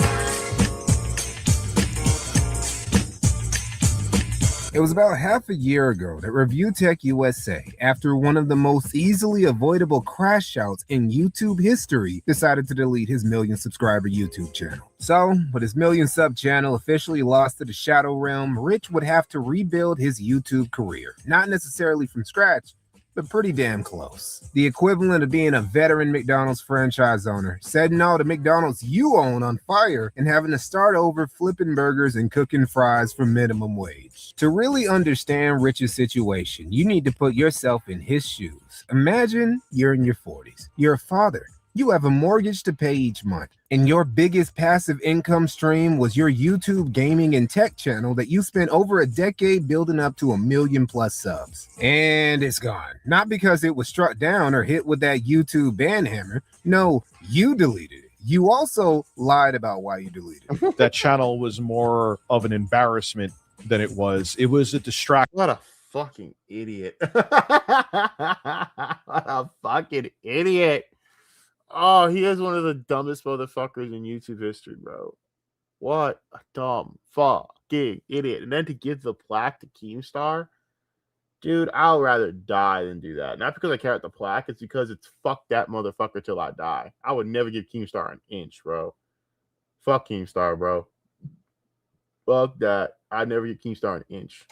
It was about half a year ago that ReviewTechUSA, after one of the most easily avoidable crash outs in YouTube history, decided to delete his million-subscriber YouTube channel. So, with his million-sub channel officially lost to the Shadow Realm, Rich would have to rebuild his YouTube career. Not necessarily from scratch, but pretty damn close. The equivalent of being a veteran McDonald's franchise owner, setting all the McDonald's you own on fire and having to start over flipping burgers and cooking fries for minimum wage. To really understand Rich's situation, you need to put yourself in his shoes. Imagine you're in your 40s. You're a father. You have a mortgage to pay each month, and your biggest passive income stream was your YouTube gaming and tech channel that you spent over a decade building up to 1 million+ subs. And it's gone. Not because it was struck down or hit with that YouTube ban hammer. No, you deleted it. You also lied about why you deleted it. That channel was more of an embarrassment than it was. It was a distraction. What a fucking idiot. What a fucking idiot. Oh, he is one of the dumbest motherfuckers in YouTube history, bro. What a dumb fucking idiot. And then to give the plaque to Keemstar, dude, I'll rather die than do that. Not because I care about the plaque, it's because it's fuck that motherfucker till I die. I would never give Keemstar an inch, bro. Fuck Keemstar, bro. Fuck that. I'd never give Keemstar an inch.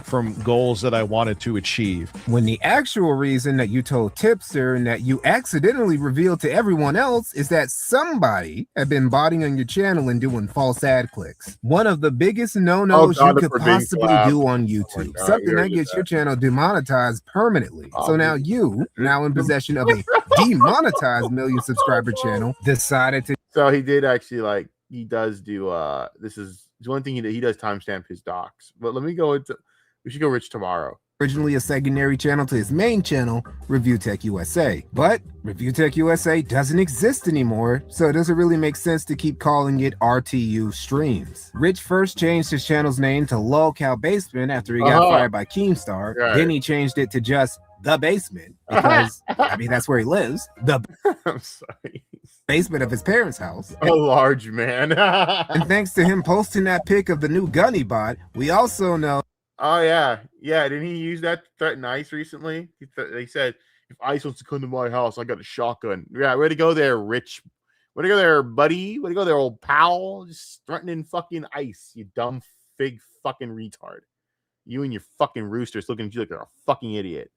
From goals that I wanted to achieve. When the actual reason that you told Tipster and that you accidentally revealed to everyone else is that somebody had been botting on your channel and doing false ad clicks. One of the biggest no-nos you could possibly do on YouTube. Something that gets your channel demonetized permanently. So now you, now in possession of a demonetized million subscriber channel, decided to... So he did actually, like, he does do, this is one thing he does timestamp his docs. But let me go into... We should go Rich tomorrow. Originally a secondary channel to his main channel, ReviewTechUSA. But ReviewTechUSA doesn't exist anymore, so it doesn't really make sense to keep calling it RTU Streams. Rich first changed his channel's name to Lolcow Basement after he got fired by Keemstar. Right. Then he changed it to just The Basement, because, I mean, that's where he lives. I'm sorry. Basement of his parents' house. A large man. And thanks to him posting that pic of the new Gunny bot, we also know... Oh, yeah. Yeah, didn't he use that to threaten ICE recently? They said, if ICE wants to come to my house, I got a shotgun. Yeah, way to go there, Rich. Way to go there, buddy. Way to go there, old pal. Just threatening fucking ICE, you dumb, big fucking retard. You and your fucking roosters looking at you like you're a fucking idiot.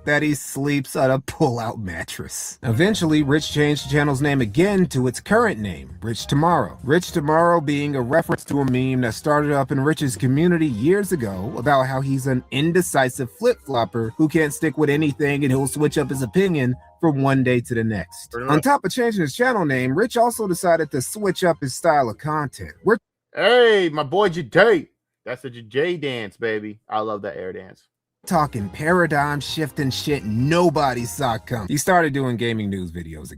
That he sleeps on a pull-out mattress. Eventually, Rich changed the channel's name again to its current name, Rich Tomorrow. Rich Tomorrow being a reference to a meme that started up in Rich's community years ago about how he's an indecisive flip-flopper who can't stick with anything and he'll switch up his opinion from one day to the next. On top of changing his channel name, Rich also decided to switch up his style of content. Hey, my boy Jay. That's the Jay dance, baby. I love that air dance. Talking paradigm shifting shit nobody saw come. He started doing gaming news videos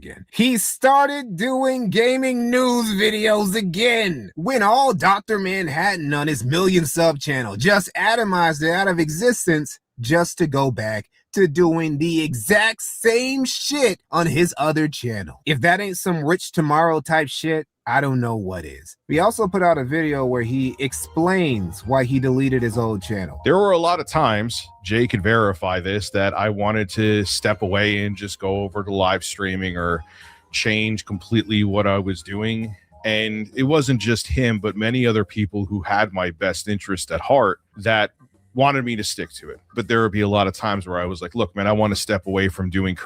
again. When all Dr. Manhattan on his million sub channel just atomized it out of existence just to go back to doing the exact same shit on his other channel. If that ain't some Rich Tomorrow type shit, I don't know what is. We also put out a video where he explains why he deleted his old channel. There were a lot of times, Jay could verify this, that I wanted to step away and just go over to live streaming or change completely what I was doing. And it wasn't just him, but many other people who had my best interest at heart that wanted me to stick to it. But there would be a lot of times where I was like, look, man, I want to step away from doing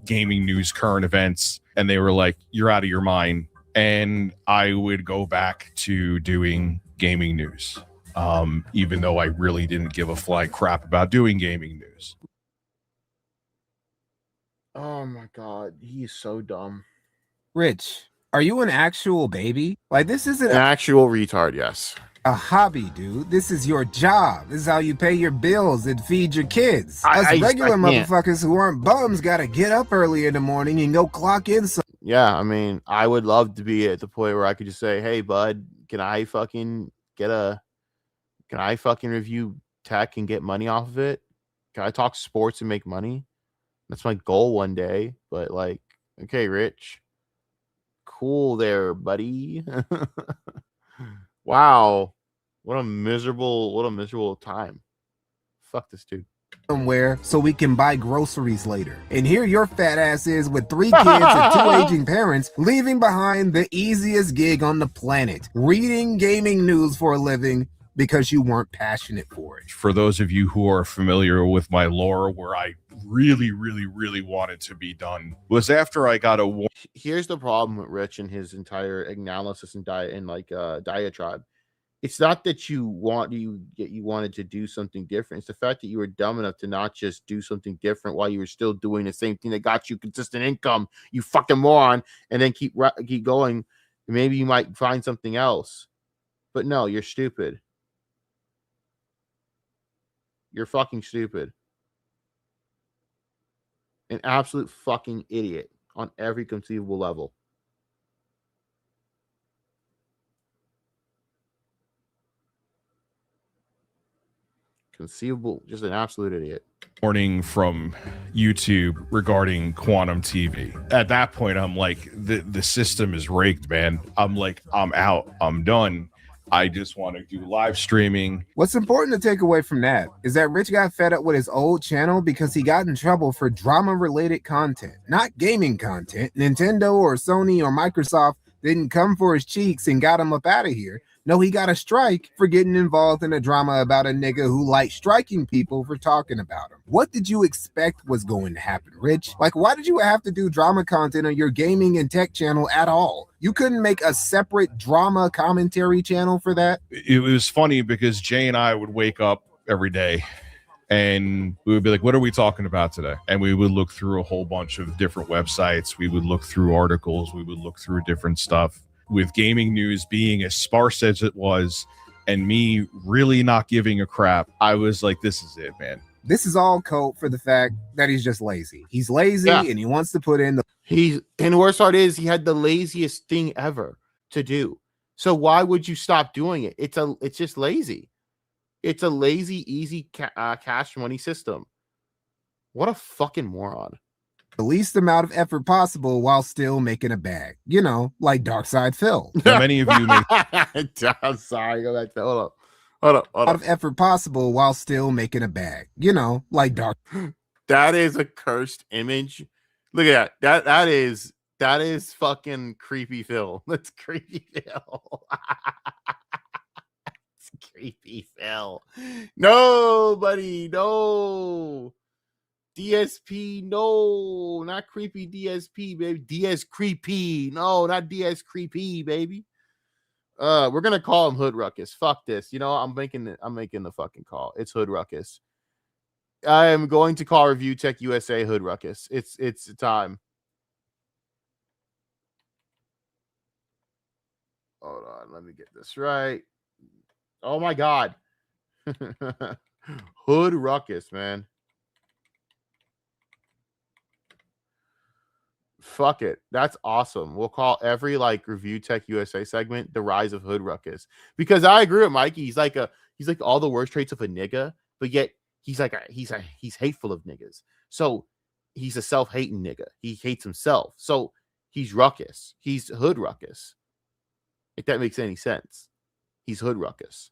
gaming news, current events. And they were like, you're out of your mind. And I would go back to doing gaming news. even though I really didn't give a flying crap about doing gaming news. Oh my god, he is so dumb. Rich, are you an actual baby? Like, this isn't an actual retard, yes. A hobby, dude. This is your job. This is how you pay your bills and feed your kids. Us regular motherfuckers who aren't bums gotta get up early in the morning and go clock in. Yeah, I mean, I would love to be at the point where I could just say, hey, bud, can I fucking review tech and get money off of it? Can I talk sports and make money? That's my goal one day. But like, okay, Rich. Cool there, buddy. Wow. What a miserable time. Fuck this dude. Somewhere so we can buy groceries later. And here your fat ass is with 3 kids and 2 aging parents, leaving behind the easiest gig on the planet, reading gaming news for a living because you weren't passionate for it. For those of you who are familiar with my lore, where I really wanted to be done was after I got a... Here's the problem with Rich and his entire analysis and diatribe. It's not that you wanted to do something different. It's the fact that you were dumb enough to not just do something different while you were still doing the same thing that got you consistent income, you fucking moron, and then keep going. Maybe you might find something else. But no, you're stupid. You're fucking stupid. An absolute fucking idiot on every conceivable level. Conceivable, just an absolute idiot. Warning from YouTube regarding quantum TV. At that point, I'm like, the system is rigged, man. I'm like, I'm out. I'm done. I just want to do live streaming. What's important to take away from that is that Rich got fed up with his old channel because he got in trouble for drama-related content, not gaming content. Nintendo or Sony or Microsoft didn't come for his cheeks and got him up out of here. No, he got a strike for getting involved in a drama about a nigga who liked striking people for talking about him. What did you expect was going to happen, Rich? Like, why did you have to do drama content on your gaming and tech channel at all? You couldn't make a separate drama commentary channel for that? It was funny because Jay and I would wake up every day and we would be like, what are we talking about today? And we would look through a whole bunch of different websites. We would look through articles. We would look through different stuff. With gaming news being as sparse as it was and me really not giving a crap, I was like, this is it, man. This is all code for the fact that he's just lazy. He's lazy and he wants to put in and the worst part is he had the laziest thing ever to do. So why would you stop doing it? It's just lazy. It's a lazy, easy cash money system. What a fucking moron. The least amount of effort possible while still making a bag. You know, like Darkside Phil. Now, many of you may... I'm sorry, go back to hold up. Out of effort possible while still making a bag. You know, like Dark. That is a cursed image. Look at that. That is fucking creepy Phil. That's creepy Phil. It's creepy Phil. No, buddy, no. DSP, no, not creepy DSP, baby. DS creepy, no, not DS creepy, baby. We're gonna call him HoodRuckus. Fuck this. You know, I'm making the fucking call. It's HoodRuckus. I am going to call ReviewTechUSA HoodRuckus. It's time. Hold on, let me get this right. Oh my god. HoodRuckus, man. Fuck it. That's awesome. We'll call every like Review Tech USA segment the rise of HoodRuckus. Because I agree with Mikey. He's like all the worst traits of a nigga, but yet he's hateful of niggas. So he's a self-hating nigga. He hates himself. So he's ruckus. He's HoodRuckus. If that makes any sense. He's HoodRuckus.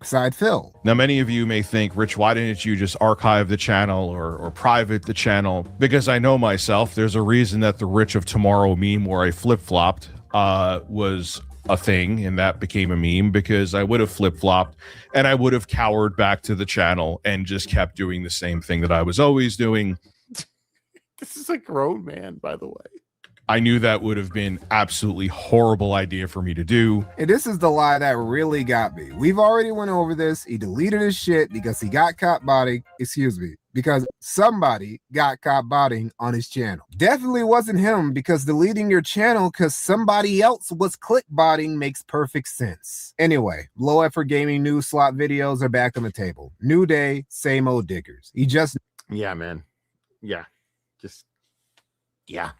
Side Phil. Now, many of you may think, Rich, why didn't you just archive the channel or private the channel? Because I know myself, there's a reason that the Rich of Tomorrow meme where I flip-flopped was a thing, and that became a meme because I would have flip-flopped and I would have cowered back to the channel and just kept doing the same thing that I was always doing. This is a grown man, by the way. I knew that would have been absolutely horrible idea for me to do. And this is the lie that really got me. We've already went over this. He deleted his shit because he got caught botting, because somebody got caught botting on his channel. Definitely wasn't him, because deleting your channel because somebody else was click botting makes perfect sense. Anyway, low effort gaming news slot videos are back on the table. New day, same old diggers. Yeah, man. Yeah. Yeah.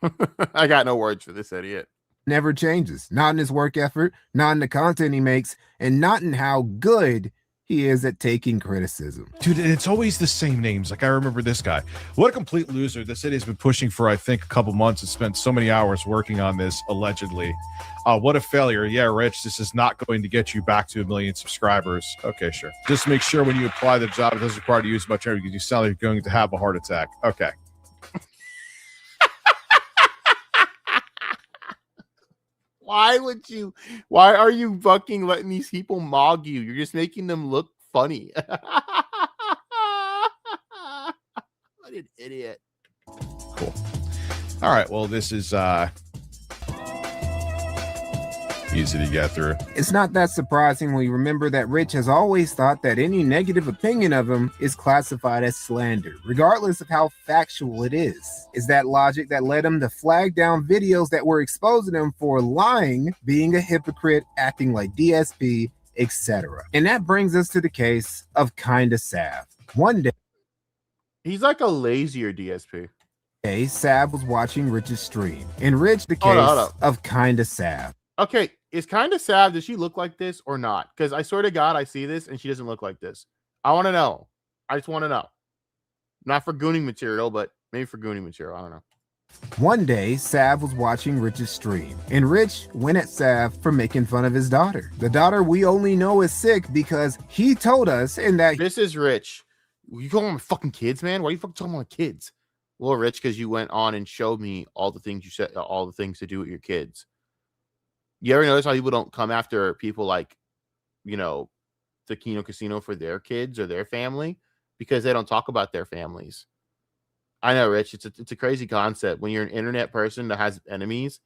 I got no words for this idiot. Never changes. Not in his work effort, not in the content he makes, and not in how good he is at taking criticism. Dude, it's always the same names. Like, I remember this guy. What a complete loser. This idiot's been pushing for, I think, a couple months and spent so many hours working on this, allegedly. What a failure. Yeah, Rich, this is not going to get you back to 1 million subscribers. Okay, sure. Just make sure when you apply the job, it doesn't require to use much energy because you sound like you're going to have a heart attack. Okay. Why are you fucking letting these people mog you? You're just making them look funny. What an idiot. Cool. All right, well, this is easy to get through. It's not that surprising when you remember that Rich has always thought that any negative opinion of him is classified as slander, regardless of how factual it is. Is that logic that led him to flag down videos that were exposing him for lying, being a hypocrite, acting like DSP, etc. And that brings us to the case of Kinda Sav. One day, he's like a lazier DSP. Sav was watching Rich's stream, and Rich, the case Hold up. of Kinda Sav. Okay, is Kinda Sav, does she look like this or not? Because I swear to God, I see this and she doesn't look like this. I want to know. I just want to know. Not for gooning material, but maybe for gooning material. I don't know. One day, Sav was watching Rich's stream, and Rich went at Sav for making fun of his daughter. The daughter we only know is sick because he told us in that... This is Rich. You calling them fucking kids, man? Why are you fucking talking about kids? Well, Rich, because you went on and showed me all the things you said, all the things to do with your kids. You ever notice how people don't come after people like, you know, the Kino Casino for their kids or their family? Because they don't talk about their families. I know, Rich, it's a crazy concept. When you're an internet person that has enemies,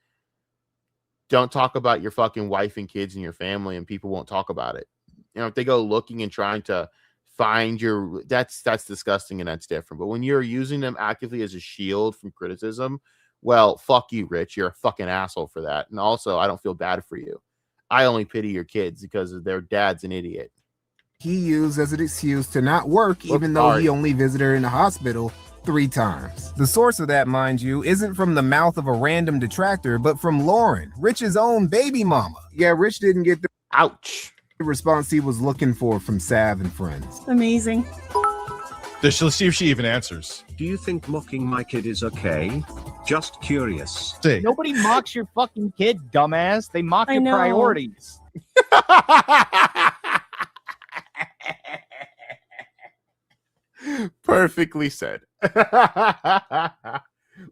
don't talk about your fucking wife and kids and your family, and people won't talk about it. You know, if they go looking and trying to find your, that's disgusting and that's different. But when you're using them actively as a shield from criticism, well, fuck you, Rich. You're a fucking asshole for that. And also, I don't feel bad for you. I only pity your kids because their dad's an idiot. He used as an excuse to not work, even though he only visited her in the hospital 3 times. The source of that, mind you, isn't from the mouth of a random detractor, but from Lauren, Rich's own baby mama. Yeah, Rich didn't get the response he was looking for from Sav and friends. Amazing. Let's see if she even answers. Do you think mocking my kid is okay? Just curious. Nobody mocks your fucking kid, dumbass. They mock your priorities. Perfectly said.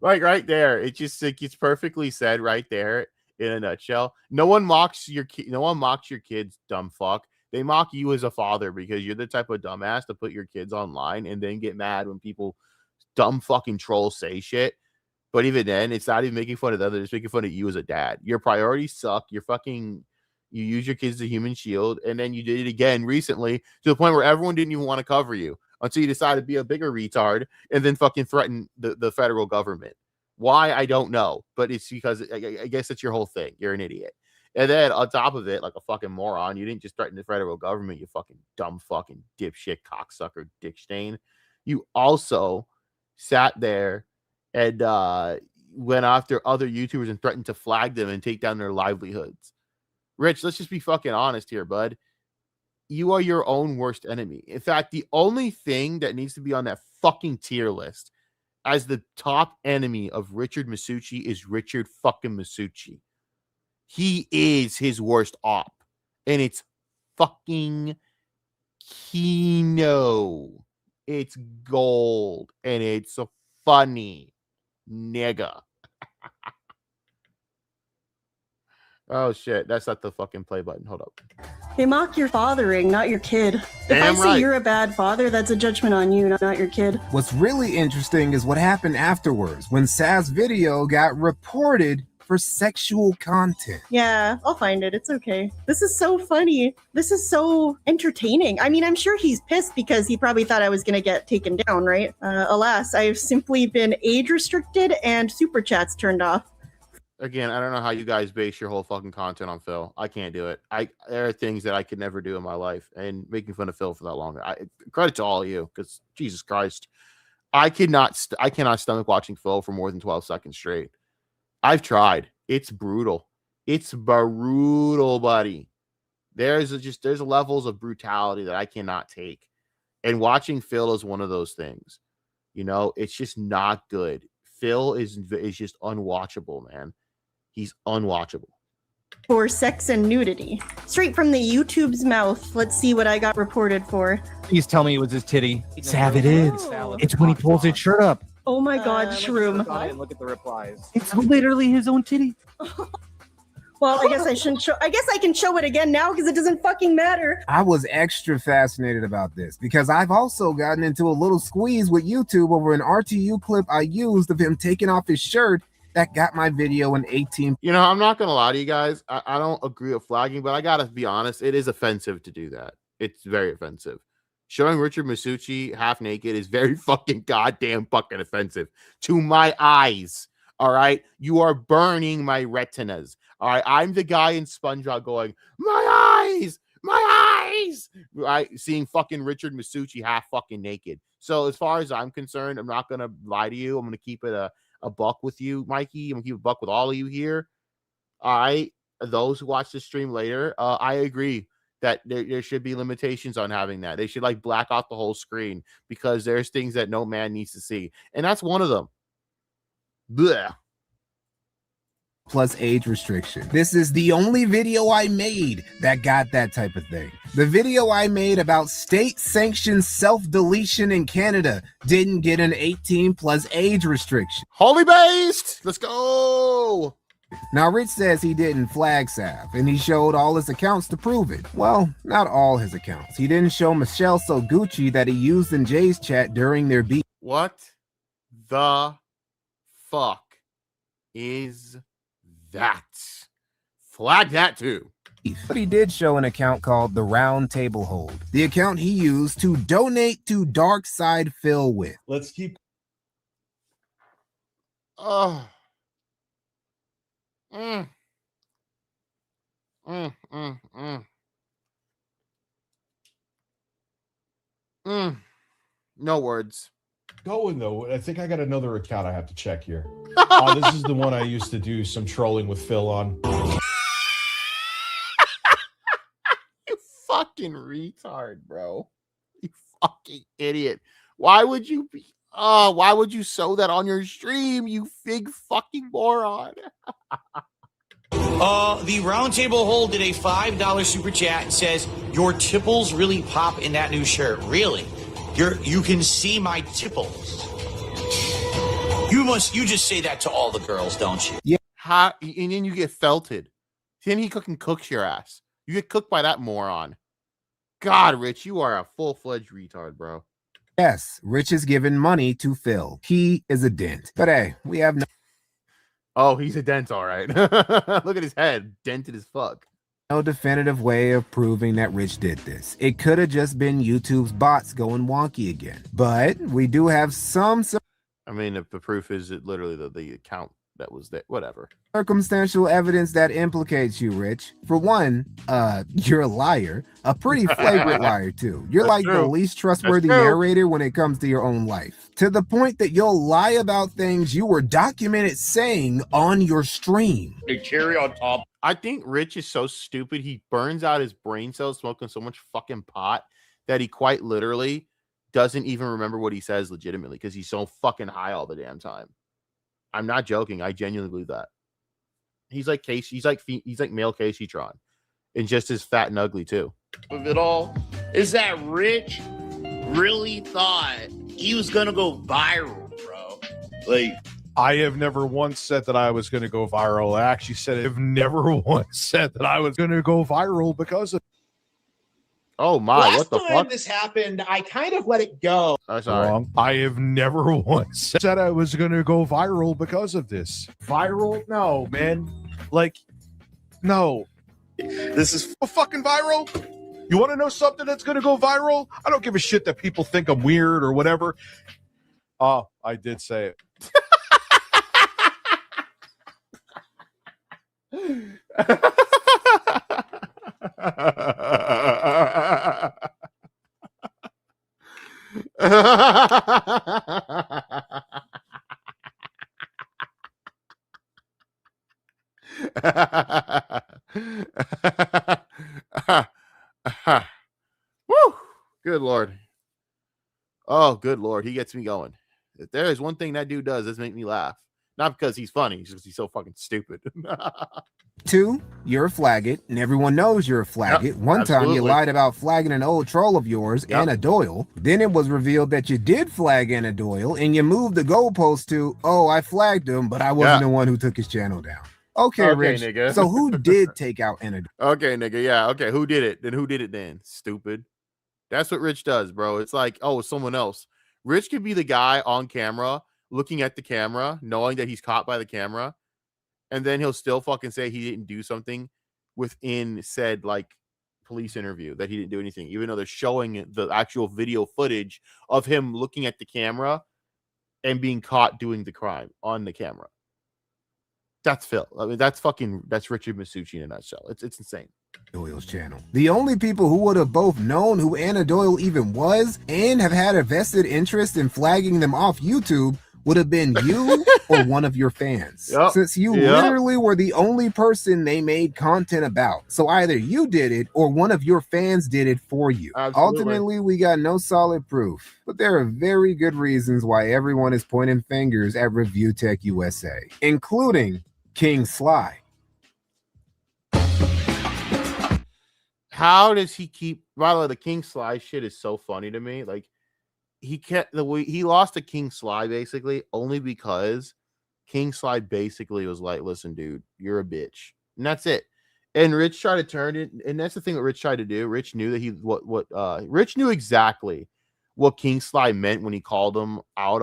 Like right there, it's perfectly said right there in a nutshell. No one mocks your kids, dumb fuck. They mock you as a father because you're the type of dumbass to put your kids online and then get mad when people dumb fucking trolls say shit. But even then, it's not even making fun of others, it's making fun of you as a dad. Your priorities suck. You use your kids as a human shield, and then you did it again recently to the point where everyone didn't even want to cover you until you decided to be a bigger retard and then fucking threaten the federal government. Why? I don't know, but it's because I guess it's your whole thing. You're an idiot. And then on top of it, like a fucking moron, you didn't just threaten the federal government, you fucking dumb fucking dipshit cocksucker dick stain. You also sat there and went after other YouTubers and threatened to flag them and take down their livelihoods. Rich, let's just be fucking honest here, bud. You are your own worst enemy. In fact, the only thing that needs to be on that fucking tier list as the top enemy of Richard Masucci is Richard fucking Masucci. He is his worst op. And it's fucking Kino. It's gold. And it's funny. Nigga. Oh shit, that's not the fucking play button. Hold up. They mock your fathering, not your kid. If Damn I say right. you're a bad father, that's a judgment on you, not your kid. What's really interesting is what happened afterwards when Sav's video got reported for sexual content. Yeah, I'll find it. It's okay. This is so funny. This is so entertaining. I mean, I'm sure he's pissed because he probably thought I was going to get taken down, right? Alas, I've simply been age restricted and super chats turned off. Again, I don't know how you guys base your whole fucking content on Phil. I can't do it. There are things that I could never do in my life, and making fun of Phil for that long. Credit to all of you, because Jesus Christ, I cannot stomach watching Phil for more than 12 seconds straight. I've tried. It's brutal. It's brutal, buddy. There's levels of brutality that I cannot take, and watching Phil is one of those things. You know, it's just not good. Phil is just unwatchable, man. He's unwatchable. For sex and nudity. Straight from the YouTube's mouth. Let's see what I got reported for. Please tell me it was his titty. Sav, it is. It's when he pulls his shirt up. Oh my god, Shroom. Look at the replies. It's literally his own titty. Well, I guess I shouldn't show. I guess I can show it again now because it doesn't fucking matter. I was extra fascinated about this because I've also gotten into a little squeeze with YouTube over an RTU clip I used of him taking off his shirt that got my video an 18. You know, I'm not gonna lie to you guys. I don't agree with flagging, but I gotta be honest. It is offensive to do that. It's very offensive. Showing Richard Masucci half naked is very fucking goddamn fucking offensive to my eyes. All right, you are burning my retinas. All right, I'm the guy in SpongeBob going, my eyes, my eyes. Right, seeing fucking Richard Masucci half fucking naked. So as far as I'm concerned, I'm not gonna lie to you. I'm gonna keep it a buck with you, Mikey. I'm gonna keep a buck with all of you here. All right, those who watch the stream later, I agree that there should be limitations on having that. They should like black out the whole screen because there's things that no man needs to see, and that's one of them. Blech. Plus age restriction. This is the only video I made that got that type of thing. The video I made about state-sanctioned self-deletion in Canada didn't get an 18 plus age restriction. Holy based! Let's go! Now, Rich says he didn't flag Sav, and he showed all his accounts to prove it. Well, not all his accounts. He didn't show Michelle Soguchi that he used in Jay's chat during their beef. What the fuck is that? Flag that too. But he did show an account called the Round Table Hold, the account he used to donate to Dark Side Phil with. Let's keep. Oh. No words. Going though, I think I got another account I have to check here. This is the one I used to do some trolling with Phil on. You fucking retard, bro. You fucking idiot. Why would you sew that on your stream, you big fucking moron? The Roundtable Hold did a $5 super chat and says, your tipples really pop in that new shirt. Really? You can see my tipples. You just say that to all the girls, don't you? Yeah. And then you get felted. Then he cooks your ass. You get cooked by that moron. God, Rich, you are a full-fledged retard, bro. Yes, Rich is giving money to Phil. He is a dent. But hey, we have no... Oh, he's a dent, all right. Look at his head. Dented as fuck. No definitive way of proving that Rich did this. It could have just been YouTube's bots going wonky again. But we do have some... I mean, if the proof is it literally the account that was there, whatever. Circumstantial evidence that implicates you, Rich. For one, you're a liar, a pretty flagrant liar too. You're That's like true. the least trustworthy narrator when it comes to your own life. To the point that you'll lie about things you were documented saying on your stream. The cherry on top. I think Rich is so stupid he burns out his brain cells smoking so much fucking pot that he quite literally doesn't even remember what he says legitimately because he's so fucking high all the damn time. I'm not joking. I genuinely believe that. He's like Casey. He's like male Casey Tron, and just as fat and ugly too. Of it all is that Rich really thought he was gonna go viral, bro. Like, I have never once said that I was going to go viral. I actually said I've never once said that I was going to go viral because of. Oh my! Last What the time fuck? this happened, I kind of let it go. Oh, sorry. Wrong. I have never once said I was going to go viral because of this. Viral? No, man. Like, no. This is fucking viral. You want to know something that's going to go viral? I don't give a shit that people think I'm weird or whatever. Oh, I did say it. Woo! Good Lord. Oh, good Lord. He gets me going. If there is one thing that dude does, is make me laugh. Not because he's funny, just because he's so fucking stupid. 2, you're a flaggot, and everyone knows you're a flaggot. One time you absolutely. lied about flagging an old troll of yours, Anna Doyle. Then it was revealed that you did flag Anna Doyle, and you moved the goalpost to, oh, I flagged him, but I wasn't the one who took his channel down. Okay, Rich. Nigga. So who did take out Anna Doyle? Okay, nigga. Yeah. Okay. Who did it? Then who did it then? Stupid. That's what Rich does, bro. It's like, oh, it's someone else. Rich could be the guy on camera looking at the camera, knowing that he's caught by the camera, and then he'll still fucking say he didn't do something within said like police interview, that he didn't do anything, even though they're showing the actual video footage of him looking at the camera and being caught doing the crime on the camera. That's Phil. I mean, that's Richard Masucci in a nutshell. It's insane. Doyle's channel. The only people who would have both known who Anna Doyle even was and have had a vested interest in flagging them off YouTube would have been you or one of your fans. Yep. Since you literally were the only person they made content about. So either you did it or one of your fans did it for you. Absolutely. Ultimately, we got no solid proof, but there are very good reasons why everyone is pointing fingers at ReviewTechUSA, including King Sly. How does he keep? By the way, the King Sly shit is so funny to me. Like, he kept the way he lost to King Sly basically only because King Sly basically was like, "Listen, dude, you're a bitch," and that's it. And Rich tried to turn it, and that's the thing that Rich tried to do. Rich knew that Rich knew exactly what King Sly meant when he called him out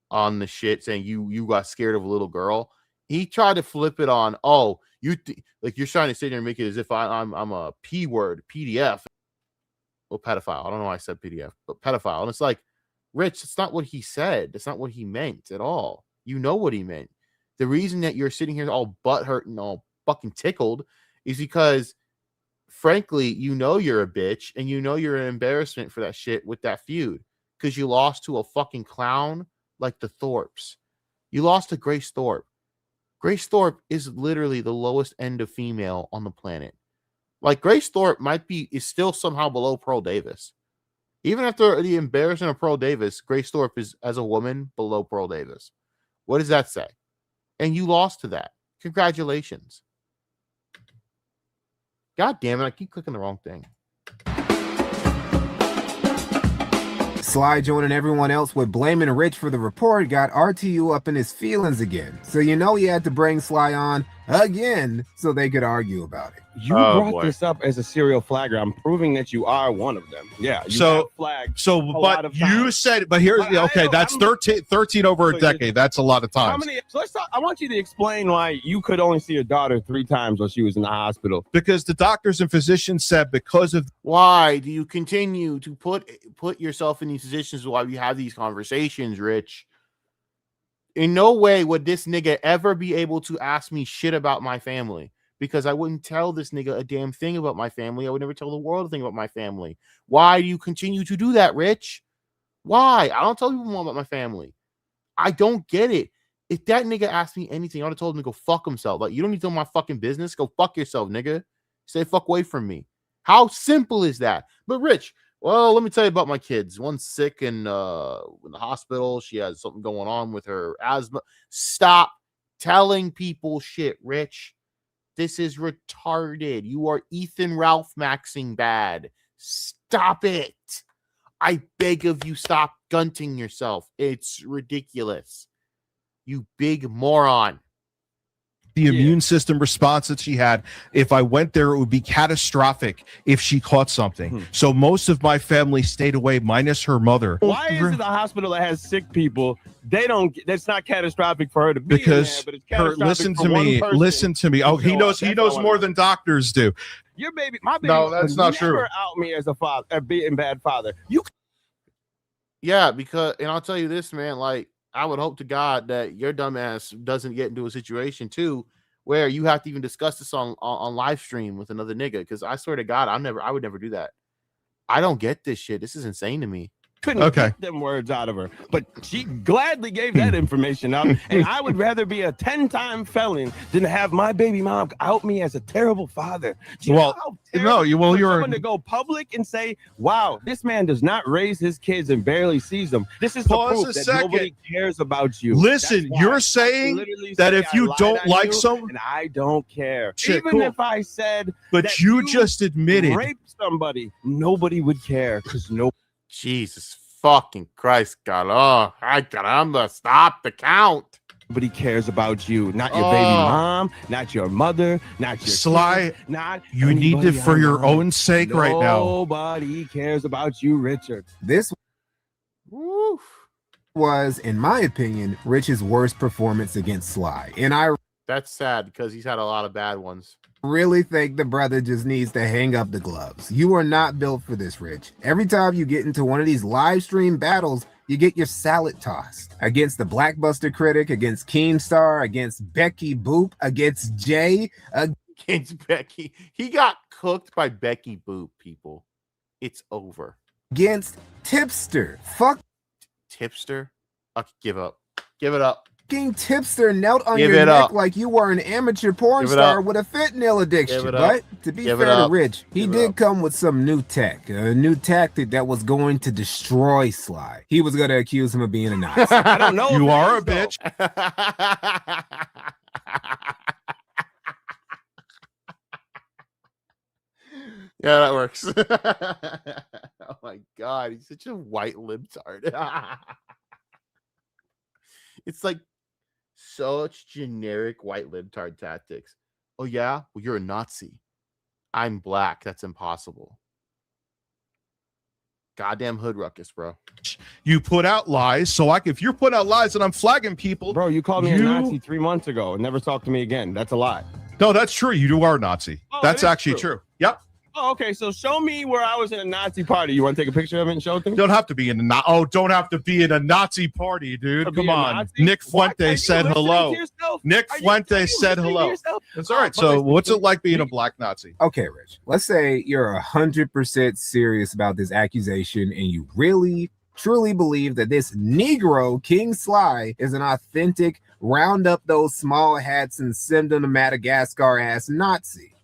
on the shit, saying you got scared of a little girl. He tried to flip it on. Oh, you're trying to sit there and make it as if I'm a P word, PDF. Well, pedophile. I don't know why I said PDF, but pedophile. And it's like, Rich, it's not what he said. That's not what he meant at all. You know what he meant. The reason that you're sitting here all butthurt and all fucking tickled is because, frankly, you know you're a bitch and you know you're an embarrassment for that shit with that feud because you lost to a fucking clown like the Thorpes. You lost to Grace Thorpe. Grace Thorpe is literally the lowest end of female on the planet. Like, Grace Thorpe is still somehow below Pearl Davis. Even after the embarrassment of Pearl Davis, Grace Thorpe is, as a woman, below Pearl Davis. What does that say? And you lost to that. Congratulations. God damn it, I keep clicking the wrong thing. Sly joining everyone else with blaming Rich for the report got RTU up in his feelings again. So you know he had to bring Sly on again so they could argue about it. You brought this up as a serial flagger. I'm proving that you are one of them. Yeah. You have flagged But you said, but here's okay. That's 13 over a decade. That's a lot of How times. many? So let's talk. I want you to explain why you could only see your daughter 3 times while she was in the hospital. Because the doctors and physicians said because of. Why do you continue to put yourself in these positions while you have these conversations, Rich? In no way would this nigga ever be able to ask me shit about my family, because I wouldn't tell this nigga a damn thing about my family. I would never tell the world a thing about my family. Why do you continue to do that, Rich? Why? I don't tell people more about my family. I don't get it. If that nigga asked me anything, I would have told him to go fuck himself. Like, you don't need to know my fucking business. Go fuck yourself, nigga. Stay fuck away from me. How simple is that? But Rich, well, let me tell you about my kids. One's sick in the hospital. She has something going on with her asthma. Stop telling people shit, Rich. This is retarded. You are Ethan Ralph Maxing bad. Stop it. I beg of you, stop gunting yourself. It's ridiculous. You big moron. The immune system response that she had, if I went there, it would be catastrophic if she caught something. So most of my family stayed away, minus her mother. Why is it a hospital that has sick people? They don't. That's not catastrophic for her to be Because in there, but it's her, catastrophic listen for to one me. person. Listen to me. Oh, he knows. He knows more than doctors do. Your baby, my baby. No, that's not never true. Out me as a father, being bad father. You. Yeah, because, and I'll tell you this, man. Like, I would hope to God that your dumbass doesn't get into a situation too where you have to even discuss this on live stream with another nigga. Because I swear to God, I would never do that. I don't get this shit. This is insane to me. Couldn't get them words out of her, but she gladly gave that information out. And I would rather be a 10-time felon than have my baby mom out me as a terrible father. Do you know how terrible for someone to go public and say, "Wow, this man does not raise his kids and barely sees them." This is the proof that nobody cares about you. Listen, you're saying that if you don't like someone, and I don't care, Shit, even cool. if I said, But that you just admitted raped somebody, nobody would care because no. Jesus fucking Christ, God. Oh, ay caramba, stop the count. Nobody cares about you, not your baby mom, not your mother, not your Sly. kids, not You need it for your own sake right now. Nobody cares about you, Richard. This was, in my opinion, Rich's worst performance against Sly. And I That's sad because he's had a lot of bad ones. really think the brother just needs to hang up the gloves. You are not built for this, Rich. Every time you get into one of these live stream battles, you get your salad tossed. Against the Blackbuster Critic, against Keemstar, against Becky Boop, against Jay. Against Becky. He got cooked by Becky Boop, people. It's over. Against Tipster. Fuck Tipster? I'll give up. Give it up. King Tipster knelt on Give your it neck up. like you were an amateur porn Give it star up. with a fentanyl addiction. Give it up. But to be Give it fair to up. Rich, he Give it did up. come with some new tech, a new tactic that was going to destroy Sly. He was going to accuse him of being a Nazi. I don't know. You are a bitch. Yeah, that works. Oh my God, he's such a white libtard. It's like such generic white libtard tactics. Oh yeah, well you're a Nazi. I'm black. That's impossible. Goddamn HoodRuckus, bro. You put out lies, so if you're putting out lies and I'm flagging people, bro, you called me a Nazi 3 months ago and never talked to me again. That's a lie. No, that's true. You are a Nazi. Oh, That's it is actually true. Yep. Oh, okay. So show me where I was in a Nazi party. You want to take a picture of it and show it to me? Don't have to be in a don't have to be in a Nazi party, dude. To be Come a on. Nazi? Nick What? Are Fuente you said listening hello. to yourself? Nick Are you Fuente said listening to hello. yourself? That's all right. So what's it like being a black Nazi? Okay, Rich, let's say you're 100% serious about this accusation and you really, truly believe that this Negro, King Sly, is an authentic, round up those small hats and send them to Madagascar ass Nazi.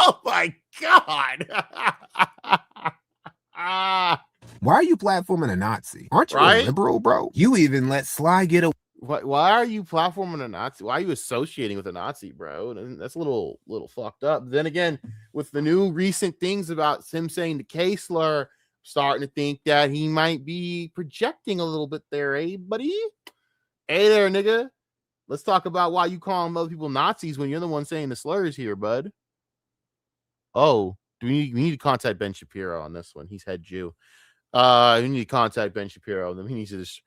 Oh my God. Why are you platforming a Nazi? Aren't you a liberal, bro? You even let Sly get a. Why are you platforming a Nazi? Why are you associating with a Nazi, bro? That's a little buddy. Up. Then again, with the new recent things about him saying the K slur, starting to think that he might be projecting a little bit there, eh, buddy? Hey there, nigga. Let's talk about why you calling other people Nazis when you're the one saying the slurs here, bud. Oh, we need to contact Ben Shapiro on this one. He's head Jew. We need to contact Ben Shapiro. He needs to just.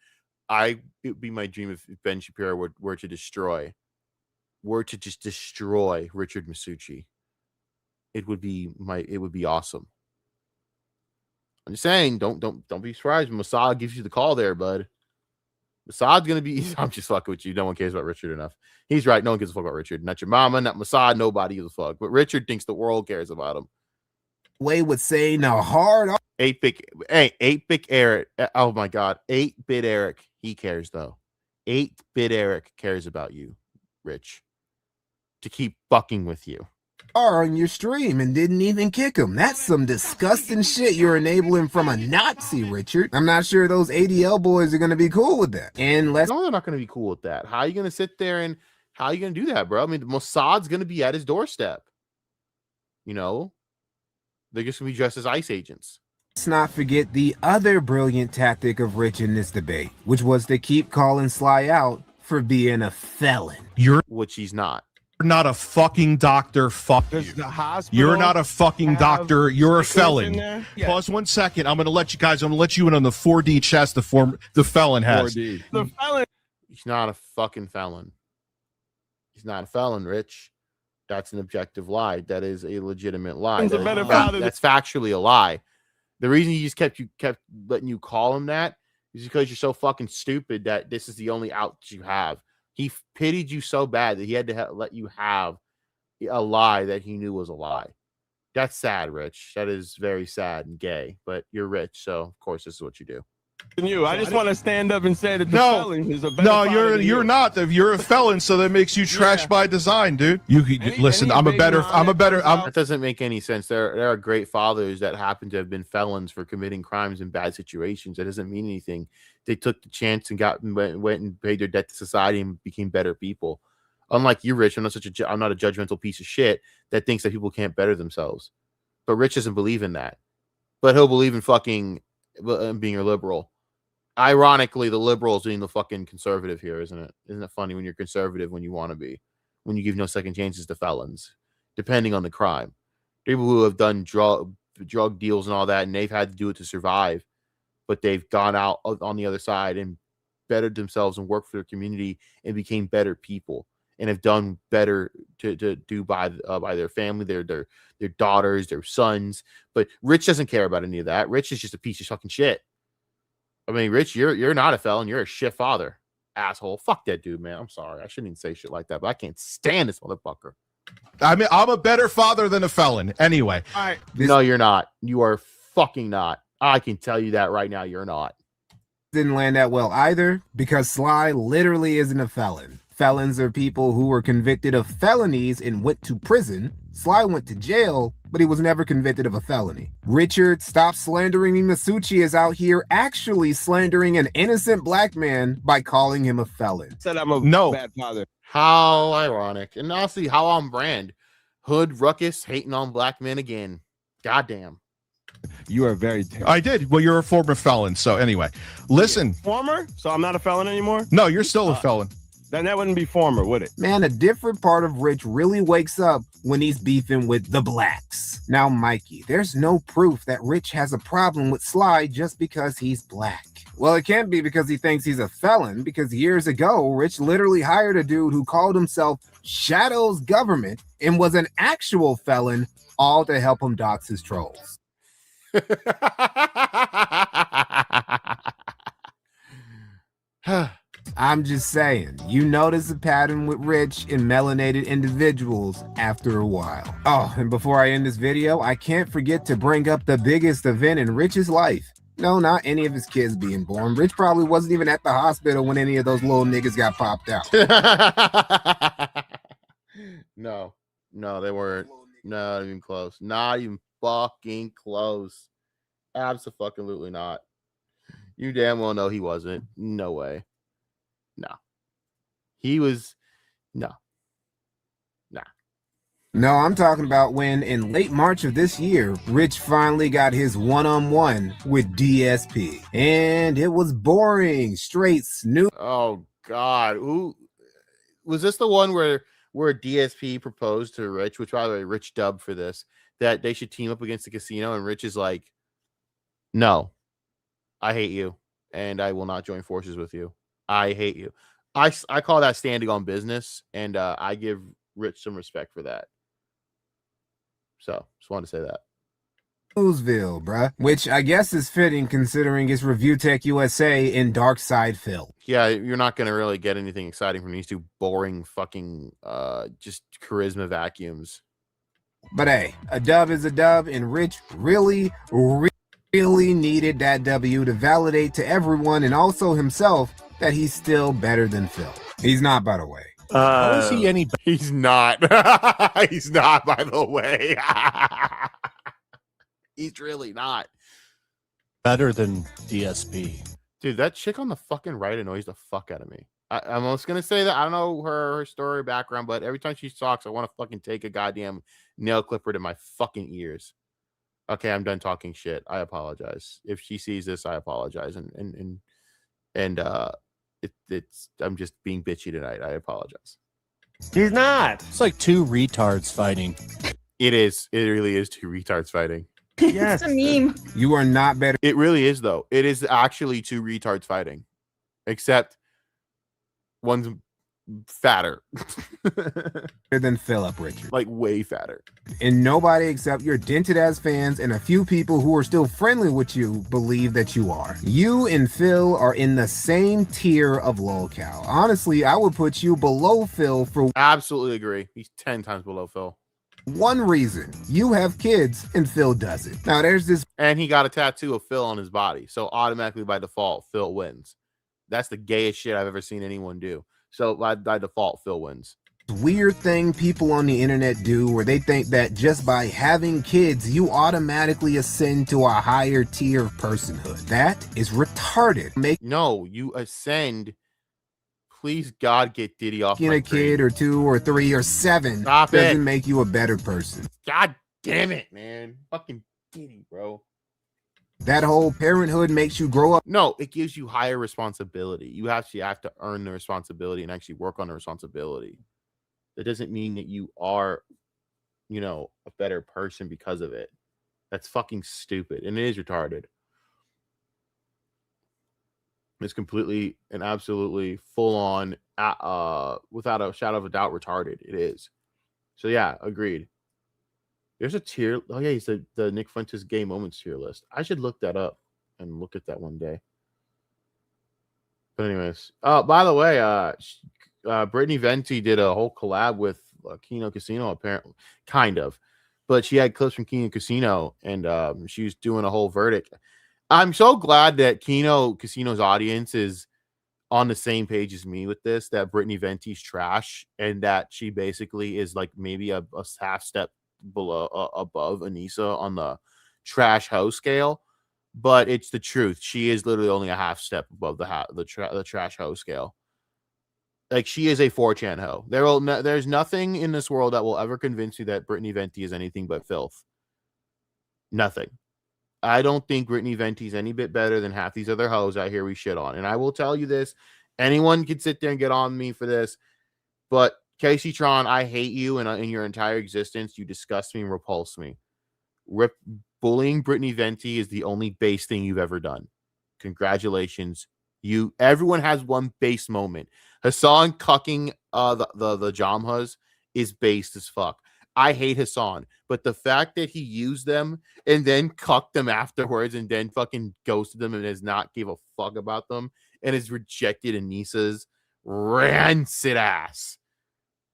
It would be my dream if Ben Shapiro were to just destroy Richard Masucci. It would be awesome. I'm just saying, don't be surprised when Mossad gives you the call there, bud. Mossad's gonna be. I'm just fucking with you. No one cares about Richard enough. He's right. No one gives a fuck about Richard. Not your mama, not Mossad. Nobody gives a fuck. But Richard thinks the world cares about him. Way would say now hard. 8-bit Eric. Oh my God, 8-bit Eric. He cares though. 8-bit Eric cares about you, Rich. To keep fucking with you. On your stream and didn't even kick him. That's some disgusting shit you're enabling from a Nazi, Richard. I'm not sure those ADL boys are going to be cool with that. And No, they're not going to be cool with that. How are you going to sit there and how are you going to do that, bro? I mean, the Mossad's going to be at his doorstep. You know, they're just going to be dressed as ICE agents. Let's not forget the other brilliant tactic of Rich in this debate, which was to keep calling Sly out for being a felon. Which he's not. You're not a fucking doctor. Fuck you. You're not a fucking doctor. You're a felon. Yeah. Pause 1 second. I'm going to let you in on the 4D chest the felon has. 4D. The felon. He's not a fucking felon. He's not a felon, Rich. That's an objective lie. That is a legitimate lie. That's factually a lie. The reason he just kept letting you call him that is because you're so fucking stupid that this is the only out that you have. He pitied you so bad that he had to let you have a lie that he knew was a lie. That's sad, Rich. That is very sad and gay, but you're rich, so of course this is what you do. I just want to stand up and say that the felon is a better father than you're not. You're a felon, so that makes you trash by design, dude. Listen. That doesn't make any sense. There are great fathers that happen to have been felons for committing crimes in bad situations. That doesn't mean anything. They took the chance and went and paid their debt to society and became better people. Unlike you, Rich, I'm not a judgmental piece of shit that thinks that people can't better themselves. But Rich doesn't believe in that. But he'll believe in fucking being a liberal. Ironically, the liberal is being the fucking conservative here, isn't it? Isn't it funny when you're conservative when you want to be, when you give no second chances to felons, depending on the crime? People who have done drug deals and all that, and they've had to do it to survive, but they've gone out on the other side and bettered themselves and worked for their community and became better people and have done better to do by their family, their daughters, their sons. But Rich doesn't care about any of that. Rich is just a piece of fucking shit. I mean, Rich, you're not a felon. You're a shit father, asshole. Fuck that dude, man. I'm sorry. I shouldn't even say shit like that, but I can't stand this motherfucker. I mean, I'm a better father than a felon. Anyway. All right. No, you're not. You are fucking not. I can tell you that right now. You're not. Didn't land that well either, because Sly literally isn't a felon. Felons are people who were convicted of felonies and went to prison. Sly went to jail, but he was never convicted of a felony. Richard, stop slandering me. Masucci is out here actually slandering an innocent black man by calling him a felon. Said I'm a bad father. How ironic. And honestly, how on brand. HoodRuckus hating on black men again. Goddamn. You are very terrible. I did. Well, you're a former felon. So anyway, listen. Former? So I'm not a felon anymore? No, you're still a felon. Then that wouldn't be former, would it? Man, a different part of Rich really wakes up when he's beefing with the blacks. Now, Mikey, there's no proof that Rich has a problem with Sly just because he's black. Well, it can't be because he thinks he's a felon, because years ago, Rich literally hired a dude who called himself Shadow's Government and was an actual felon, all to help him dox his trolls. I'm just saying, you notice a pattern with Rich and melanated individuals after a while. Oh, and before I end this video, I can't forget to bring up the biggest event in Rich's life. No, not any of his kids being born. Rich probably wasn't even at the hospital when any of those little niggas got popped out. No, they weren't. Not even close. Not even fucking close. Absolutely not. You damn well know he wasn't. No way. No. He was. No. Nah. No, I'm talking about when in late March of this year, Rich finally got his one-on-one with DSP. And it was boring. Straight snooze. Oh, God. Who was this the one where DSP proposed to Rich, which, by the way, Rich dubbed for this, that they should team up against the casino, and Rich is like, no, I hate you, and I will not join forces with you. I hate you. I call that standing on business, and I give Rich some respect for that. So, just wanted to say that. Newsville, bruh. Which I guess is fitting considering it's ReviewTechUSA in Dark Side Phil. Yeah, you're not going to really get anything exciting from these two boring fucking just charisma vacuums. But hey, a dub is a dub, and Rich really needed that W to validate to everyone and also himself that he's still better than Phil. He's not, by the way. How is he any better? He's not. He's not, by the way. He's really not. Better than DSP. Dude, that chick on the fucking right annoys the fuck out of me. I'm almost going to say that. I don't know her story background, but every time she talks, I want to fucking take a goddamn nail clipper to my fucking ears. Okay, I'm done talking shit. I apologize. If she sees this, I apologize. It's I'm just being bitchy tonight. I apologize. He's not. It's like two retards fighting. It is. It really is two retards fighting. Yes. It's a meme. You are not better. It really is, though. It is actually two retards fighting, except one's fatter than Philip Richard. Like way fatter. And nobody except your dented ass fans and a few people who are still friendly with you believe that you are. You and Phil are in the same tier of lolcow. Honestly, I would put you below Phil for absolutely agree. He's 10 times below Phil. One reason: you have kids and Phil doesn't. Now there's this, and he got a tattoo of Phil on his body, so automatically by default Phil wins. That's the gayest shit I've ever seen anyone do. So by default, Phil wins. Weird thing people on the internet do where they think that just by having kids, you automatically ascend to a higher tier of personhood. That is retarded. No, you ascend. Please, God, get Diddy off my a kid or 2 or 3 or 7 doesn't make you a better person. God damn it, man. Fucking Diddy, bro. That whole parenthood makes you grow up. No, it gives you higher responsibility. You actually have to earn the responsibility and actually work on the responsibility. That doesn't mean that you are, a better person because of it. That's fucking stupid. And it is retarded. It's completely and absolutely full on, without a shadow of a doubt, retarded. It is. So yeah, agreed. There's a tier. Oh yeah, he said the Nick Fuentes gay moments tier list. I should look that up and look at that one day. But anyways, by the way, Brittany Venti did a whole collab with Kino Casino, apparently, kind of, but she had clips from Kino Casino, and she was doing a whole verdict. I'm so glad that Kino Casino's audience is on the same page as me with this. That Brittany Venti's trash, and that she basically is like maybe a half step below above Anissa on the trash hoe scale, but it's the truth. She is literally only a half step above the trash hoe scale. Like, she is a 4chan hoe. There's nothing in this world that will ever convince you that Brittany Venti is anything but filth. Nothing. I don't think Brittany Venti is any bit better than half these other hoes out here we shit on. And I will tell you this, anyone can sit there and get on me for this, but Casey Tron, I hate you, and in your entire existence, you disgust me and repulse me. Bullying Brittany Venti is the only base thing you've ever done. Congratulations. Everyone has one base moment. Hassan cucking the Jamhas is based as fuck. I hate Hassan, but the fact that he used them and then cucked them afterwards and then fucking ghosted them and has not give a fuck about them and has rejected Anissa's rancid ass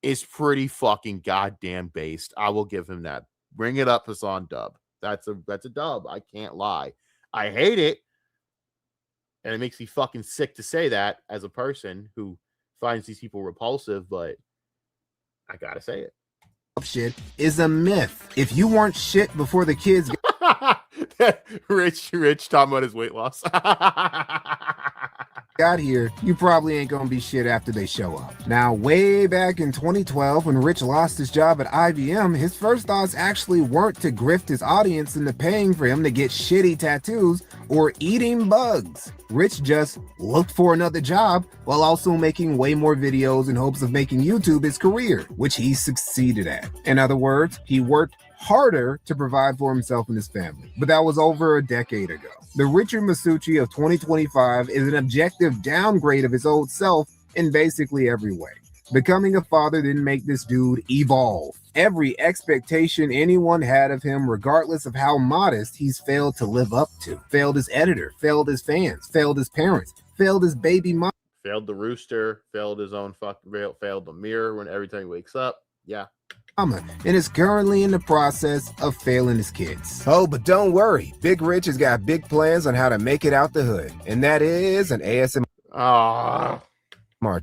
is pretty fucking goddamn based. I will give him that. Bring it up, Hassan dub. That's a dub. I can't lie. I hate it. And it makes me fucking sick to say that as a person who finds these people repulsive, but I gotta say it. Shit is a myth. If you weren't shit before the kids Rich talking about his weight loss. got here, you probably ain't gonna be shit after they show up. Now, way back in 2012, when Rich lost his job at IBM, his first thoughts actually weren't to grift his audience into paying for him to get shitty tattoos or eating bugs. Rich just looked for another job while also making way more videos in hopes of making YouTube his career, which he succeeded at. In other words, he worked harder to provide for himself and his family. But that was over a decade ago. The Richard Masucci of 2025 is an objective downgrade of his old self in basically every way. Becoming a father didn't make this dude evolve. Every expectation anyone had of him, regardless of how modest, he's failed to live up to. Failed as editor, failed as fans, failed as parents, failed as baby mom. Failed the rooster, failed his own failed the mirror when every time he wakes up. Yeah. And is currently in the process of failing his kids. Oh, but don't worry. Big Rich has got big plans on how to make it out the hood. And that is an ASMR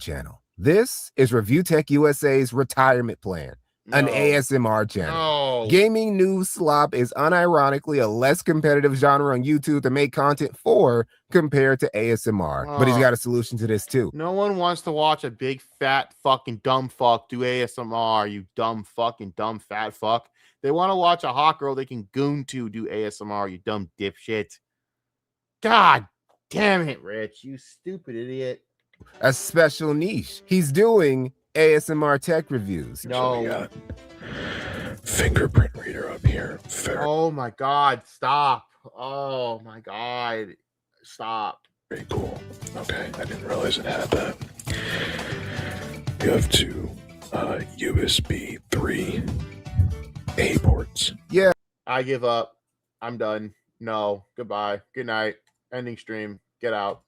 channel. This is ReviewTechUSA's retirement plan. An ASMR channel. Gaming news slop is unironically a less competitive genre on YouTube to make content for compared to ASMR. But he's got a solution to this too. No one wants to watch a big fat fucking dumb fuck do ASMR, you dumb fucking dumb fat fuck. They want to watch a hot girl they can goon to do ASMR, you dumb dipshit. God damn it, Rich, you stupid idiot. A special niche. He's doing ASMR tech reviews. No. Fingerprint reader up here. Oh my God, stop. Oh my God, stop. Very cool. Okay, I didn't realize it had that. You have two USB 3 A ports. Yeah. I give up. I'm done. No. Goodbye. Good night. Ending stream. Get out.